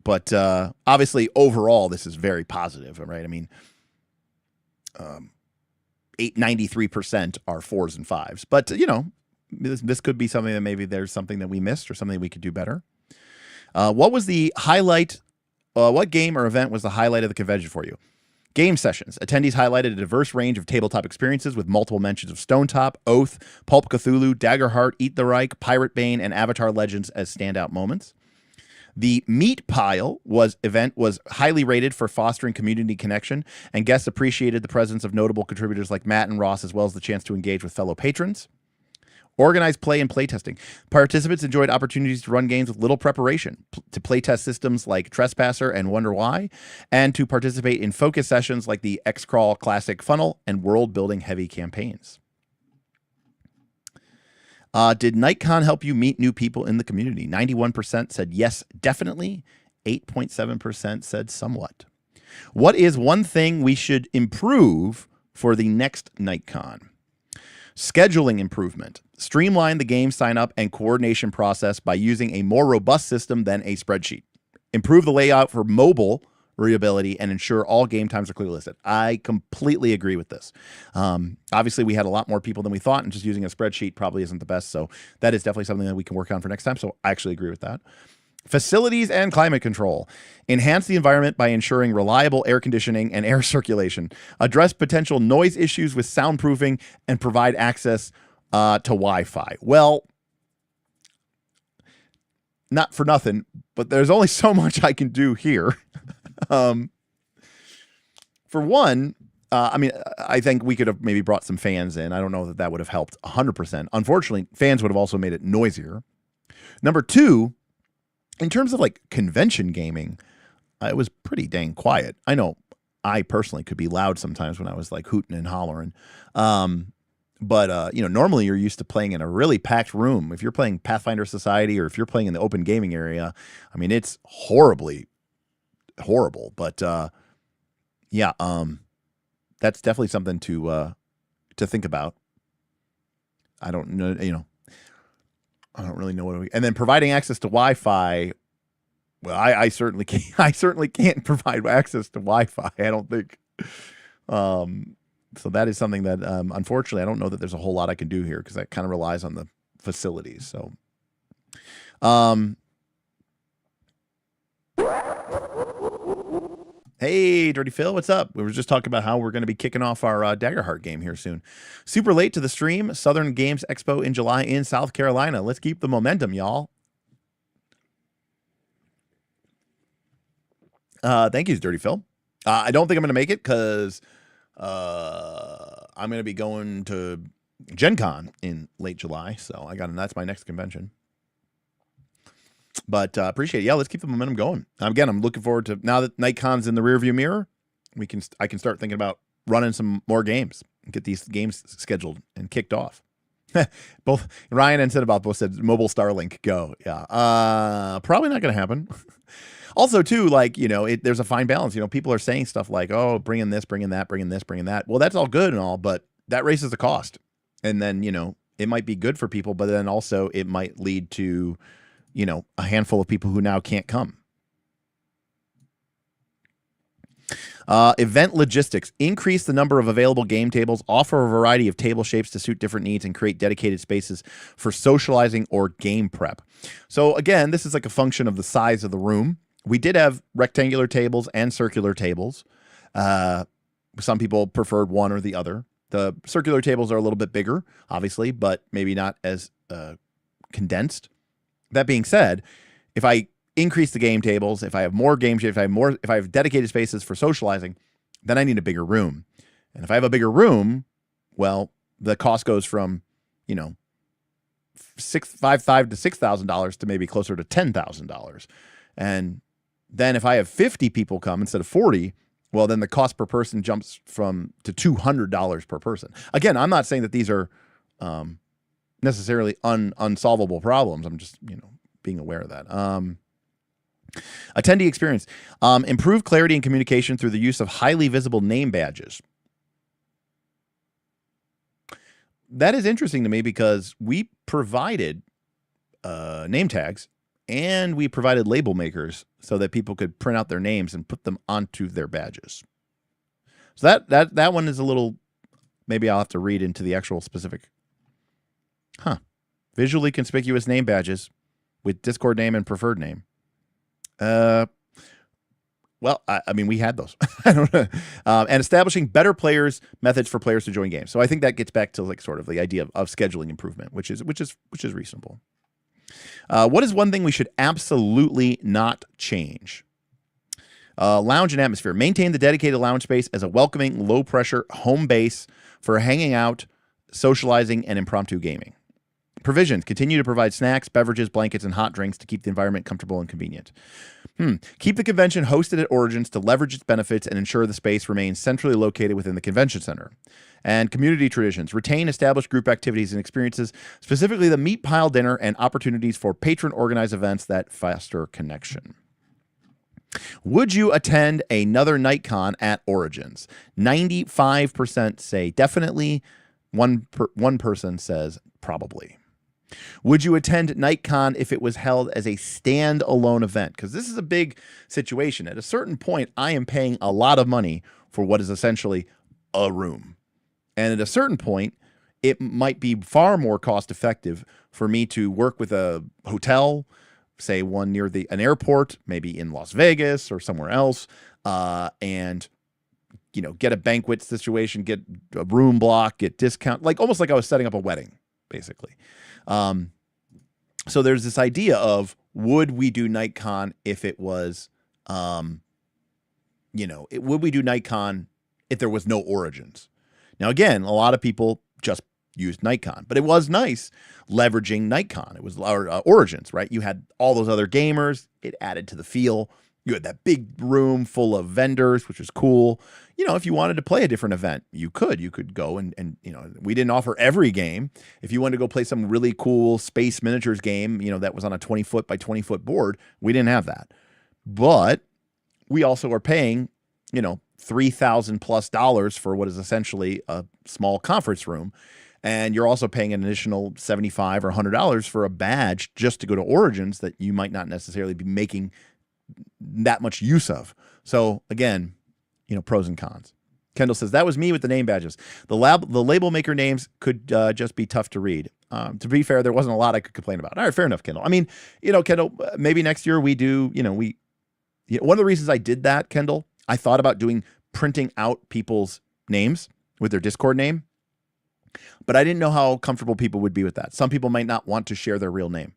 But obviously, overall, this is very positive, right? I mean, 93% are 4s and 5s. But, this could be something that maybe there's something that we missed or something we could do better. What was the highlight? What game or event was the highlight of the convention for you? Game sessions. Attendees highlighted a diverse range of tabletop experiences with multiple mentions of Stone Top, Oath, Pulp Cthulhu, Daggerheart, Eat the Reich, Pirate Bane, and Avatar Legends as standout moments. The Meat Pile event was highly rated for fostering community connection, and guests appreciated the presence of notable contributors like Matt and Ross, as well as the chance to engage with fellow patrons. Organized play and playtesting. Participants enjoyed opportunities to run games with little preparation, to playtest systems like Trespasser and Wonder Why, and to participate in focus sessions like the X-Crawl Classic Funnel and world-building heavy campaigns. Did KnightCon help you meet new people in the community? 91% said yes, definitely. 8.7% said somewhat. What is one thing we should improve for the next KnightCon? Scheduling improvement. Streamline the game sign-up and coordination process by using a more robust system than a spreadsheet. Improve the layout for mobile readability and ensure all game times are clearly listed. I completely agree with this. Obviously, we had a lot more people than we thought, and just using a spreadsheet probably isn't the best. So that is definitely something that we can work on for next time. So I actually agree with that. Facilities and climate control. Enhance the environment by ensuring reliable air conditioning and air circulation. Address potential noise issues with soundproofing and provide access to Wi-Fi. Well, not for nothing, but there's only so much I can do here. For one, I mean, I think we could have maybe brought some fans in. I don't know that that would have helped 100%. Unfortunately, fans would have also made it noisier. Number two, in terms of like convention gaming, it was pretty dang quiet. I know I personally could be loud sometimes when I was like hooting and hollering. But normally you're used to playing in a really packed room. If you're playing Pathfinder Society or if you're playing in the open gaming area, I mean, it's horribly horrible. But that's definitely something to think about. I don't know, I don't really know and then providing access to Wi-Fi. Well, I certainly can't. I certainly can't provide access to Wi-Fi. I don't think. So that is something that, unfortunately, I don't know that there's a whole lot I can do here because that kind of relies on the facilities. So, hey, Dirty Phil, what's up? We were just talking about how we're going to be kicking off our Daggerheart game here soon. Super late to the stream. Southern Games Expo in July in South Carolina. Let's keep the momentum, y'all. Thank you, Dirty Phil. I don't think I'm going to make it because I'm going to be going to Gen Con in late July. So that's my next convention. But appreciate it. Yeah, let's keep the momentum going. Again, I'm looking forward to, now that KnightCon's in the rearview mirror, I can start thinking about running some more games and get these games scheduled and kicked off. Both Ryan and Cinnaboth both said mobile Starlink go. Yeah. Probably not going to happen. Also, too, like, there's a fine balance. People are saying stuff like, oh, bring in this, bring in that, bring in this, bring in that. Well, that's all good and all, but that raises the cost. And then, it might be good for people, but then also it might lead to, a handful of people who now can't come. Event logistics. Increase the number of available game tables, offer a variety of table shapes to suit different needs, and create dedicated spaces for socializing or game prep. So again, this is like a function of the size of the room. We did have rectangular tables and circular tables. Some people preferred one or the other. The circular tables are a little bit bigger, obviously, but maybe not as condensed. That being said, if I increase the game tables, if I have more game shapes, if I have dedicated spaces for socializing, then I need a bigger room. And if I have a bigger room, well, the cost goes from, $5,500 to $6,000 to maybe closer to $10,000. And then if I have 50 people come instead of 40, well, then the cost per person jumps to $200 per person. Again, I'm not saying that these are necessarily unsolvable problems. I'm just, being aware of that. Attendee experience. Improve clarity and communication through the use of highly visible name badges. That is interesting to me because we provided name tags and we provided label makers so that people could print out their names and put them onto their badges. So that one is a little, maybe I'll have to read into the actual specific. Visually conspicuous name badges with Discord name and preferred name. Well, I mean, we had those. I don't know. And establishing better methods for players to join games. So I think that gets back to like sort of the idea of scheduling improvement, which is reasonable. What is one thing we should absolutely not change? Lounge and atmosphere. Maintain the dedicated lounge space as a welcoming, low-pressure home base for hanging out, socializing, and impromptu gaming. Provisions. Continue to provide snacks, beverages, blankets, and hot drinks to keep the environment comfortable and convenient. Keep the convention hosted at Origins to leverage its benefits and ensure the space remains centrally located within the convention center. And community traditions. Retain established group activities and experiences, specifically the meat pile dinner and opportunities for patron-organized events that foster connection. Would you attend another KnightCon at Origins? 95% say definitely. One person says probably. Would you attend KnightCon if it was held as a standalone event? Because this is a big situation. At a certain point, I am paying a lot of money for what is essentially a room. And at a certain point, it might be far more cost effective for me to work with a hotel, say one near an airport, maybe in Las Vegas or somewhere else, and get a banquet situation, get a room block, get discount, like almost like I was setting up a wedding, basically. So there's this idea of, would we do KnightCon if it was, would we do KnightCon if there was no Origins? Now, again, a lot of people just used KnightCon, but it was nice leveraging KnightCon. It was Origins, right? You had all those other gamers. It added to the feel. You had that big room full of vendors, which was cool. If you wanted to play a different event, you could go and we didn't offer every game. If you wanted to go play some really cool space miniatures game, that was on a 20-foot by 20-foot board, we didn't have that. But we also are paying, $3,000+ for what is essentially a small conference room. And you're also paying an additional $75 or $100 for a badge just to go to Origins that you might not necessarily be making that much use of. So again, pros and cons. Kendall says, that was me with the name badges. The label maker names could just be tough to read. To be fair, there wasn't a lot I could complain about. All right, fair enough, Kendall. I mean, Kendall, maybe next year we do, one of the reasons I did that, Kendall, I thought about printing out people's names with their Discord name, but I didn't know how comfortable people would be with that. Some people might not want to share their real name,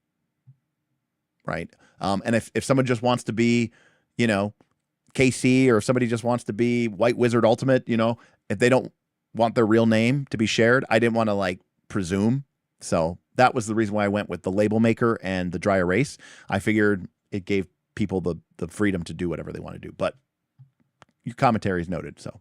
right? And if someone just wants to be, KC, or if somebody just wants to be White Wizard Ultimate, if they don't want their real name to be shared, I didn't want to presume. So that was the reason why I went with the label maker and the dry erase. I figured it gave people the freedom to do whatever they want to do. But your commentary is noted. So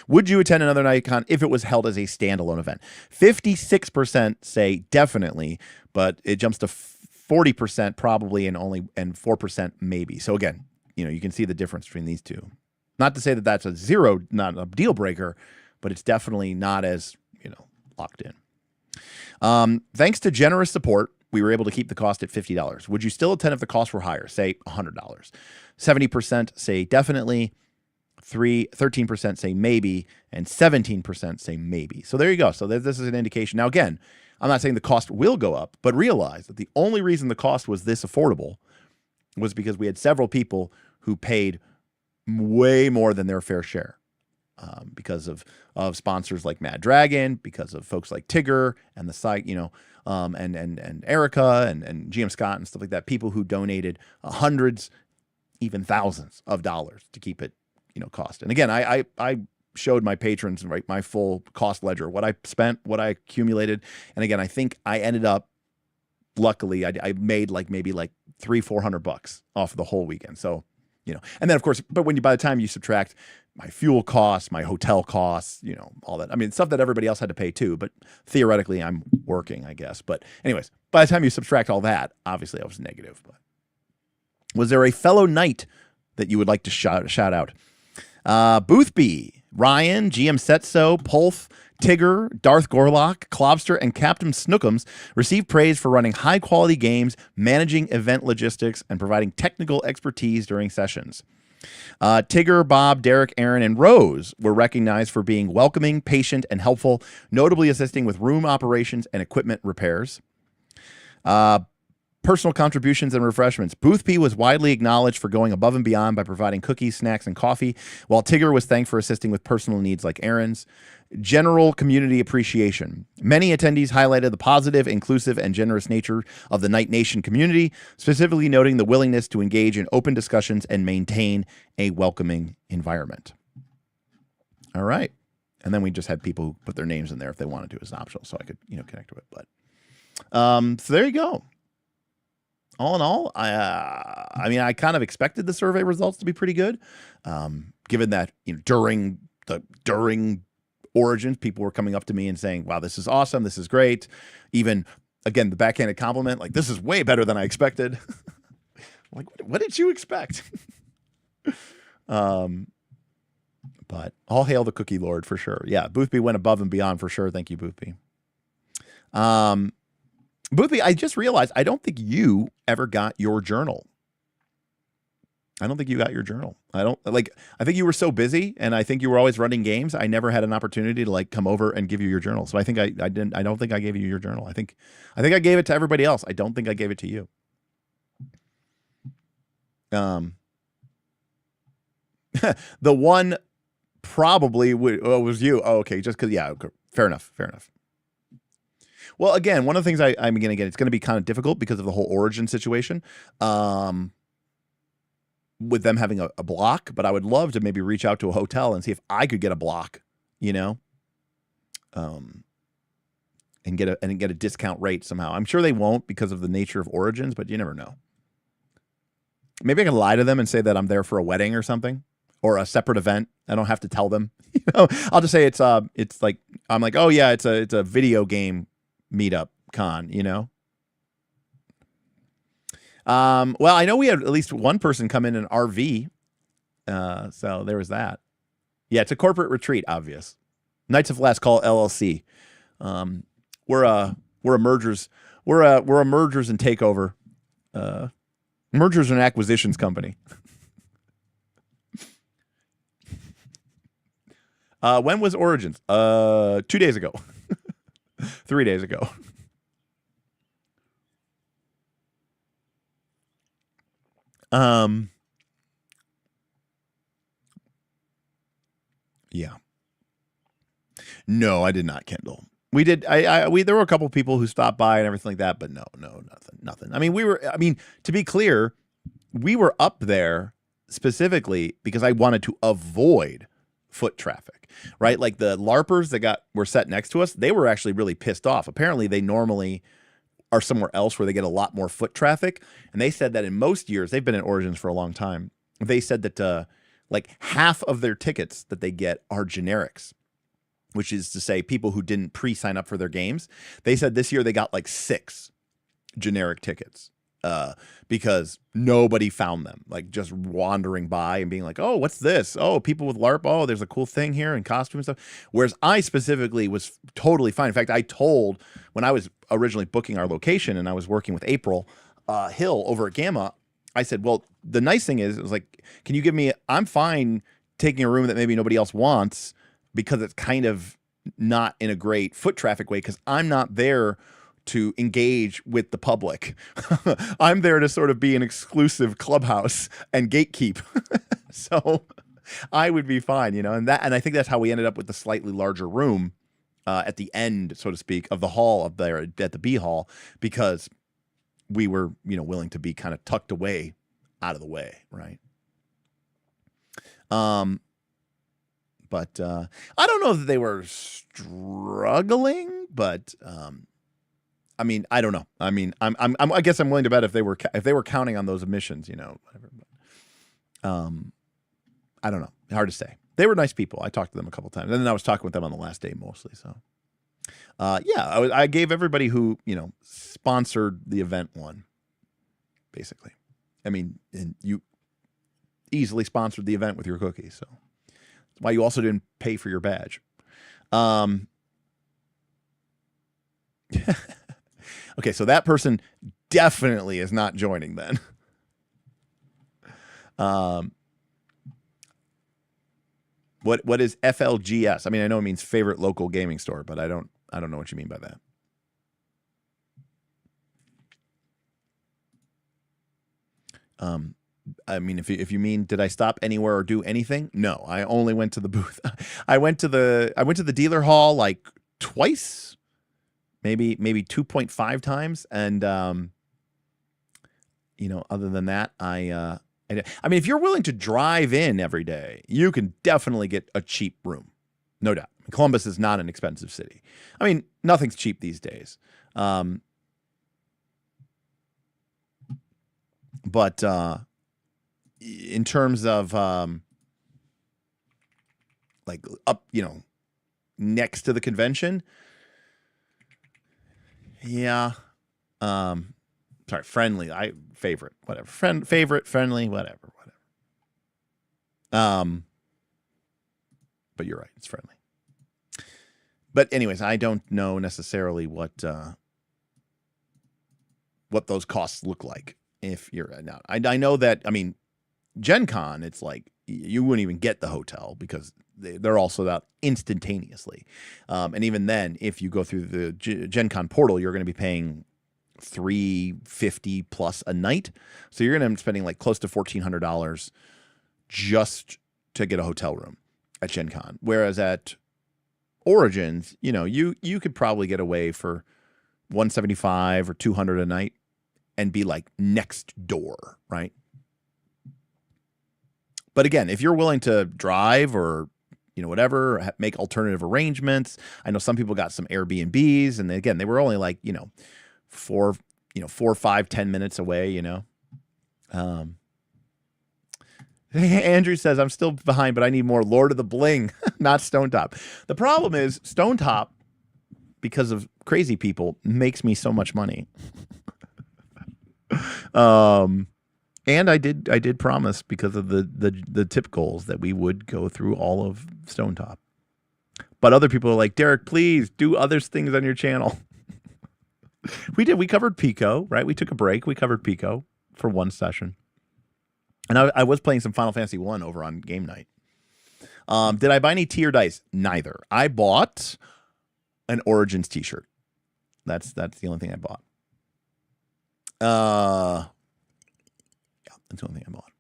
would you attend another KnightCon if it was held as a standalone event? 56% say definitely, but it jumps to 40% probably and 4% maybe. So again, you can see the difference between these two. Not to say that that's not a deal breaker, but it's definitely not as, locked in. Thanks to generous support, we were able to keep the cost at $50. Would you still attend if the costs were higher, say $100? 70% say definitely, 13% say maybe, and 17% say maybe. So there you go. So this is an indication. Now, again, I'm not saying the cost will go up, but realize that the only reason the cost was this affordable was because we had several people who paid way more than their fair share, because of sponsors like Mad Dragon, because of folks like Tigger and the site, and Erica and GM Scott and stuff like that. People who donated hundreds, even thousands of dollars to keep it, cost. And again, I showed my patrons, right, my full cost ledger, what I spent, what I accumulated. And again, I think I ended up, luckily, I made maybe $300-400 off the whole weekend. So, and then of course, but by the time you subtract my fuel costs, my hotel costs, all that, I mean, stuff that everybody else had to pay too, but theoretically I'm working, I guess. But anyways, by the time you subtract all that, obviously I was negative. But was there a fellow knight that you would like to shout out? Boothby, Ryan, GM Setso, Pulf, Tigger, Darth Gorlock, Clobster, and Captain Snookums received praise for running high-quality games, managing event logistics, and providing technical expertise during sessions. Tigger, Bob, Derek, Aaron, and Rose were recognized for being welcoming, patient, and helpful, notably assisting with room operations and equipment repairs. Personal contributions and refreshments. Boothby was widely acknowledged for going above and beyond by providing cookies, snacks, and coffee, while Tigger was thanked for assisting with personal needs like errands. General community appreciation. Many attendees highlighted the positive, inclusive, and generous nature of the Knight Nation community, specifically noting the willingness to engage in open discussions and maintain a welcoming environment. All right. And then we just had people who put their names in there if they wanted to as an optional, so I could, connect to it. But so there you go. All in all, I mean, I kind of expected the survey results to be pretty good, given that during Origins, people were coming up to me and saying, "Wow, this is awesome! This is great." Even again, the backhanded compliment, like, "This is way better than I expected." Like, what did you expect? But all hail the Cookie Lord for sure. Yeah, Boothby went above and beyond for sure. Thank you, Boothby. Boothby, I just realized I don't think you ever got your journal. I don't think you got your journal. I think you were so busy, and I think you were always running games. I never had an opportunity to come over and give you your journal. So I think I don't think I gave you your journal. I think I gave it to everybody else. I don't think I gave it to you. The one probably was you. Oh, okay. Just because, yeah, okay. Fair enough. Well, again, one of the things I'm going to get, it's going to be kind of difficult because of the whole origin situation. With them having a block, but I would love to maybe reach out to a hotel and see if I could get a block, you know, and get a discount rate somehow. I'm sure they won't because of the nature of origins, but you never know. Maybe I can lie to them and say that I'm there for a wedding or something, or a separate event. I don't have to tell them. You know, I'll just say it's like, I'm like, oh yeah, it's a video game meetup con, you know. Well, I know we had at least one person come in an RV. So there was that. Yeah, it's a corporate retreat, obvious. Knights of Last Call LLC. We're a mergers and takeover, mergers and acquisitions company. When was Origins? 2 days ago. 3 days ago. Yeah. No, I did not, Kendall. We did. There were a couple people who stopped by and everything like that, but no, nothing. I mean, to be clear, we were up there specifically because I wanted to avoid foot traffic, right? Like the LARPers that were set next to us, they were actually really pissed off. Apparently they normally are somewhere else where they get a lot more foot traffic. And they said that in most years, they've been in Origins for a long time. They said that like half of their tickets that they get are generics, which is to say people who didn't pre-sign up for their games. They said this year they got like 6 generic tickets because nobody found them, like just wandering by and being like, oh, what's this? Oh, people with LARP. Oh, there's a cool thing here and costume and stuff. Whereas I specifically was totally fine. In fact, I told when I was originally booking our location and I was working with April Hill over at Gamma, I said, well, the nice thing is, it was like, can you give me, I'm fine taking a room that maybe nobody else wants because it's kind of not in a great foot traffic way because I'm not there to engage with the public. I'm there to sort of be an exclusive clubhouse and gatekeep. So I would be fine, you know, and I think that's how we ended up with the slightly larger room at the end, so to speak, of the hall up there at the B hall, because we were, you know, willing to be kind of tucked away out of the way. Right. But I don't know that they were struggling, but I mean, I don't know. I mean, I guess I'm willing to bet if they were counting on those emissions, you know, whatever. But, I don't know. Hard to say. They were nice people. I talked to them a couple times, and then I was talking with them on the last day mostly. So, yeah, I gave everybody who, you know, sponsored the event one, basically. I mean, and you easily sponsored the event with your cookies, so that's why you also didn't pay for your badge. Okay, so that person definitely is not joining then. What is FLGS? I mean, I know it means favorite local gaming store, but I don't know what you mean by that. I mean, if you mean, did I stop anywhere or do anything? No, I only went to the booth. I went to the dealer hall like twice, maybe 2.5 times. And, you know, other than that, I mean, if you're willing to drive in every day, you can definitely get a cheap room. No doubt. Columbus is not an expensive city. I mean, nothing's cheap these days. But in terms of like up, you know, next to the convention, yeah. Sorry, friendly. Favorite, whatever. Favorite, friendly, whatever. But you're right, it's friendly. But anyways, I don't know necessarily what those costs look like. If you're now, I know that, I mean, Gen Con, it's like you wouldn't even get the hotel because they're all sold out instantaneously. And even then, if you go through the Gen Con portal, you're going to be paying $350 plus a night. So you're going to end up spending like close to $1,400 just to get a hotel room at Gen Con. Whereas at Origins, you know, you could probably get away for $175 or $200 a night and be like next door, right? But again, if you're willing to drive or, you know, whatever, make alternative arrangements. I know some people got some Airbnbs, and again, they were only like, 4, 5, 10 minutes away, you know. Andrew says, I'm still behind, but I need more Lord of the Bling, not Stone Top. The problem is Stone Top, because of crazy people, makes me so much money. And I did promise, because of the tip goals, that we would go through all of Stone Top. But other people are like, Derek, please do other things on your channel. We did. We covered Pico, right? We took a break. We covered Pico for one session. And I was playing some Final Fantasy 1 over on game night. Did I buy any tier dice? Neither. I bought an Origins t-shirt. That's the only thing I bought. Yeah, that's the only thing I bought.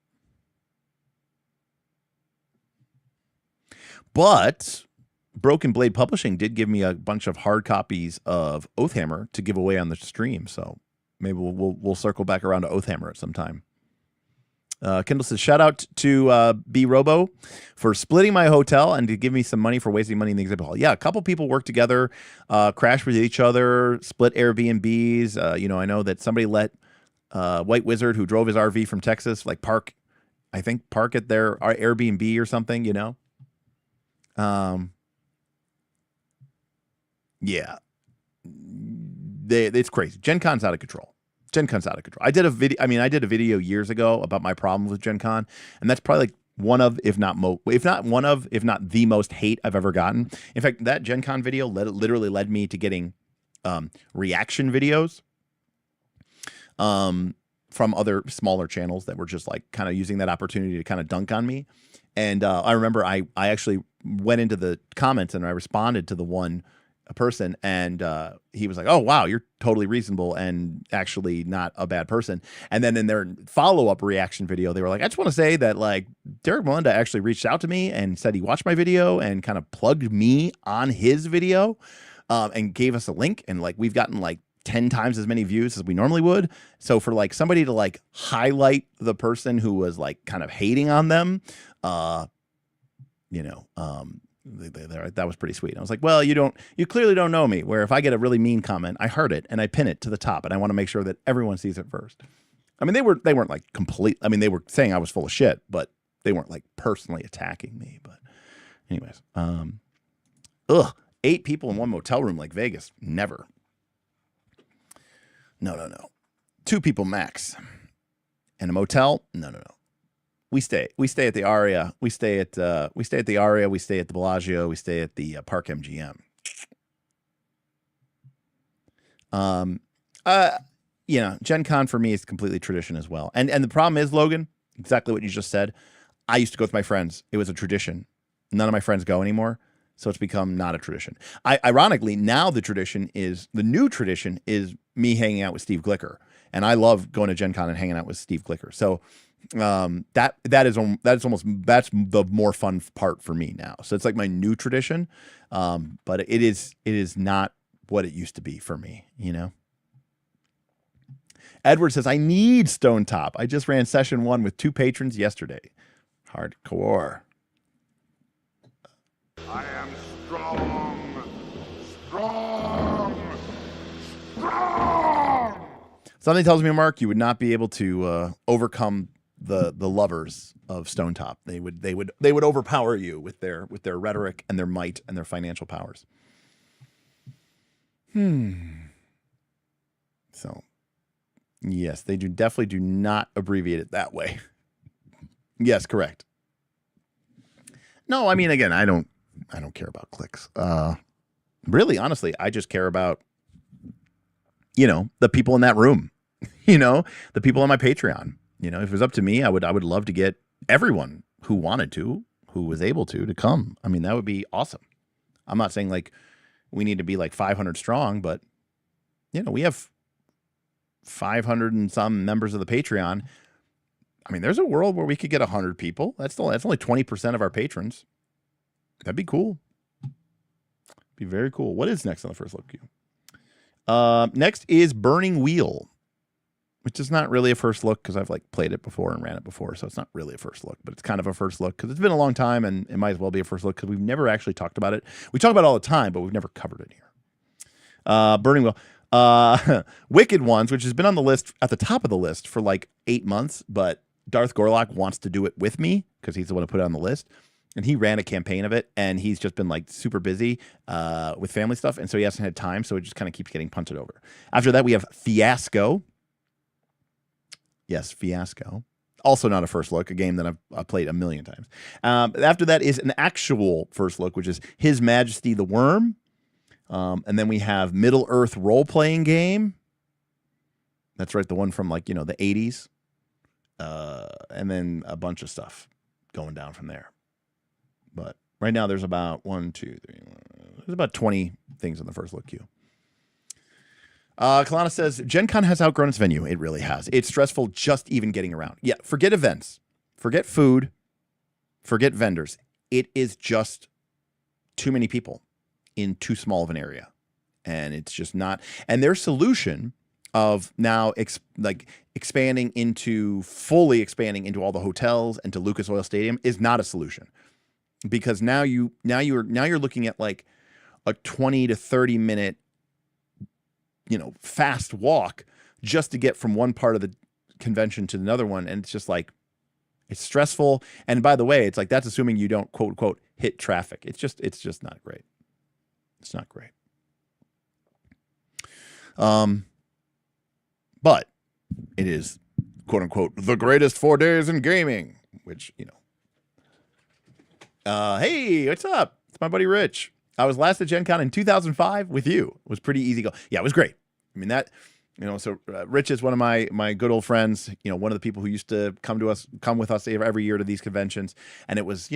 But Broken Blade Publishing did give me a bunch of hard copies of Oathhammer to give away on the stream. So maybe we'll circle back around to Oathhammer at some time. Kindle says, shout out to B Robo for splitting my hotel and to give me some money for wasting money in the exhibit hall. Yeah, a couple people worked together, crashed with each other, split Airbnbs. I know that somebody let White Wizard, who drove his RV from Texas, like park at their Airbnb or something, you know. Yeah, it's crazy. Gen Con's out of control. I did a video years ago about my problem with Gen Con, and that's probably like one of, if not the most hate I've ever gotten. In fact, that Gen Con video literally led me to getting reaction videos from other smaller channels that were just like kind of using that opportunity to kind of dunk on me. And I remember I actually went into the comments and I responded to the one person, and he was like, oh wow, you're totally reasonable and actually not a bad person. And then in their follow-up reaction video, they were like, I just want to say that like Derek Melinda actually reached out to me and said he watched my video and kind of plugged me on his video, and gave us a link, and like we've gotten like 10 times as many views as we normally would. So for like somebody to like highlight the person who was like kind of hating on them, that was pretty sweet. I was like, well, you clearly don't know me, where if I get a really mean comment, I heart it and I pin it to the top, and I want to make sure that everyone sees it first. I mean, they weren't like complete. I mean, they were saying I was full of shit, but they weren't like personally attacking me. But anyways, 8 people in one motel room like Vegas. Never. No. 2 people max. And a motel? No. We stay at the Aria. We stay at the Aria. We stay at the Bellagio. We stay at the Park MGM. Gen Con for me is completely tradition as well. And the problem is, Logan, exactly what you just said. I used to go with my friends. It was a tradition. None of my friends go anymore, so it's become not a tradition. Ironically, now the new tradition is me hanging out with Steve Glicker, and I love going to Gen Con and hanging out with Steve Glicker. So that's the more fun part for me now. So it's like my new tradition, but it is not what it used to be for me, you know. Edward says, I need Stone Top. I just ran session 1 with 2 patrons yesterday. Hardcore. I am strong. Something tells me, Mark, you would not be able to overcome the lovers of Stone Top. They would overpower you with their rhetoric and their might and their financial powers. So, yes, they definitely do not abbreviate it that way. Yes, correct. No, I mean, again, I don't care about clicks. Really, honestly, I just care about, the people in that room, the people on my Patreon. If it was up to me, I would love to get everyone who wanted to, who was able to come. I mean, that would be awesome. I'm not saying like we need to be like 500 strong, but we have 500 and some members of the Patreon. I mean, there's a world where we could get 100 people. That's only 20% of our patrons. That'd be cool. Be very cool. What is next on the first look queue? Next is Burning Wheel, which is not really a first look because I've like played it before and ran it before, so it's not really a first look, but it's kind of a first look because it's been a long time and it might as well be a first look because we've never actually talked about it. We talk about it all the time, but we've never covered it here. Burning Wheel. Wicked Ones, which has been on the list at the top of the list for like 8 months, but Darth Gorlock wants to do it with me because he's the one who put it on the list. And he ran a campaign of it, and he's just been like super busy with family stuff, and so he hasn't had time, so it just kind of keeps getting punted over. After that, we have Fiasco. Yes, Fiasco. Also not a first look, a game that I've played a million times. After that is an actual first look, which is His Majesty the Worm. And then we have Middle Earth role-playing game. That's right, the one from like, the 80s. And then a bunch of stuff going down from there. But right now there's about there's about 20 things in the first look queue. Kalana says, Gen Con has outgrown its venue. It really has. It's stressful just even getting around. Yeah, forget events. Forget food. Forget vendors. It is just too many people in too small of an area. And it's just not. And their solution of now expanding into all the hotels and to Lucas Oil Stadium is not a solution. Because now you're looking at like a 20 to 30 minute, fast walk just to get from one part of the convention to another one. And it's just like, it's stressful. And by the way, it's like, that's assuming you don't quote unquote hit traffic. It's just not great. It's not great. But it is quote unquote the greatest 4 days in gaming, which, hey, what's up? It's my buddy Rich. I was last at Gen Con in 2005 with you. It was pretty easy go. Yeah, it was great. I mean, so Rich is one of my good old friends, one of the people who used to come with us every year to these conventions. And it was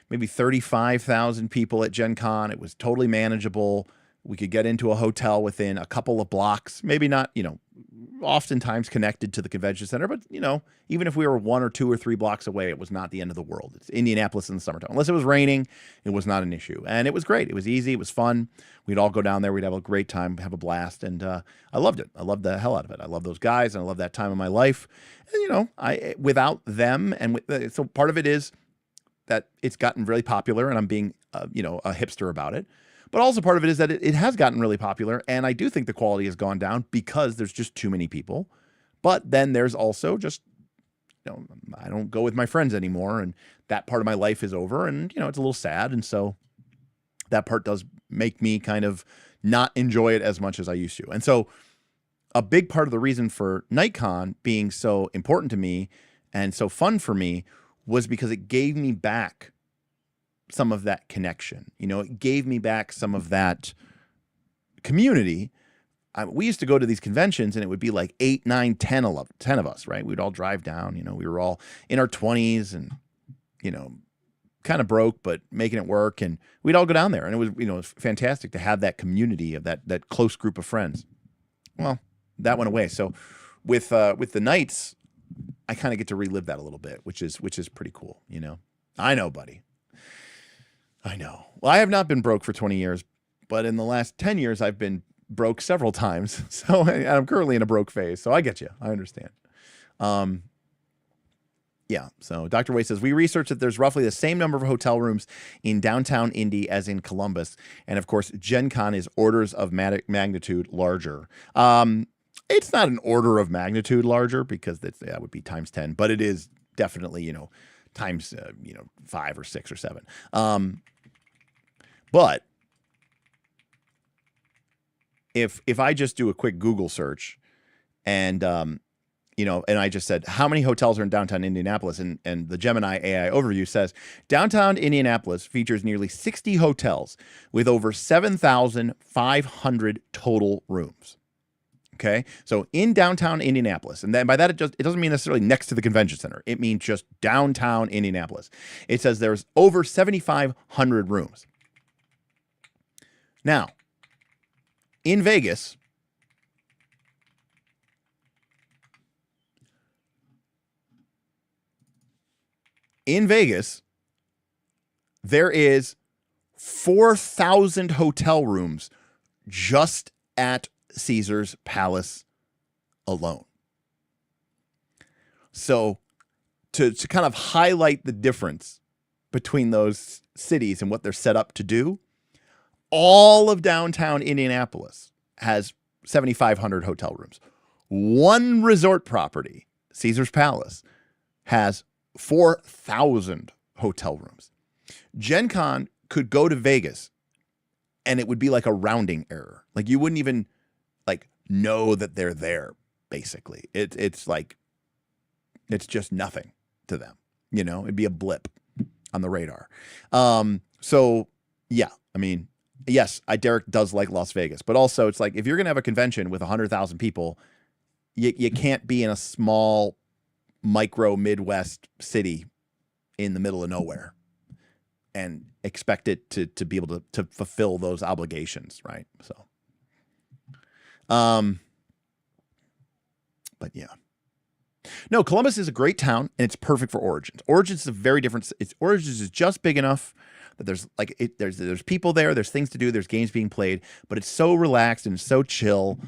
maybe 35,000 people at Gen Con. It was totally manageable. We could get into a hotel within a couple of blocks, maybe not, oftentimes connected to the convention center, but, even if we were 1 or 2 or 3 blocks away, it was not the end of the world. It's Indianapolis in the summertime. Unless it was raining, it was not an issue. And it was great. It was easy. It was fun. We'd all go down there. We'd have a great time, have a blast. And I loved it. I loved the hell out of it. I love those guys, and I love that time of my life. And, without them, so part of it is that it's gotten really popular, and I'm being, a hipster about it. But also part of it is that it has gotten really popular, and I do think the quality has gone down because there's just too many people. But then there's also just, I don't go with my friends anymore, and that part of my life is over, and, it's a little sad. And so that part does make me kind of not enjoy it as much as I used to. And so a big part of the reason for KnightCon being so important to me and so fun for me was because it gave me back some of that connection. It gave me back some of that community. We used to go to these conventions and it would be like 8, 9, 10 of us, right? We'd all drive down, we were all in our 20s and, kind of broke, but making it work. And we'd all go down there, and it was, it was fantastic to have that community of that close group of friends. Well, that went away. So with the Knights, I kind of get to relive that a little bit, which is pretty cool. I know, buddy. I know. Well, I have not been broke for 20 years, but in the last 10 years, I've been broke several times. So I'm currently in a broke phase. So I get you. I understand. Yeah. So Dr. Way says, we researched that there's roughly the same number of hotel rooms in downtown Indy as in Columbus. And of course, Gen Con is orders of magnitude larger. It's not an order of magnitude larger because that would be times 10, but it is definitely, times, 5 or 6 or 7. But if I just do a quick Google search and, and I just said, how many hotels are in downtown Indianapolis? And the Gemini AI overview says, downtown Indianapolis features nearly 60 hotels with over 7,500 total rooms. Okay, so in downtown Indianapolis, and then by that it doesn't mean necessarily next to the convention center. It means just downtown Indianapolis. It says there's over 7,500 rooms. Now, in Vegas, in Vegas, there is 4,000 hotel rooms just at Caesar's Palace alone. So to kind of highlight the difference between those cities and what they're set up to do, all of downtown Indianapolis has 7,500 hotel rooms. One resort property, Caesar's Palace, has 4,000 hotel rooms. Gen Con could go to Vegas and it would be like a rounding error. Like you wouldn't even like know that they're there, basically. It's like, it's just nothing to them. You know, it'd be a blip on the radar. So yeah, I mean, yes, Derek does like Las Vegas, but also it's like, if you're going to have a convention with 100,000 people, you can't be in a small micro Midwest city in the middle of nowhere and expect it to be able to fulfill those obligations. Right. So, but yeah, no, Columbus is a great town and it's perfect for Origins. Origins is a very different. Origins is just big enough that there's people there, there's things to do, there's games being played, but it's so relaxed and so chill.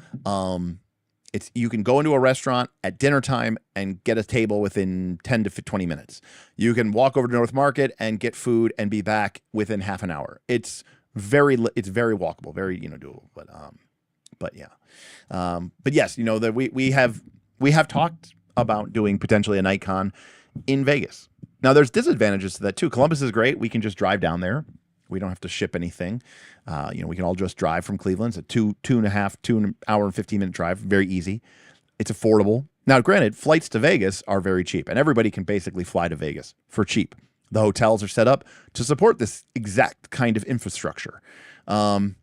You can go into a restaurant at dinner time and get a table within 10 to 20 minutes. You can walk over to North Market and get food and be back within half an hour. It's very walkable, very, doable, but yeah. But yes, that we have talked about doing potentially a NightCon in Vegas. Now there's disadvantages to that too. Columbus is great. We can just drive down there. We don't have to ship anything. We can all just drive from Cleveland. It's a 2 hour and 15-minute drive. Very easy. It's affordable. Now, granted, flights to Vegas are very cheap, and everybody can basically fly to Vegas for cheap. The hotels are set up to support this exact kind of infrastructure. And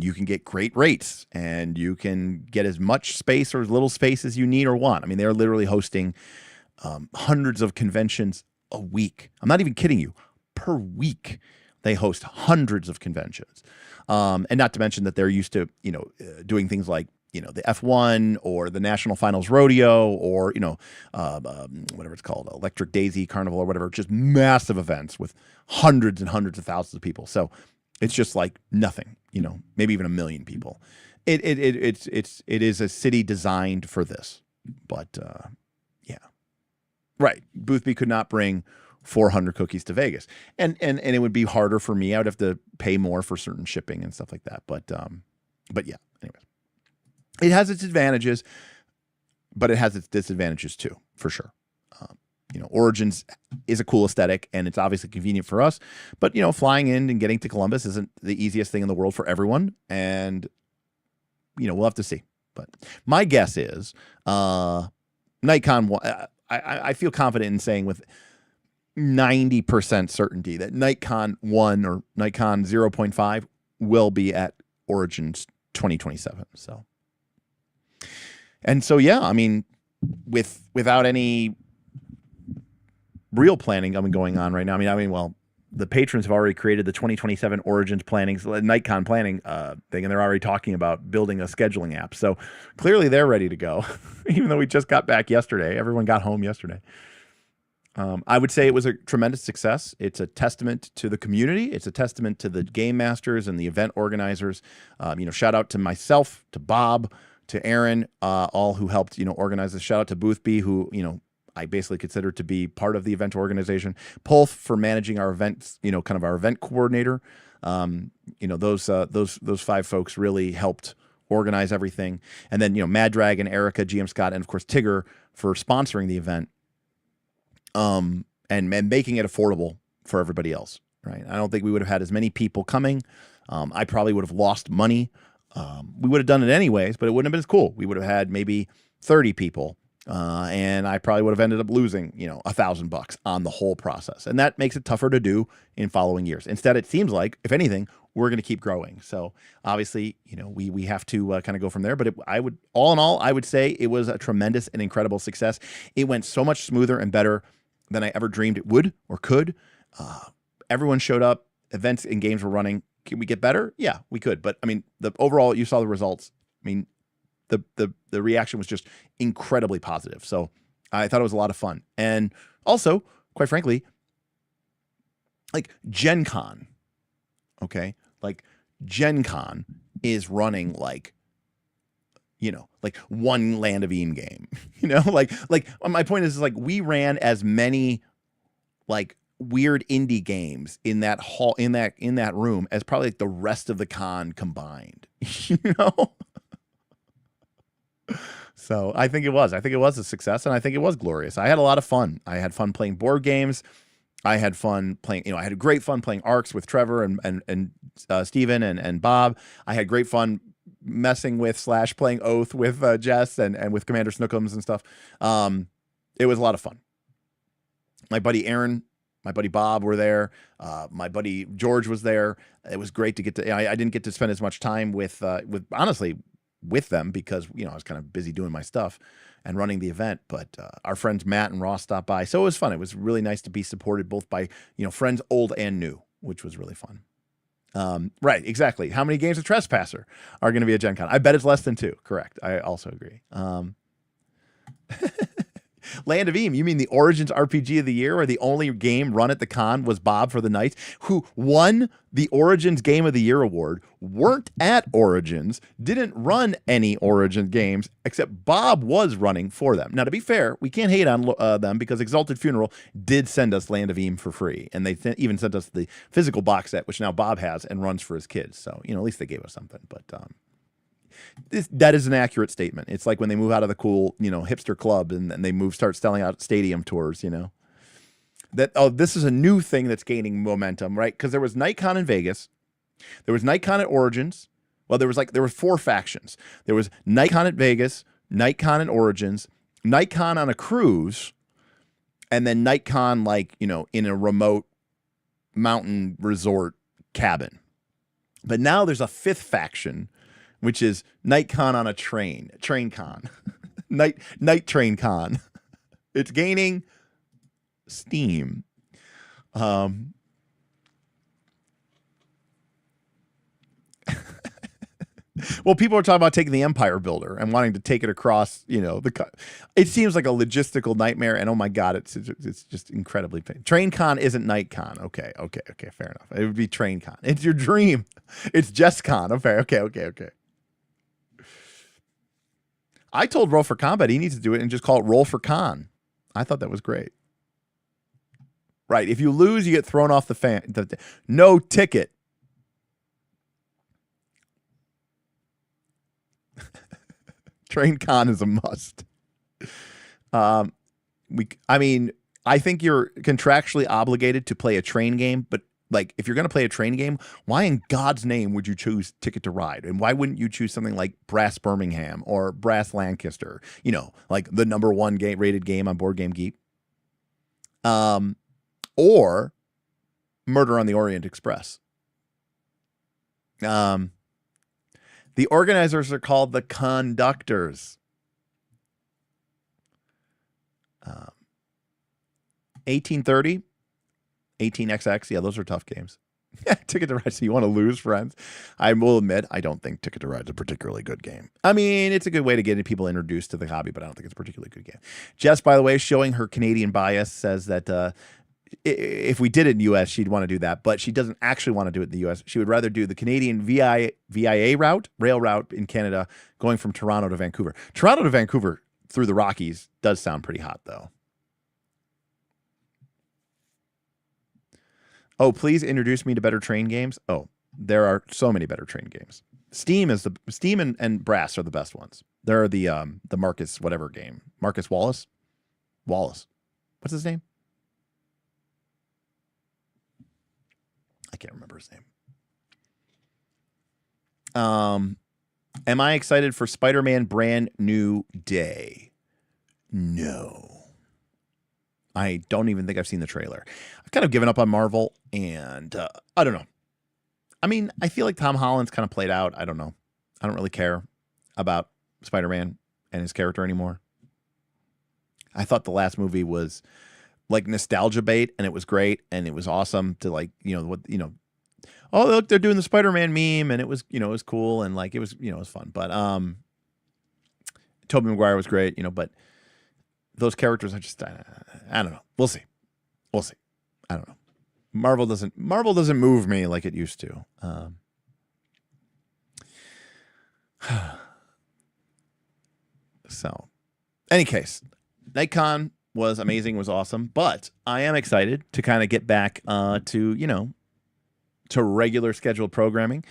you can get great rates, and you can get as much space or as little space as you need or want. I mean, they're literally hosting hundreds of conventions a week. I'm not even kidding you. Per week, they host hundreds of conventions. And not to mention that they're used to, doing things like, the F1 or the National Finals Rodeo or, whatever it's called, Electric Daisy Carnival or whatever, just massive events with hundreds and hundreds of thousands of people. So it's just like nothing, maybe even 1 million people. It is a city designed for this, but yeah, right. Boothby could not bring 400 cookies to Vegas, and it would be harder for me. I would have to pay more for certain shipping and stuff like that. But yeah, anyways, it has its advantages, but it has its disadvantages too, for sure. Origins is a cool aesthetic, and it's obviously convenient for us. But flying in and getting to Columbus isn't the easiest thing in the world for everyone, and we'll have to see. But my guess is NightCon. I feel confident in saying with 90% certainty that NightCon 1 or NightCon 0.5 will be at Origins 2027. So, yeah, I mean, without any real planning going on right now. I mean, well, the patrons have already created the 2027 Origins planning, NightCon planning thing, and they're already talking about building a scheduling app. So clearly they're ready to go, even though we just got back yesterday. Everyone got home yesterday. I would say it was a tremendous success. It's a testament to the community. It's a testament to the game masters and the event organizers. Shout out to myself, to Bob, to Aaron, all who helped, organize this. Shout out to Boothby, who, I basically consider to be part of the event organization. Pulf for managing our events, kind of our event coordinator. Those 5 folks really helped organize everything. And then, Mad Dragon, Erica, GM Scott, and of course Tigger for sponsoring the event. And making it affordable for everybody else, right? I don't think we would have had as many people coming. I probably would have lost money. We would have done it anyways, but it wouldn't have been as cool. We would have had maybe 30 people, and I probably would have ended up losing, $1,000 on the whole process. And that makes it tougher to do in following years. Instead, it seems like, if anything, we're going to keep growing. So obviously, we have to kind of go from there. But all in all, I would say it was a tremendous and incredible success. It went so much smoother and better than I ever dreamed it would or could. Everyone showed up. Events and games were running. Can we get better? Yeah, we could. But I mean, the overall, you saw the results. I mean, the reaction was just incredibly positive. So I thought it was a lot of fun. And also, quite frankly, like Gen Con, okay? Like Gen Con is running like, you know, like one Land of Eam game, you know, like my point is like we ran as many like weird indie games in that hall, in that room as probably like the rest of the con combined, you know? So I think it was a success, and I think it was glorious. I had a lot of fun. I had fun playing board games. I had fun playing, you know, I had great fun playing ARCs with Trevor and Steven and Bob. I had great fun messing with / playing Oath with Jess and with Commander Snookums and stuff. It was a lot of fun. My buddy Aaron, my buddy Bob were there. My buddy George was there. It was great to get to. I didn't get to spend as much time with honestly with them because, you know, I was kind of busy doing my stuff and running the event. But our friends Matt and Ross stopped by, so it was fun. It was really nice to be supported both by, you know, friends old and new, which was really fun. Right, exactly. How many games of Trespasser are going to be at Gen Con? I bet it's less than 2. Correct. I also agree. Land of Eam, you mean the Origins RPG of the year, where the only game run at the con was Bob for the Knights, who won the Origins Game of the Year award, weren't at Origins, didn't run any Origin games, except Bob was running for them. Now, to be fair, we can't hate on them because Exalted Funeral did send us Land of Eam for free, and they even sent us the physical box set, which now Bob has and runs for his kids. So, you know, at least they gave us something. But that is an accurate statement. It's like when they move out of the cool, you know, hipster club and they start selling out stadium tours, you know. This is a new thing that's gaining momentum, right? Because there was NightCon in Vegas. There was NightCon at Origins. Well, there were 4 factions. There was NightCon at Vegas, NightCon at Origins, NightCon on a cruise, and then NightCon, like, you know, in a remote mountain resort cabin. But now there's a 5th faction, which is NightCon on a train con, night train con. It's gaining steam. Well, people are talking about taking the Empire Builder and wanting to take it across, you know, it seems like a logistical nightmare, and oh my God, it's just incredibly painful. Train Con isn't NightCon. Okay, fair enough. It would be Train Con. It's your dream. It's Just Con. Okay. I told Roll for Combat he needs to do it and just call it Roll for Con. I thought that was great. Right. If you lose, you get thrown off the fan. No ticket. Train Con is a must. I mean, I think you're contractually obligated to play a train game, but like, if you're going to play a train game, why in God's name would you choose Ticket to Ride? And why wouldn't you choose something like Brass Birmingham or Brass Lancaster? You know, like the #1 rated game on Board Game Geek. Or Murder on the Orient Express. The organizers are called the conductors. 1830. 18XX, yeah, those are tough games. Ticket to Ride, so you want to lose, friends? I will admit, I don't think Ticket to Ride is a particularly good game. I mean, it's a good way to get people introduced to the hobby, but I don't think it's a particularly good game. Jess, by the way, showing her Canadian bias, says that if we did it in the U.S., she'd want to do that, but she doesn't actually want to do it in the U.S. She would rather do the Canadian VIA route, rail route in Canada, going from Toronto to Vancouver. Toronto to Vancouver through the Rockies does sound pretty hot, though. Oh, please introduce me to better train games. Oh, there are so many better train games. Steam and Brass are the best ones. There are the Marcus whatever game. Marcus Wallace. What's his name? I can't remember his name. Am I excited for Spider-Man Brand New Day? No. I don't even think I've seen the trailer. I've kind of given up on Marvel, and I don't know. I mean, I feel like Tom Holland's kind of played out. I don't know. I don't really care about Spider-Man and his character anymore. I thought the last movie was like nostalgia bait, and it was great, and it was awesome to like, oh, look, they're doing the Spider-Man meme, and it was, it was cool, and like it was, it was fun. But Tobey Maguire was great, but those characters are just, I don't know. We'll see. we'll see. I don't know. Marvel doesn't move me like it used to. So, any case, KnightCon was amazing, was awesome, but I am excited to kind of get back to regular scheduled programming.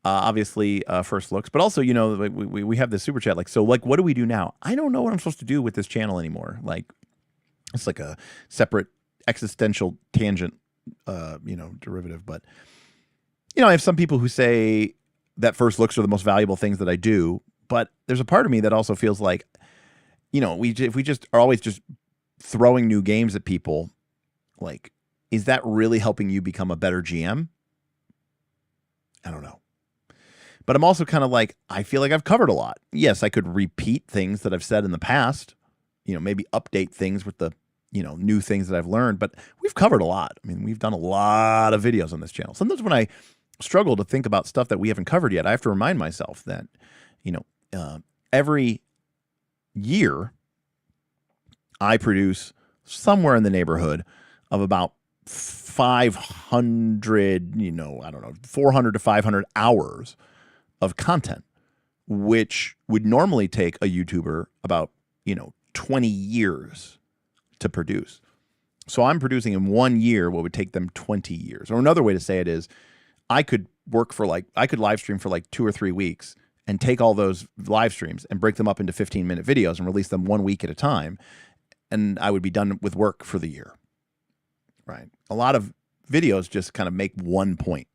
Obviously, first looks, but also, we have this super chat. Like, so, like, what do we do now? I don't know what I'm supposed to do with this channel anymore. Like, it's like a separate existential tangent, derivative. But, I have some people who say that first looks are the most valuable things that I do. But there's a part of me that also feels like, if we just are always just throwing new games at people, like, is that really helping you become a better GM? I don't know. But I'm also kind of like, I feel like I've covered a lot. Yes, I could repeat things that I've said in the past, maybe update things with the, new things that I've learned, but we've covered a lot. I mean, we've done a lot of videos on this channel. Sometimes when I struggle to think about stuff that we haven't covered yet, I have to remind myself that, every year I produce somewhere in the neighborhood of about 500, 400 to 500 hours of content, which would normally take a YouTuber about, 20 years to produce. So I'm producing in 1 year what would take them 20 years. Or another way to say it is I could live stream for like 2 or 3 weeks and take all those live streams and break them up into 15-minute videos and release them 1 week at a time. And I would be done with work for the year, right? A lot of videos just kind of make one point.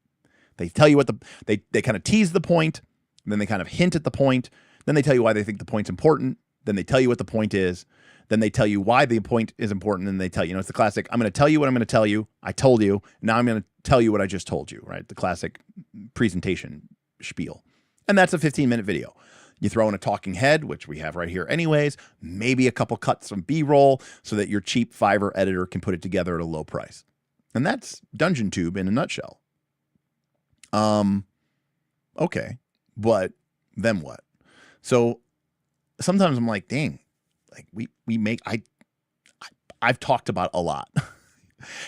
They tell you they kind of tease the point, and then they kind of hint at the point. Then they tell you why they think the point's important. Then they tell you what the point is. Then they tell you why the point is important. And they tell you, it's the classic, I'm going to tell you what I'm going to tell you. I told you. Now I'm going to tell you what I just told you, right? The classic presentation spiel. And that's a 15-minute video. You throw in a talking head, which we have right here anyways, maybe a couple cuts from B-roll so that your cheap Fiverr editor can put it together at a low price. And that's Dungeon Tube in a nutshell. Okay, but then what? So sometimes I'm like, dang, like I've talked about a lot.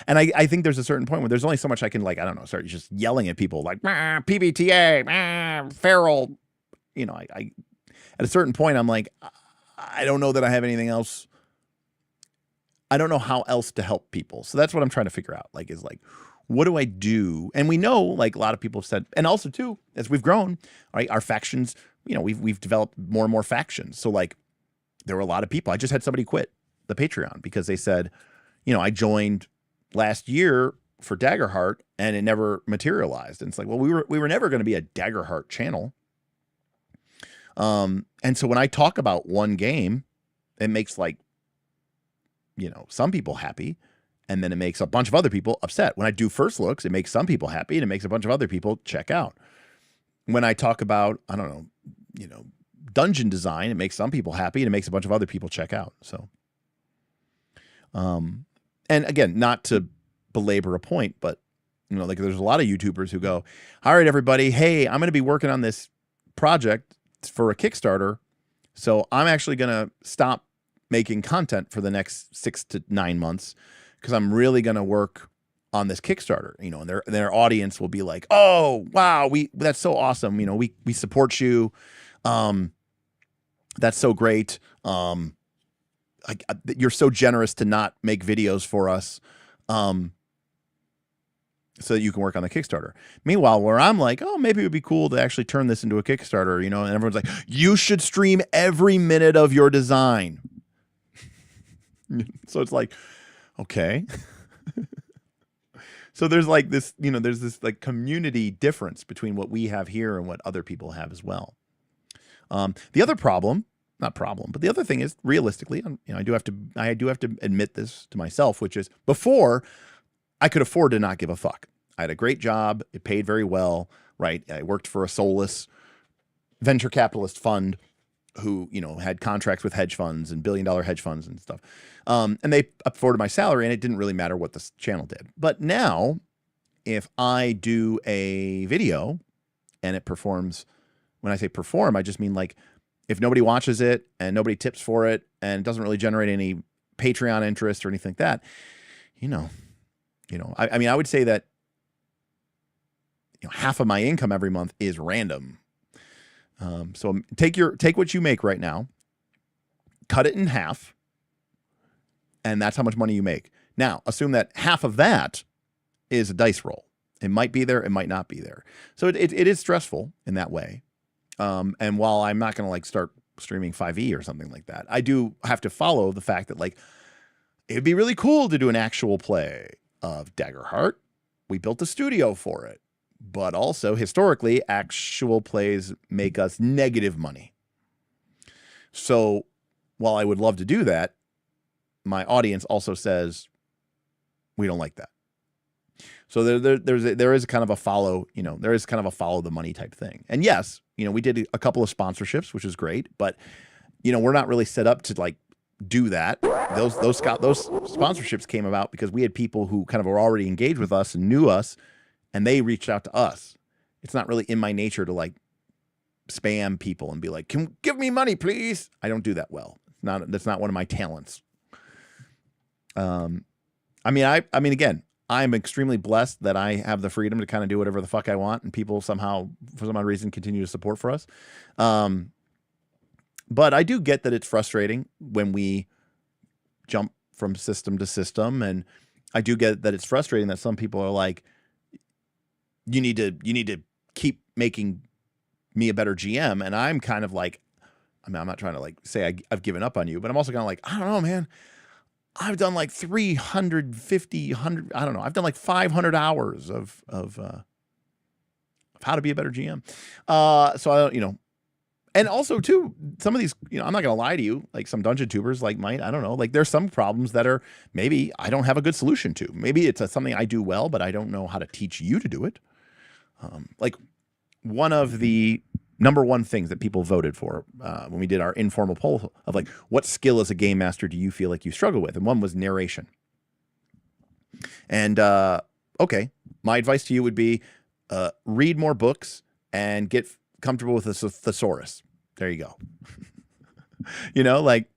And I think there's a certain point where there's only so much I can, like, I don't know, start just yelling at people like, PBTA, feral. I at a certain point, I'm like, I don't know that I have anything else. I don't know how else to help people. So that's what I'm trying to figure out. Like, what do I do? And we know, like, a lot of people have said, and also too, as we've grown, right, our factions, we've developed more and more factions. So, like, there were a lot of people. I just had somebody quit the Patreon because they said, I joined last year for Daggerheart and it never materialized. And it's like, well, we were never going to be a Daggerheart channel. And so when I talk about one game, it makes, like, some people happy, and then it makes a bunch of other people upset. When I do first looks, it makes some people happy and it makes a bunch of other people check out. When I talk about, I don't know, dungeon design, it makes some people happy and it makes a bunch of other people check out. So, and again, not to belabor a point, but, like, there's a lot of YouTubers who go, all right, everybody, hey, I'm going to be working on this project for a Kickstarter. So I'm actually going to stop making content for the next 6 to 9 months because I'm really going to work on this Kickstarter, and their audience will be like, oh, wow, that's so awesome. We support you. That's so great. You're so generous to not make videos for us. So that you can work on the Kickstarter. Meanwhile, where I'm like, oh, maybe it would be cool to actually turn this into a Kickstarter, and everyone's like, you should stream every minute of your design. So it's like, okay. So there's like this, there's this like community difference between what we have here and what other people have as well. The other problem, not problem, but the other thing is realistically, I do have to admit this to myself, which is before I could afford to not give a fuck. I had a great job. It paid very well, right? I worked for a soulless venture capitalist fund who, had contracts with hedge funds and billion-dollar hedge funds and stuff. And they afforded my salary, and it didn't really matter what this channel did. But now, if I do a video and it performs, when I say perform, I just mean, like, if nobody watches it and nobody tips for it and it doesn't really generate any Patreon interest or anything like that, You know, I mean, I would say that, you know, half of my income every month is random. So take what you make right now, cut it in half, and that's how much money you make. Now, assume that half of that is a dice roll. It might be there, it might not be there. So it is stressful in that way. And while I'm not going to like start streaming 5e or something like that, I do have to follow the fact that like it'd be really cool to do an actual play of Daggerheart. We built a studio for it. But also, historically, actual plays make us negative money. So while I would love to do that, my audience also says, we don't like that. So there is kind of a follow, you know, there is kind of a follow the money type thing. And yes, you know, we did a couple of sponsorships, which is great, but you know, we're not really set up to like do that. Those sponsorships came about because we had people who kind of were already engaged with us and knew us, and they reached out to us. It's not really in my nature to like spam people and be like, "Can give me money, please?" I don't do that well. That's not one of my talents. I mean, again, I'm extremely blessed that I have the freedom to kind of do whatever the fuck I want, and people somehow, for some odd reason, continue to support for us. But I do get that it's frustrating when we jump from system to system, and I do get that it's frustrating that some people are like, you need to keep making me a better GM, and I'm kind of like, I mean, I'm not trying to like say I've given up on you, but I'm also kind of like, I don't know, man. I've done like 350, 100, I don't know. I've done like 500 hours of how to be a better GM. So I don't, you know, and also too, some of these, you know, I'm not going to lie to you, like some dungeon tubers like might, I don't know, like there's some problems that are maybe I don't have a good solution to. Maybe it's something I do well, but I don't know how to teach you to do it. Like one of the number one things that people voted for when we did our informal poll of like, what skill as a game master do you feel like you struggle with? And one was narration. And okay, my advice to you would be read more books and get comfortable with a thesaurus. There you go. You know, like,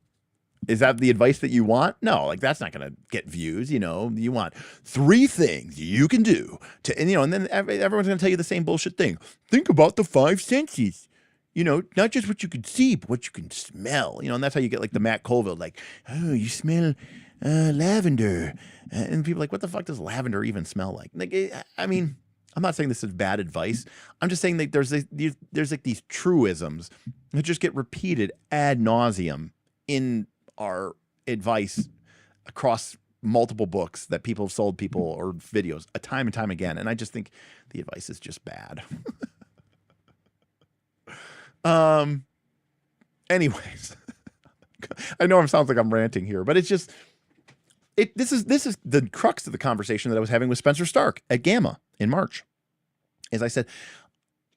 is that the advice that you want? No, like that's not going to get views. You know, you want 3 things you can do to, and you know, and then everyone's going to tell you the same bullshit thing. Think about the 5 senses. You know, not just what you can see, but what you can smell. You know, and that's how you get like the Matt Colville, like, oh, you smell lavender, and people are like, what the fuck does lavender even smell like? Like, I mean, I'm not saying this is bad advice. I'm just saying that there's like these truisms that just get repeated ad nauseum in our advice across multiple books that people have sold people or videos time and time again. And I just think the advice is just bad. Anyways, I know it sounds like I'm ranting here, but it's just, this is the crux of the conversation that I was having with Spencer Stark at Gamma in March. As I said,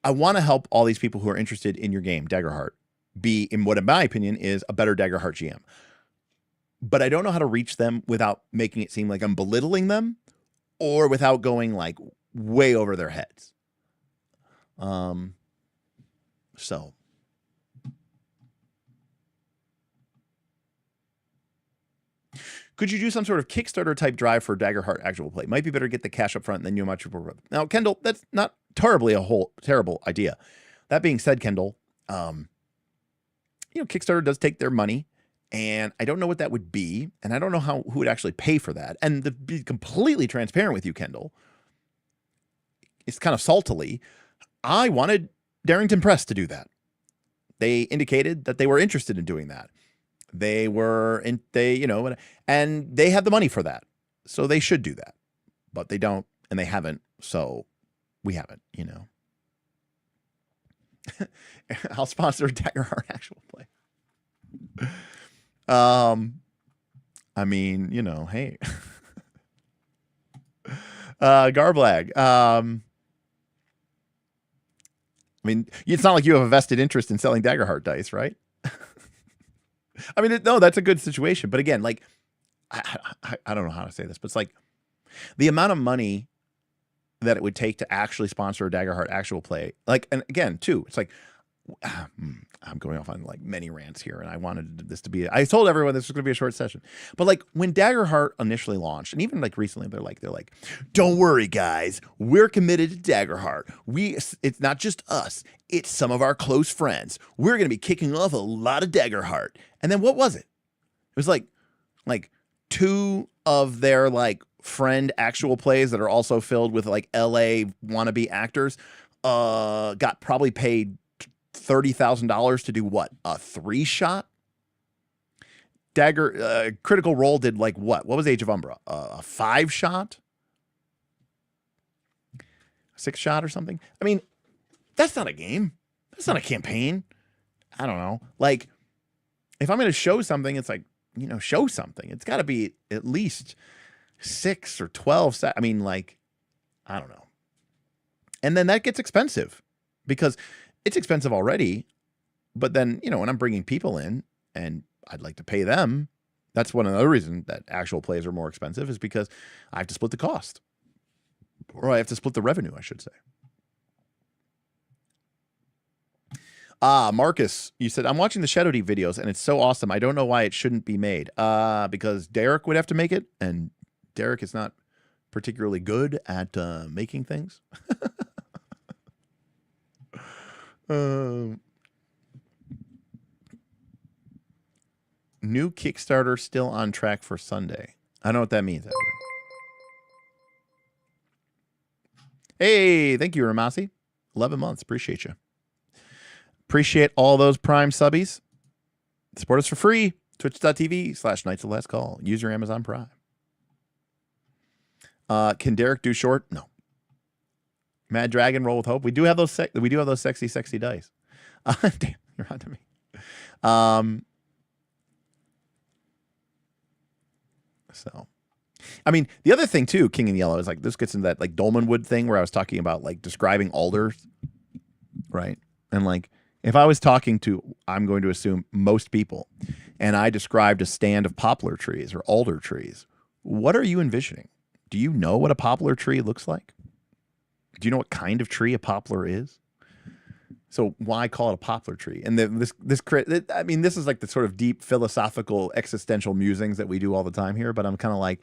I want to help all these people who are interested in your game, Daggerheart, be in what, in my opinion, is a better Daggerheart GM. But I don't know how to reach them without making it seem like I'm belittling them or without going like way over their heads. So could you do some sort of Kickstarter type drive for Daggerheart actual play? Might be better to get the cash up front and then you much. Now, Kendall, that's not terribly terrible idea. That being said, Kendall, you know, Kickstarter does take their money. And I don't know what that would be. And I don't know who would actually pay for that. And to be completely transparent with you, Kendall, it's kind of saltily. I wanted Darrington Press to do that. They indicated that they were interested in doing that. You know, and they had the money for that. So they should do that. But they don't, and they haven't. So we haven't, you know. I'll sponsor Daggerheart actual play. I mean, you know, hey. Garblag. I mean, it's not like you have a vested interest in selling Daggerheart dice, right? I mean, no, that's a good situation. But again, like, I don't know how to say this, but it's like the amount of money that it would take to actually sponsor a Daggerheart actual play. Like, and again, too, it's like, I'm going off on like many rants here, and I wanted this to be. I told everyone this was going to be a short session, but like when Daggerheart initially launched, and even like recently, they're like, "Don't worry, guys, we're committed to Daggerheart. It's not just us; it's some of our close friends. We're going to be kicking off a lot of Daggerheart." And then what was it? It was like two of their like friend actual plays that are also filled with like LA wannabe actors. Got probably paid $30,000 to do what? A 3-shot? Critical Role did like what? What was Age of Umbra? A 5-shot? 6-shot or something? I mean, that's not a game. That's not a campaign. I don't know. Like, if I'm going to show something, it's like, show something. It's got to be at least 6 or 12. I mean, like, I don't know. And then that gets expensive because it's expensive already. But then, when I'm bringing people in and I'd like to pay them, that's one of the other reasons that actual plays are more expensive is because I have to split the cost. Or I have to split the revenue, I should say. Marcus, you said, I'm watching the Shadow Deep videos and it's so awesome. I don't know why it shouldn't be made. Because Derek would have to make it, and Derek is not particularly good at making things. New Kickstarter still on track for Sunday. I don't know what that means, Edward. Hey, thank you, Ramasi. 11 months. Appreciate you. Appreciate all those Prime subbies. Support us for free. Twitch.tv/Knights of Last Call. Use your Amazon Prime. Can Derek do short? No. Mad Dragon, Roll with Hope. We do have those. Sexy dice. Damn, you're on to me. So, I mean, the other thing too, King in Yellow, is like this gets into that like Dolmenwood thing where I was talking about like describing alders, right? And like if I was talking to, I'm going to assume most people, and I described a stand of poplar trees or alder trees, what are you envisioning? Do you know what a poplar tree looks like? Do you know what kind of tree a poplar is? So why call it a poplar tree? And this is like the sort of deep philosophical existential musings that we do all the time here. But I'm kind of like,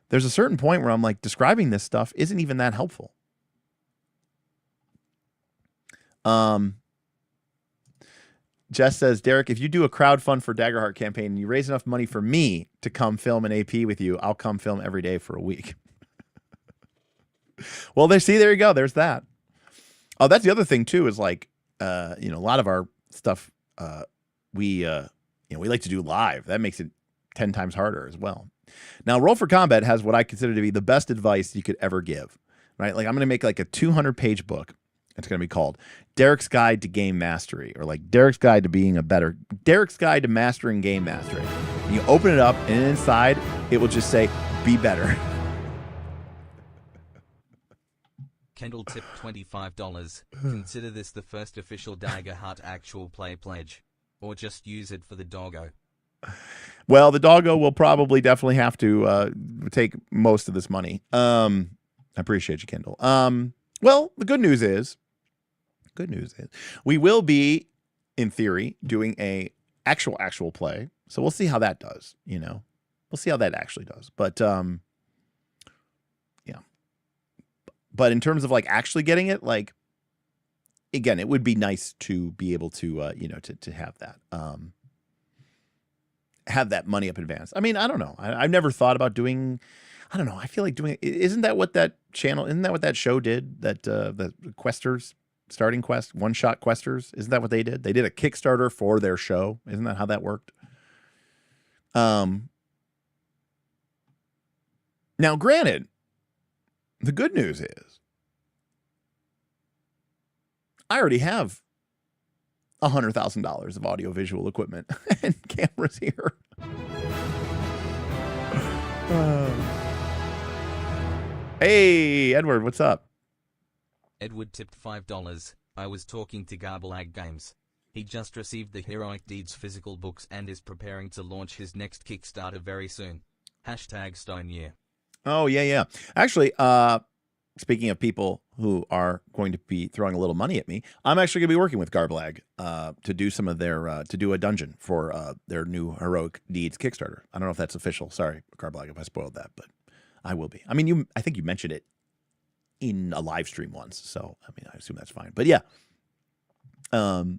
there's a certain point where I'm like, describing this stuff isn't even that helpful. Jess says, Derek, if you do a crowdfund for Daggerheart campaign and you raise enough money for me to come film an AP with you, I'll come film every day for a week. Well, there you go. There's that. Oh, that's the other thing too, is like, a lot of our stuff, we like to do live. That makes it 10 times harder as well. Now, Roll for Combat has what I consider to be the best advice you could ever give, right? Like I'm going to make like a 200-page book. It's going to be called Derek's Guide to Game Mastery, or like Derek's Guide to Mastering Game Mastery. And you open it up, and inside it will just say, be better. Kendall tipped $25. Consider this the first official Daggerheart actual play pledge. Or just use it for the doggo. Well, the doggo will probably definitely have to take most of this money. I appreciate you, Kendall. Well, the good news is we will be, in theory, doing a actual play. So we'll see how that does, We'll see how that actually does. But yeah. But in terms of like actually getting it, like again, it would be nice to be able to to have that money up in advance. I mean, I don't know. I've never thought about doing. I don't know. I feel like doing. Isn't that what that show did? That the Questers, Starting Quest, one-shot Questers. Isn't that what they did? They did a Kickstarter for their show. Isn't that how that worked? Now, granted, the good news is I already have $100,000 of audiovisual equipment and cameras here. Hey, Edward, what's up? Edward tipped $5. I was talking to Garbalag Games. He just received the Heroic Deeds physical books and is preparing to launch his next Kickstarter very soon. #Stone Year. Oh, yeah. Actually, speaking of people who are going to be throwing a little money at me, I'm actually going to be working with Garblag to do some of their to do a dungeon for their new Heroic Deeds Kickstarter. I don't know if that's official. Sorry, Garblag, if I spoiled that, but I will be. I mean, I think you mentioned it in a live stream once, so I mean, I assume that's fine. But yeah, so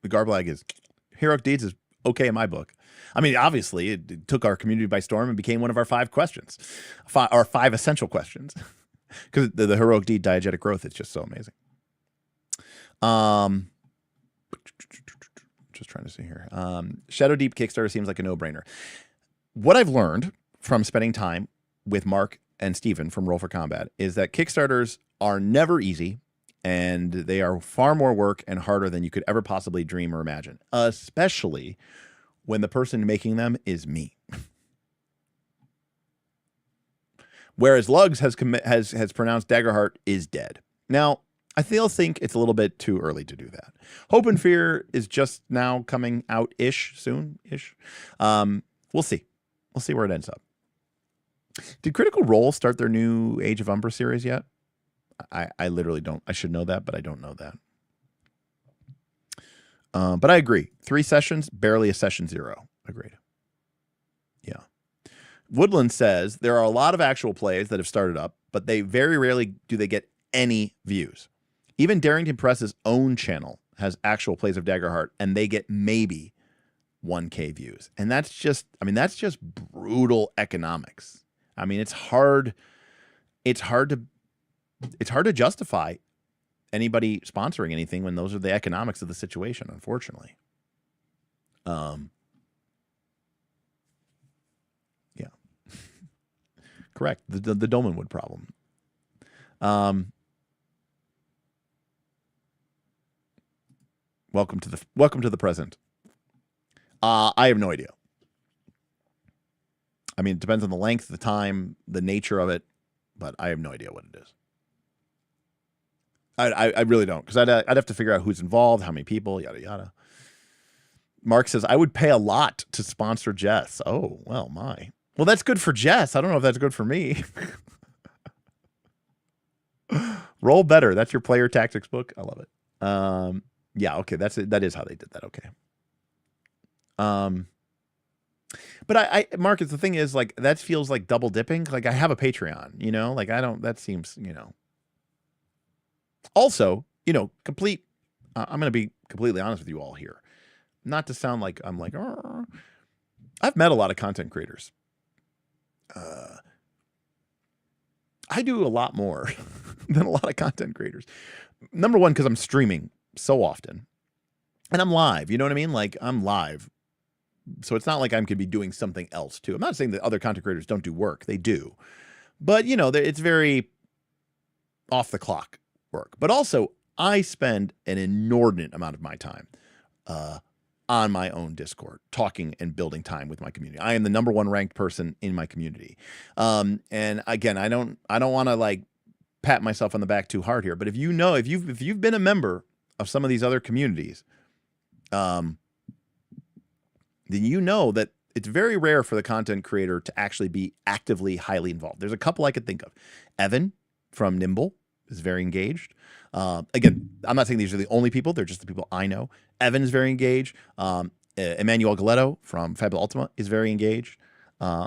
the Garblag is Heroic Deeds is okay in my book. I mean, obviously, it took our community by storm and became one of our 5 questions, our 5 essential questions, because the Heroic Deed diegetic growth is just so amazing. Just trying to see here. Shadow Deep Kickstarter seems like a no-brainer. What I've learned from spending time with Mark and Steven from Roll for Combat is that Kickstarters are never easy, and they are far more work and harder than you could ever possibly dream or imagine, especially when the person making them is me. Whereas Lugs has pronounced Daggerheart is dead. Now, I still think it's a little bit too early to do that. Hope and Fear is just now coming out-ish, soon-ish. We'll see. We'll see where it ends up. Did Critical Role start their new Age of Umbra series yet? I literally don't. I should know that, but I don't know that. But I agree. 3 sessions, barely a session 0. Agreed. Yeah. Woodland says there are a lot of actual plays that have started up, but they very rarely do they get any views. Even Darrington Press's own channel has actual plays of Daggerheart, and they get maybe 1K views. And that's just, I mean, that's just brutal economics. I mean, it's hard to justify anybody sponsoring anything when those are the economics of the situation, unfortunately. Yeah. Correct. The Dolmenwood problem. Welcome to the present. I have no idea. I mean, it depends on the length, the time, the nature of it, but I have no idea what it is. I really don't, because I'd have to figure out who's involved, how many people, yada yada. Mark says I would pay a lot to sponsor Jess. Oh well, my. Well, that's good for Jess. I don't know if that's good for me. Roll better. That's your player tactics book. I love it. Yeah. Okay. That is how they did that. Okay. But Marcus, the thing is, like, that feels like double dipping. Like, I have a Patreon, you know, like that seems, you know. Also, you know, I'm going to be completely honest with you all here. Not to sound like I'm like, I've met a lot of content creators. I do a lot more than a lot of content creators. Number one, because I'm streaming so often. And I'm live, you know what I mean? Like, I'm live. So it's not like I could be doing something else too. I'm not saying that other content creators don't do work. They do. But, you know, it's very off the clock work. But also, I spend an inordinate amount of my time on my own Discord, talking and building time with my community. I am the #1 ranked person in my community. And again, I don't want to like pat myself on the back too hard here. But if you've been a member of some of these other communities, then you know that it's very rare for the content creator to actually be actively highly involved. There's a couple I could think of. Evan from Nimble is very engaged. Again, I'm not saying these are the only people. They're just the people I know. Evan is very engaged. Emmanuel Galetto from Fabula Ultima is very engaged.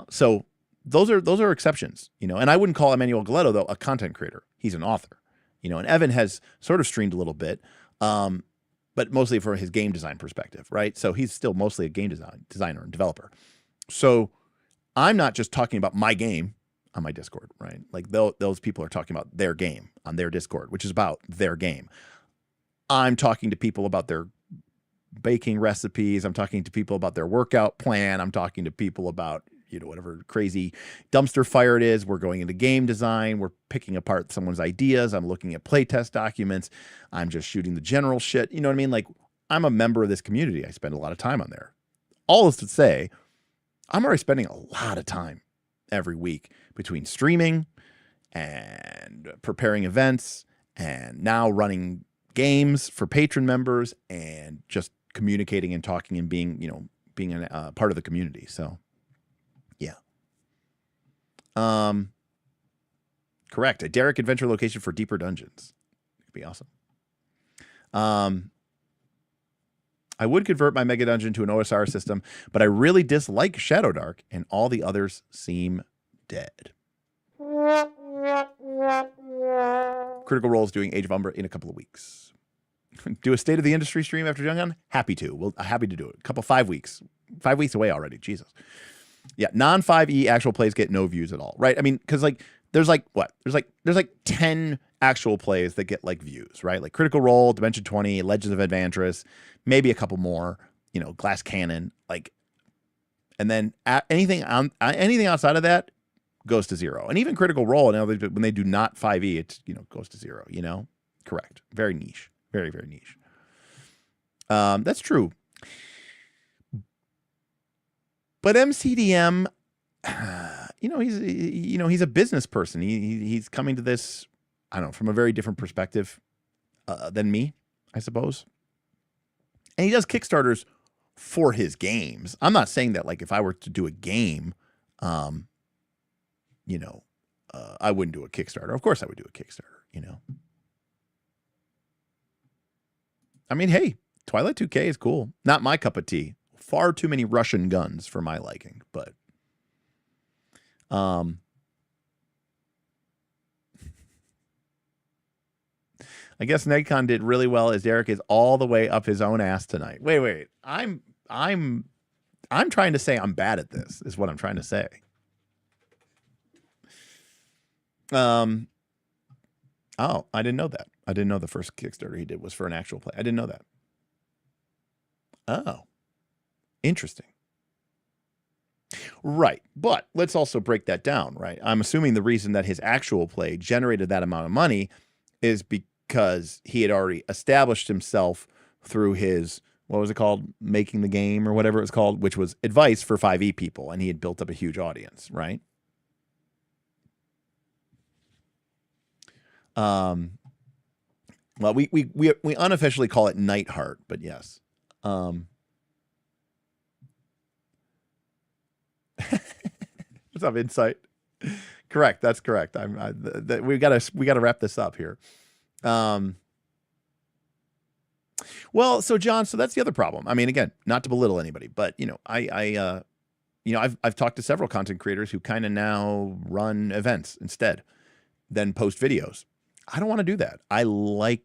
So those are exceptions, you know. And I wouldn't call Emmanuel Galetto, though, a content creator. He's an author, you know. And Evan has sort of streamed a little bit, but mostly from his game design perspective, right? So he's still mostly a game designer and developer. So I'm not just talking about my game on my Discord, right? Like those people are talking about their game on their Discord, which is about their game. I'm talking to people about their baking recipes. I'm talking to people about their workout plan. I'm talking to people about, you know, whatever crazy dumpster fire it is. We're going into game design. We're picking apart someone's ideas. I'm looking at playtest documents. I'm just shooting the general shit. You know what I mean? Like, I'm a member of this community. I spend a lot of time on there. All is to say, I'm already spending a lot of time every week between streaming and preparing events and now running games for patron members and just communicating and talking and being a part of the community. So, yeah. Correct. A Derek adventure location for deeper dungeons. It'd be awesome. I would convert my mega dungeon to an OSR system, but I really dislike Shadow Dark, and all the others seem dead. Critical Role is doing Age of Umbra in a couple of weeks. Do a state of the industry stream after Jungon? Happy to. Happy to do it. 5 weeks. 5 weeks away already. Jesus. Yeah, non-5e actual plays get no views at all, right? I mean, because like there's like 10 actual plays that get like views, right? Like Critical Role, Dimension 20, Legends of Advantris, maybe a couple more, Glass Cannon, like, and then anything outside of that goes to zero. And even Critical Role, when they do not 5e, it goes to zero. Correct. Very niche. Very, very niche. That's true. But MCDM, he's a business person. He's coming to this, I don't know, from a very different perspective than me, I suppose. And he does Kickstarters for his games. I'm not saying that, like, if I were to do a game, I wouldn't do a Kickstarter. Of course I would do a Kickstarter, I mean, hey, Twilight 2K is cool. Not my cup of tea. Far too many Russian guns for my liking, but I guess KnightCon did really well as Derek is all the way up his own ass tonight. Wait. I'm trying to say I'm bad at this, is what I'm trying to say. Oh, I didn't know that. I didn't know the first Kickstarter he did was for an actual play. I didn't know that. Oh, interesting. Right. But let's also break that down, right? I'm assuming the reason that his actual play generated that amount of money is because he had already established himself through his, what was it called? Making the Game or whatever it was called, which was advice for 5e people. And he had built up a huge audience, right? Well, we unofficially call it Nightheart, but yes. What's up, Insight? Correct. That's correct. We gotta wrap this up here. Well, so John, so that's the other problem. I mean, again, not to belittle anybody, but I've talked to several content creators who kind of now run events instead than post videos. I don't want to do that. I like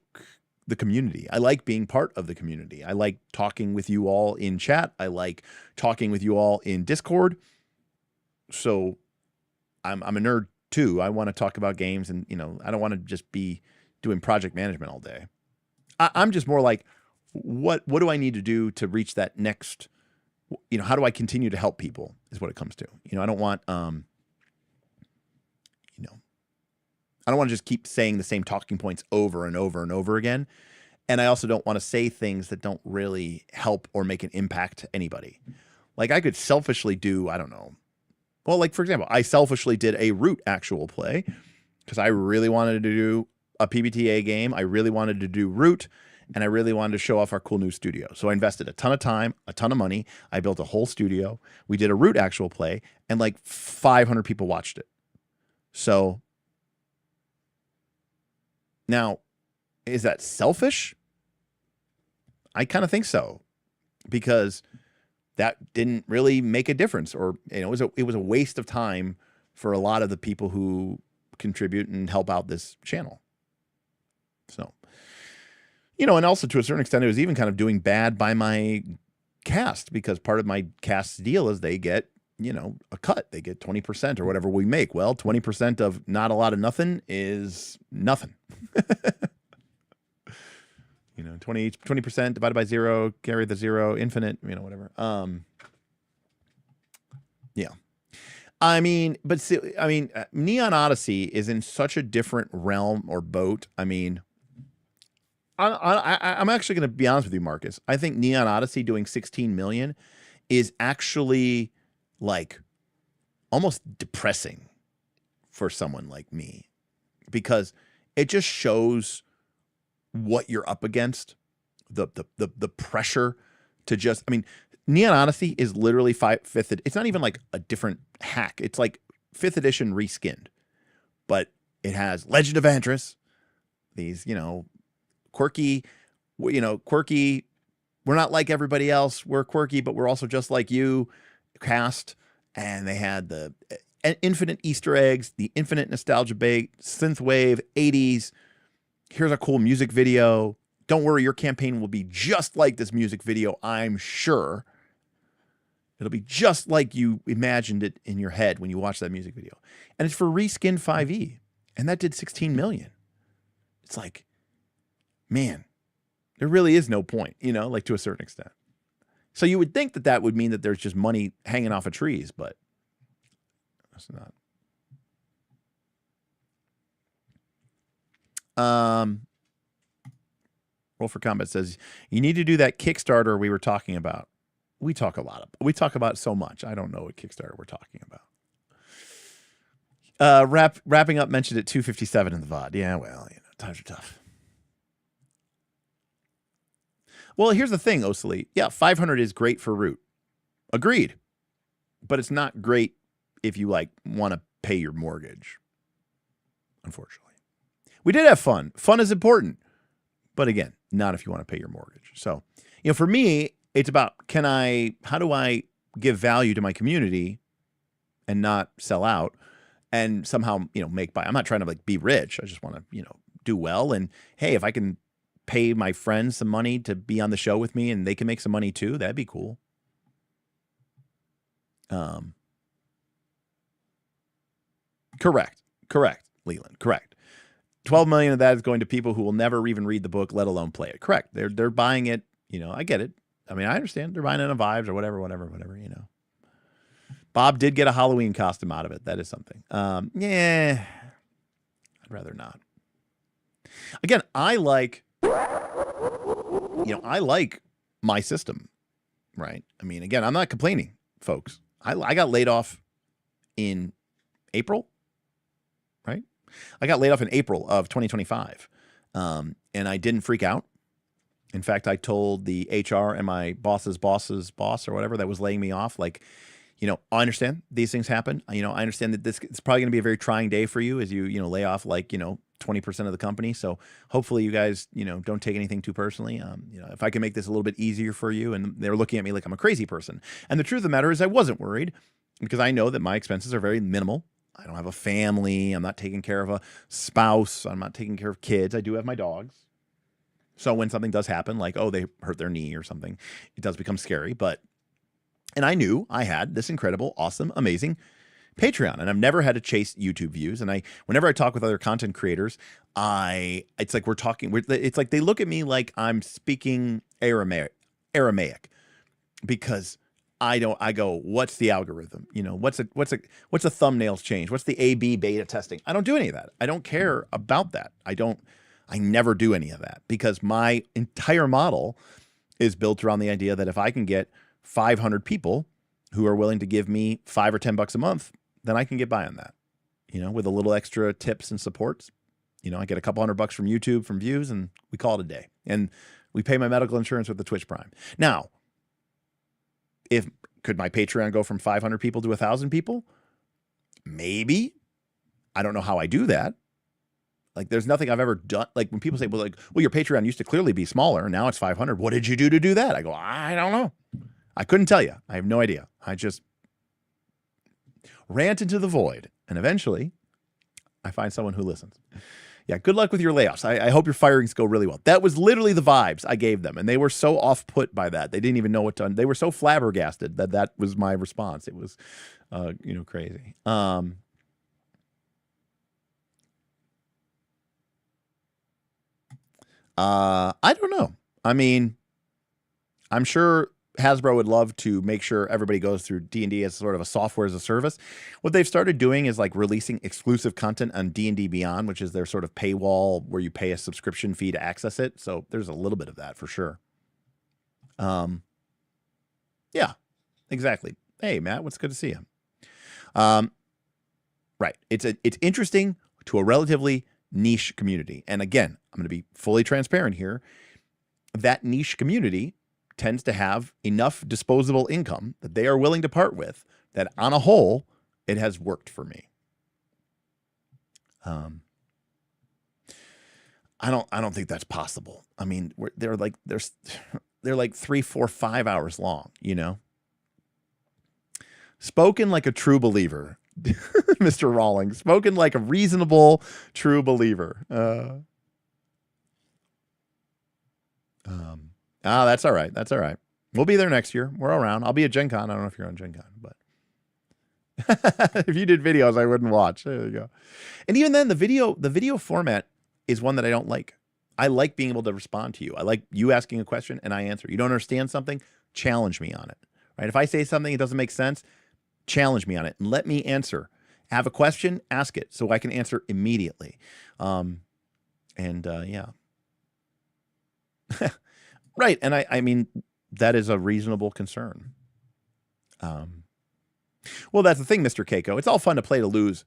the community. I like being part of the community. I like talking with you all in chat. I like talking with you all in Discord. So I'm a nerd too. I want to talk about games, and I don't want to just be doing project management all day. I'm just more like, what do I need to do to reach that next, how do I continue to help people is what it comes to. I don't want I don't want to just keep saying the same talking points over and over and over again. And I also don't want to say things that don't really help or make an impact to anybody. Like I could selfishly do, I don't know. Well, like for example, I selfishly did a Root actual play because I really wanted to do a PBTA game. I really wanted to do Root, and I really wanted to show off our cool new studio. So I invested a ton of time, a ton of money. I built a whole studio. We did a Root actual play, and like 500 people watched it. So now, is that selfish? I kind of think so, because that didn't really make a difference, or it was a waste of time for a lot of the people who contribute and help out this channel. So, and also to a certain extent, it was even kind of doing bad by my cast, because part of my cast's deal is they get, a cut. They get 20% or whatever we make. Well, 20% of not a lot of nothing is nothing. 20% divided by 0, carry the 0, infinite, whatever. Yeah. I mean, Neon Odyssey is in such a different realm or boat. I mean, I'm actually going to be honest with you, Marcus. I think Neon Odyssey doing 16 million is actually like almost depressing for someone like me, because it just shows what you're up against, the pressure to just, Neon Odyssey is literally fifth. It's not even like a different hack. It's like 5th edition reskinned, but It has Legend of Antris, these, quirky, quirky. We're not like everybody else. We're quirky, but we're also just like you cast. And they had the infinite Easter eggs, the infinite nostalgia bait, synthwave, 80s. Here's a cool music video. Don't worry, your campaign will be just like this music video, I'm sure. It'll be just like you imagined it in your head when you watch that music video. And it's for Reskin 5e. And that did 16 million. It's like, man, there really is no point, like to a certain extent. So you would think that that would mean that there's just money hanging off of trees, but that's not. Roll for Combat says, you need to do that Kickstarter we were talking about. We talk about so much. I don't know what Kickstarter we're talking about. Wrapping up mentioned at 257 in the VOD. Yeah, well, times are tough. Well, here's the thing, Osily. Yeah, 500 is great for Root. Agreed. But it's not great if you want to pay your mortgage. Unfortunately. We did have fun. Fun is important. But again, not if you want to pay your mortgage. So, for me, it's about how do I give value to my community and not sell out and somehow, make by. I'm not trying to be rich. I just want to, do well. And hey, if I can pay my friends some money to be on the show with me and they can make some money too, that'd be cool. Correct, Leland, correct. 12 million of that is going to people who will never even read the book, let alone play it. Correct. They're buying it. I get it. I mean, I understand. They're buying it on Vibes or whatever. Bob did get a Halloween costume out of it. That is something. Yeah, I'd rather not. Again, I like my system, right? I mean, again, I'm not complaining, folks. I got laid off in April, right? I got laid off in April of 2025, and I didn't freak out. In fact, I told the HR and my boss's boss or whatever that was laying me off, I understand these things happen. I understand that it's probably going to be a very trying day for you as you, lay off 20% of the company. So hopefully you guys, don't take anything too personally. If I can make this a little bit easier for you, and they're looking at me like I'm a crazy person. And the truth of the matter is I wasn't worried because I know that my expenses are very minimal. I don't have a family. I'm not taking care of a spouse. I'm not taking care of kids. I do have my dogs. So when something does happen, they hurt their knee or something, it does become scary. And I knew I had this incredible, awesome, amazing Patreon, and I've never had to chase YouTube views. And whenever I talk with other content creators, it's like it's like they look at me like I'm speaking Aramaic because I go, what's the algorithm? What's a thumbnails change? What's the A/B beta testing? I don't do any of that. I don't care about that. I never do any of that because my entire model is built around the idea that if I can get 500 people who are willing to give me $5 or $10 a month, then I can get by on that, with a little extra tips and supports. I get a couple $100 from YouTube, from views, and we call it a day. And we pay my medical insurance with the Twitch Prime. Now, could my Patreon go from 500 people to 1,000 people? Maybe. I don't know how I do that. There's nothing I've ever done. When people say, well, your Patreon used to clearly be smaller. Now it's 500. What did you do to do that? I go, I don't know. I couldn't tell you. I have no idea. I just rant into the void. And eventually I find someone who listens. Yeah. Good luck with your layoffs. I hope your firings go really well. That was literally the vibes I gave them. And they were so off put by that. They didn't even know what to, they were so flabbergasted that was my response. It was, crazy. I don't know. I mean, I'm sure Hasbro would love to make sure everybody goes through D&D as sort of a software as a service. What they've started doing is releasing exclusive content on D&D Beyond, which is their sort of paywall where you pay a subscription fee to access it. So there's a little bit of that for sure. Yeah, exactly. Hey, Matt, what's good to see you. Right. It's interesting to a relatively niche community. And again, I'm going to be fully transparent here. That niche community tends to have enough disposable income that they are willing to part with, that on a whole, it has worked for me. I don't think that's possible. I mean, they're like 3, 4, 5 hours long, you know. Spoken like a true believer, Mr. Rawlings. Spoken like a reasonable, true believer. That's all right. That's all right. We'll be there next year. We're around. I'll be at Gen Con. I don't know if you're on Gen Con, but if you did videos, I wouldn't watch. There you go. And even then, the video format is one that I don't like. I like being able to respond to you. I like you asking a question and I answer. You don't understand something, challenge me on it. Right? If I say something that doesn't make sense, challenge me on it and let me answer. Have a question, ask it so I can answer immediately. Yeah. Right. And I mean, that is a reasonable concern. Well, that's the thing, Mr. Keiko. It's all fun to play to lose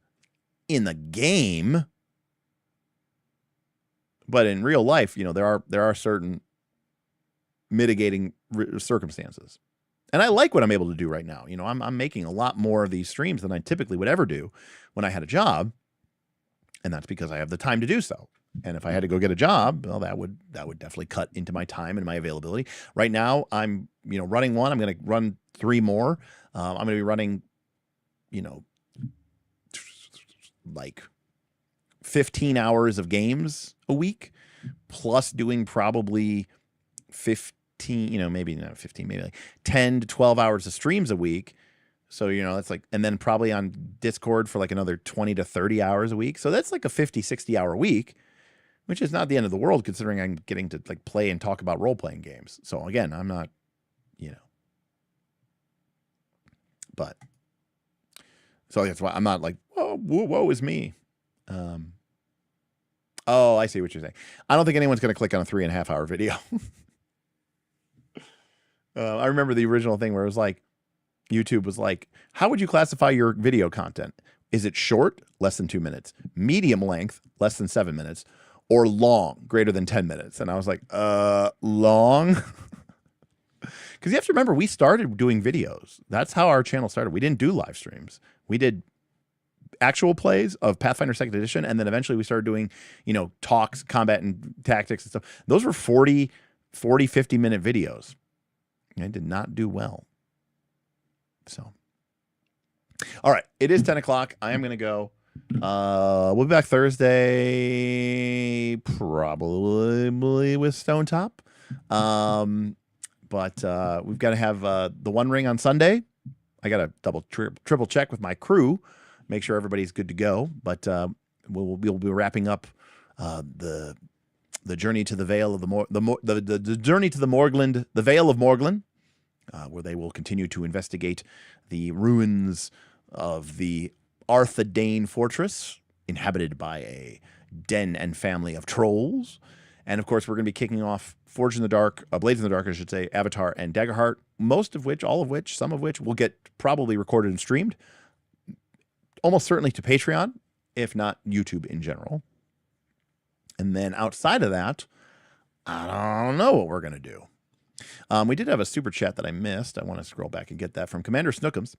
in the game. But in real life, you know, there are certain mitigating circumstances. And I like what I'm able to do right now. You know, I'm making a lot more of these streams than I typically would ever do when I had a job. And that's because I have the time to do so. And if I had to go get a job, well, that would definitely cut into my time and my availability. Right now, I'm, you know, running one. I'm going to run 3 more. I'm going to be running, you know, like 15 hours of games a week, plus doing probably 15, you know, maybe not 15, maybe like 10 to 12 hours of streams a week. So, you know, that's like, and then probably on Discord for like another 20 to 30 hours a week. So that's like a 50, 60 hour week, which is not the end of the world considering I'm getting to like play and talk about role-playing games. So again, I'm not, you know, but so that's why I'm not like, oh, woe is me. Oh, I see what you're saying. I don't think anyone's going to click on a 3.5 hour video. I remember the original thing where it was like, YouTube was like, how would you classify your video content? Is it short, less than 2 minutes, medium length, less than 7 minutes, or long, greater than 10 minutes? And I was like, long? Because you have to remember, we started doing videos. That's how our channel started. We didn't do live streams. We did actual plays of Pathfinder 2nd Edition, and then eventually we started doing, you know, talks, combat and tactics and stuff. Those were 40, 50-minute videos. I did not do well. So, all right, it is 10 o'clock. I am going to go. We'll be back Thursday, probably with Stone Top. But we've got to have the One Ring on Sunday. I got to triple check with my crew, make sure everybody's good to go. But we'll be wrapping up the journey to the Vale of the journey to the Morgland, the Vale of Morgland. Where they will continue to investigate the ruins of the Arthedain fortress, inhabited by a den and family of trolls. And of course, we're going to be kicking off Blades in the Dark, I should say, Avatar and Daggerheart, all of which, some of which will get probably recorded and streamed, almost certainly to Patreon, if not YouTube in general. And then outside of that, I don't know what we're going to do. We did have a super chat that I missed. I want to scroll back and get that from Commander Snookums.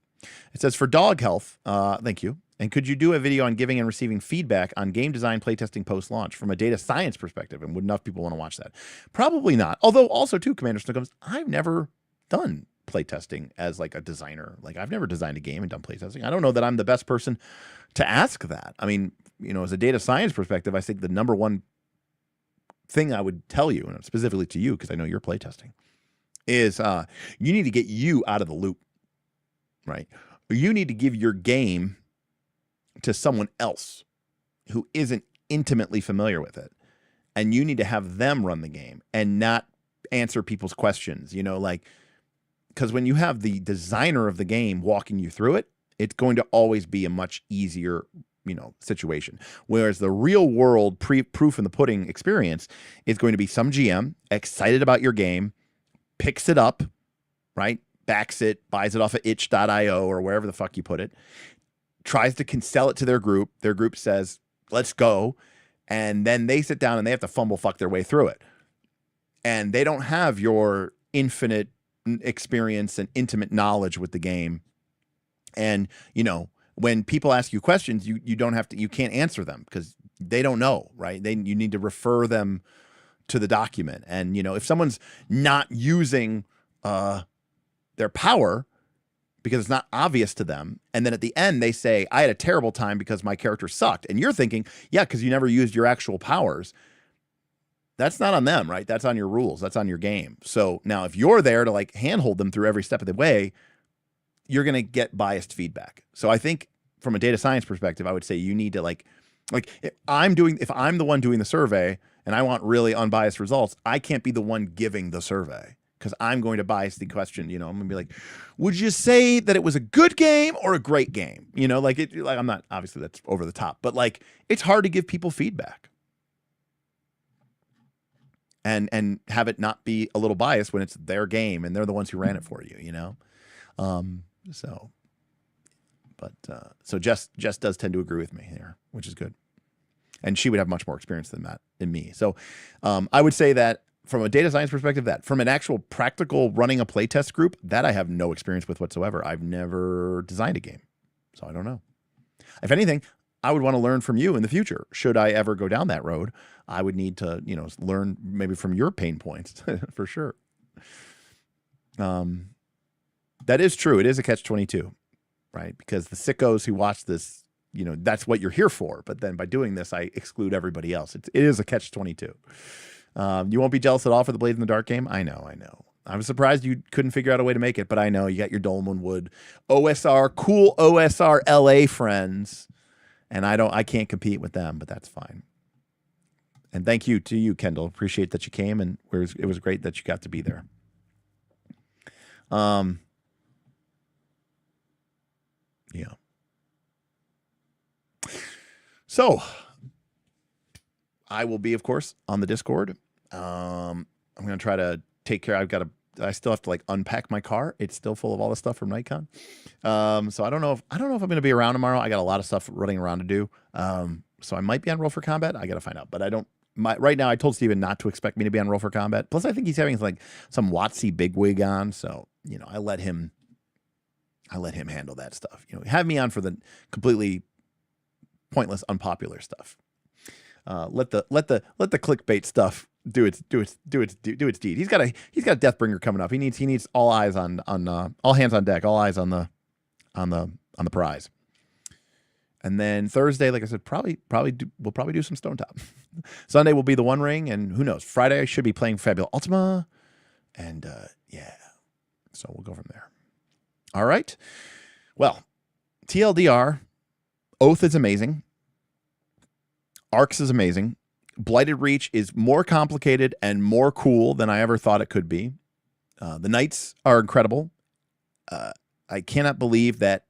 It says, for dog health, thank you. And could you do a video on giving and receiving feedback on game design playtesting post-launch from a data science perspective? And would enough people want to watch that? Probably not. Although also too, Commander Snookums, I've never done playtesting as like a designer. Like I've never designed a game and done playtesting. I don't know that I'm the best person to ask that. I mean, you know, as a data science perspective, I think the number one thing I would tell you, and specifically to you, because I know you're playtesting, is you need to get you out of the loop, right? You need to give your game to someone else who isn't intimately familiar with it. And you need to have them run the game and not answer people's questions, you know, like, because when you have the designer of the game walking you through it, it's going to always be a much easier, you know, situation. Whereas the real world proof in the pudding experience is going to be some GM excited about your game, picks it up, right? Backs it, buys it off of itch.io or wherever the fuck you put it, tries to sell it to their group. Their group says, let's go. And then they sit down and they have to fumble fuck their way through it. And they don't have your infinite experience and intimate knowledge with the game. And, you know, when people ask you questions, you don't have to, you can't answer them because they don't know, right? You need to refer them to the document. And, if someone's not using their power because it's not obvious to them, and then at the end they say, I had a terrible time because my character sucked, and you're thinking, yeah, because you never used your actual powers. That's not on them, right? That's on your rules. That's on your game. So now if you're there to like handhold them through every step of the way, you're going to get biased feedback. So I think from a data science perspective, I would say you need to like if I'm the one doing the survey and I want really unbiased results, I can't be the one giving the survey because I'm going to bias the question. I'm going to be like, would you say that it was a good game or a great game? I'm not, obviously that's over the top, but like, it's hard to give people feedback and have it not be a little biased when it's their game and they're the ones who ran it for you, So Jess does tend to agree with me here, which is good. And she would have much more experience than that in me. So I would say that from a data science perspective, that from an actual practical running a playtest group, that I have no experience with whatsoever. I've never designed a game, so I don't know. If anything, I would want to learn from you in the future. Should I ever go down that road, I would need to, learn maybe from your pain points for sure. That is true. It is a catch-22, right? Because the sickos who watch this, that's what you're here for. But then by doing this, I exclude everybody else. It is a catch-22. You won't be jealous at all for the Blades in the Dark game? I know. I was surprised you couldn't figure out a way to make it, but I know you got your Dolmen Wood OSR, cool OSR LA friends. And I can't compete with them, but that's fine. And thank you to you, Kendall. Appreciate that you came, and it was great that you got to be there. Yeah. So I will be, of course, on the Discord. I'm going to try to take care. I still have to like unpack my car. It's still full of all the stuff from KnightCon. So I don't know if I'm going to be around tomorrow. I got a lot of stuff running around to do. So I might be on Roll for Combat. I got to find out, but right now I told Steven not to expect me to be on Roll for Combat. Plus I think he's having like some WotC bigwig on. So, I let him handle that stuff. Have me on for the completely pointless, unpopular stuff. Let the clickbait stuff do its deed. He's got a Deathbringer coming up. He needs all eyes on all hands on deck, all eyes on the prize. And then Thursday, like I said, we'll probably do some Stone Top. Sunday will be the One Ring, and who knows? Friday I should be playing Fabula Ultima, and yeah. So we'll go from there. All right. Well, TLDR, Oath is amazing. Arcs is amazing. Blighted Reach is more complicated and more cool than I ever thought it could be. The Knights are incredible. I cannot believe that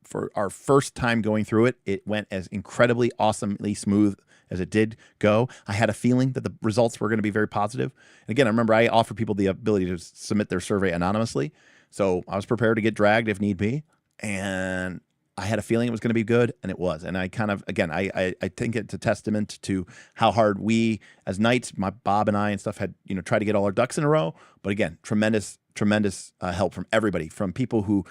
for our first time going through it, it went as incredibly, awesomely smooth as it did go. I had a feeling that the results were going to be very positive. And again, I remember I offered people the ability to submit their survey anonymously. So I was prepared to get dragged if need be. And I had a feeling it was going to be good, and it was. And I kind of, again, I think it's a testament to how hard we as Knights, Bob and I and stuff had, tried to get all our ducks in a row. But again, tremendous help from everybody, from people who,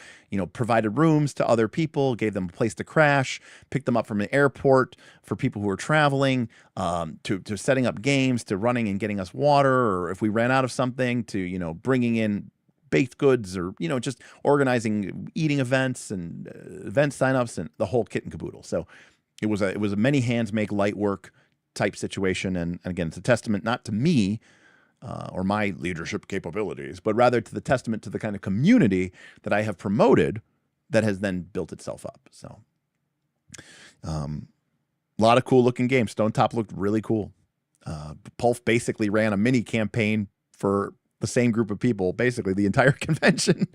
provided rooms to other people, gave them a place to crash, picked them up from the airport, for people who were traveling, to setting up games, to running and getting us water, or if we ran out of something, to, bringing in baked goods, or, just organizing eating events and event signups and the whole kit and caboodle. So it was a many hands make light work type situation. And again, it's a testament not to me, or my leadership capabilities, but rather to the testament to the kind of community that I have promoted that has then built itself up. So a lot of cool looking games. Stone Top looked really cool. Pulf basically ran a mini campaign for the same group of people, basically the entire convention.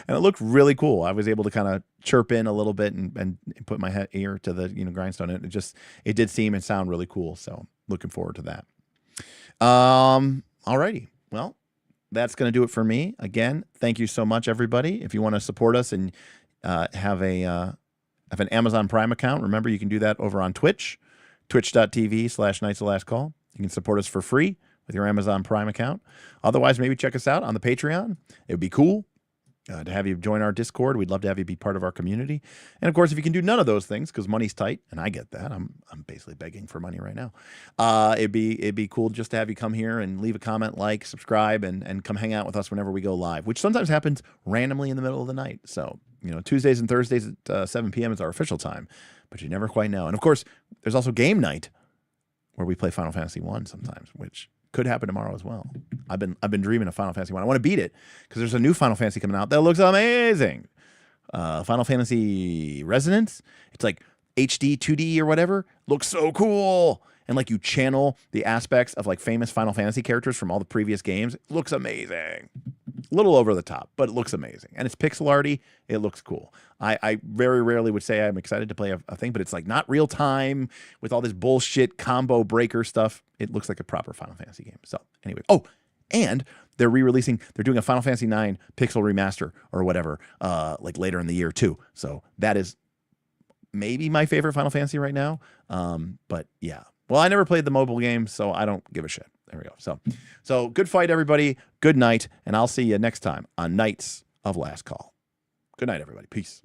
And it looked really cool. I was able to kind of chirp in a little bit and put my ear to the, grindstone. And it did seem and sound really cool. So looking forward to that. Alrighty. Well, that's going to do it for me. Again, thank you so much, everybody. If you want to support us and have an Amazon Prime account, remember you can do that over on Twitch, twitch.tv/KnightsTheLastCall. You can support us for free with your Amazon Prime account. Otherwise, maybe check us out on the Patreon. It would be cool. to have you join our Discord. We'd love to have you be part of our community. And of course, if you can do none of those things, because money's tight, and I get that, I'm basically begging for money right now. It'd be cool just to have you come here and leave a comment, like, subscribe, and come hang out with us whenever we go live, which sometimes happens randomly in the middle of the night. So, Tuesdays and Thursdays at 7 p.m. is our official time, but you never quite know. And of course, there's also game night where we play Final Fantasy 1 sometimes, which could happen tomorrow as well. I've been dreaming of Final Fantasy 1. I want to beat it because there's a new Final Fantasy coming out that looks amazing. Final Fantasy Resonance. It's like HD 2D or whatever. Looks so cool. And like you channel the aspects of like famous Final Fantasy characters from all the previous games. It looks amazing. A little over the top, but it looks amazing. And it's pixel arty. It looks cool. I very rarely would say I'm excited to play a thing, but it's like not real time with all this bullshit combo breaker stuff. It looks like a proper Final Fantasy game. So anyway, and they're doing a Final Fantasy 9 pixel remaster or whatever, like later in the year too. So that is maybe my favorite Final Fantasy right now. But yeah. Well, I never played the mobile game, so I don't give a shit. There we go. So good fight, everybody. Good night, and I'll see you next time on Knights of Last Call. Good night, everybody. Peace.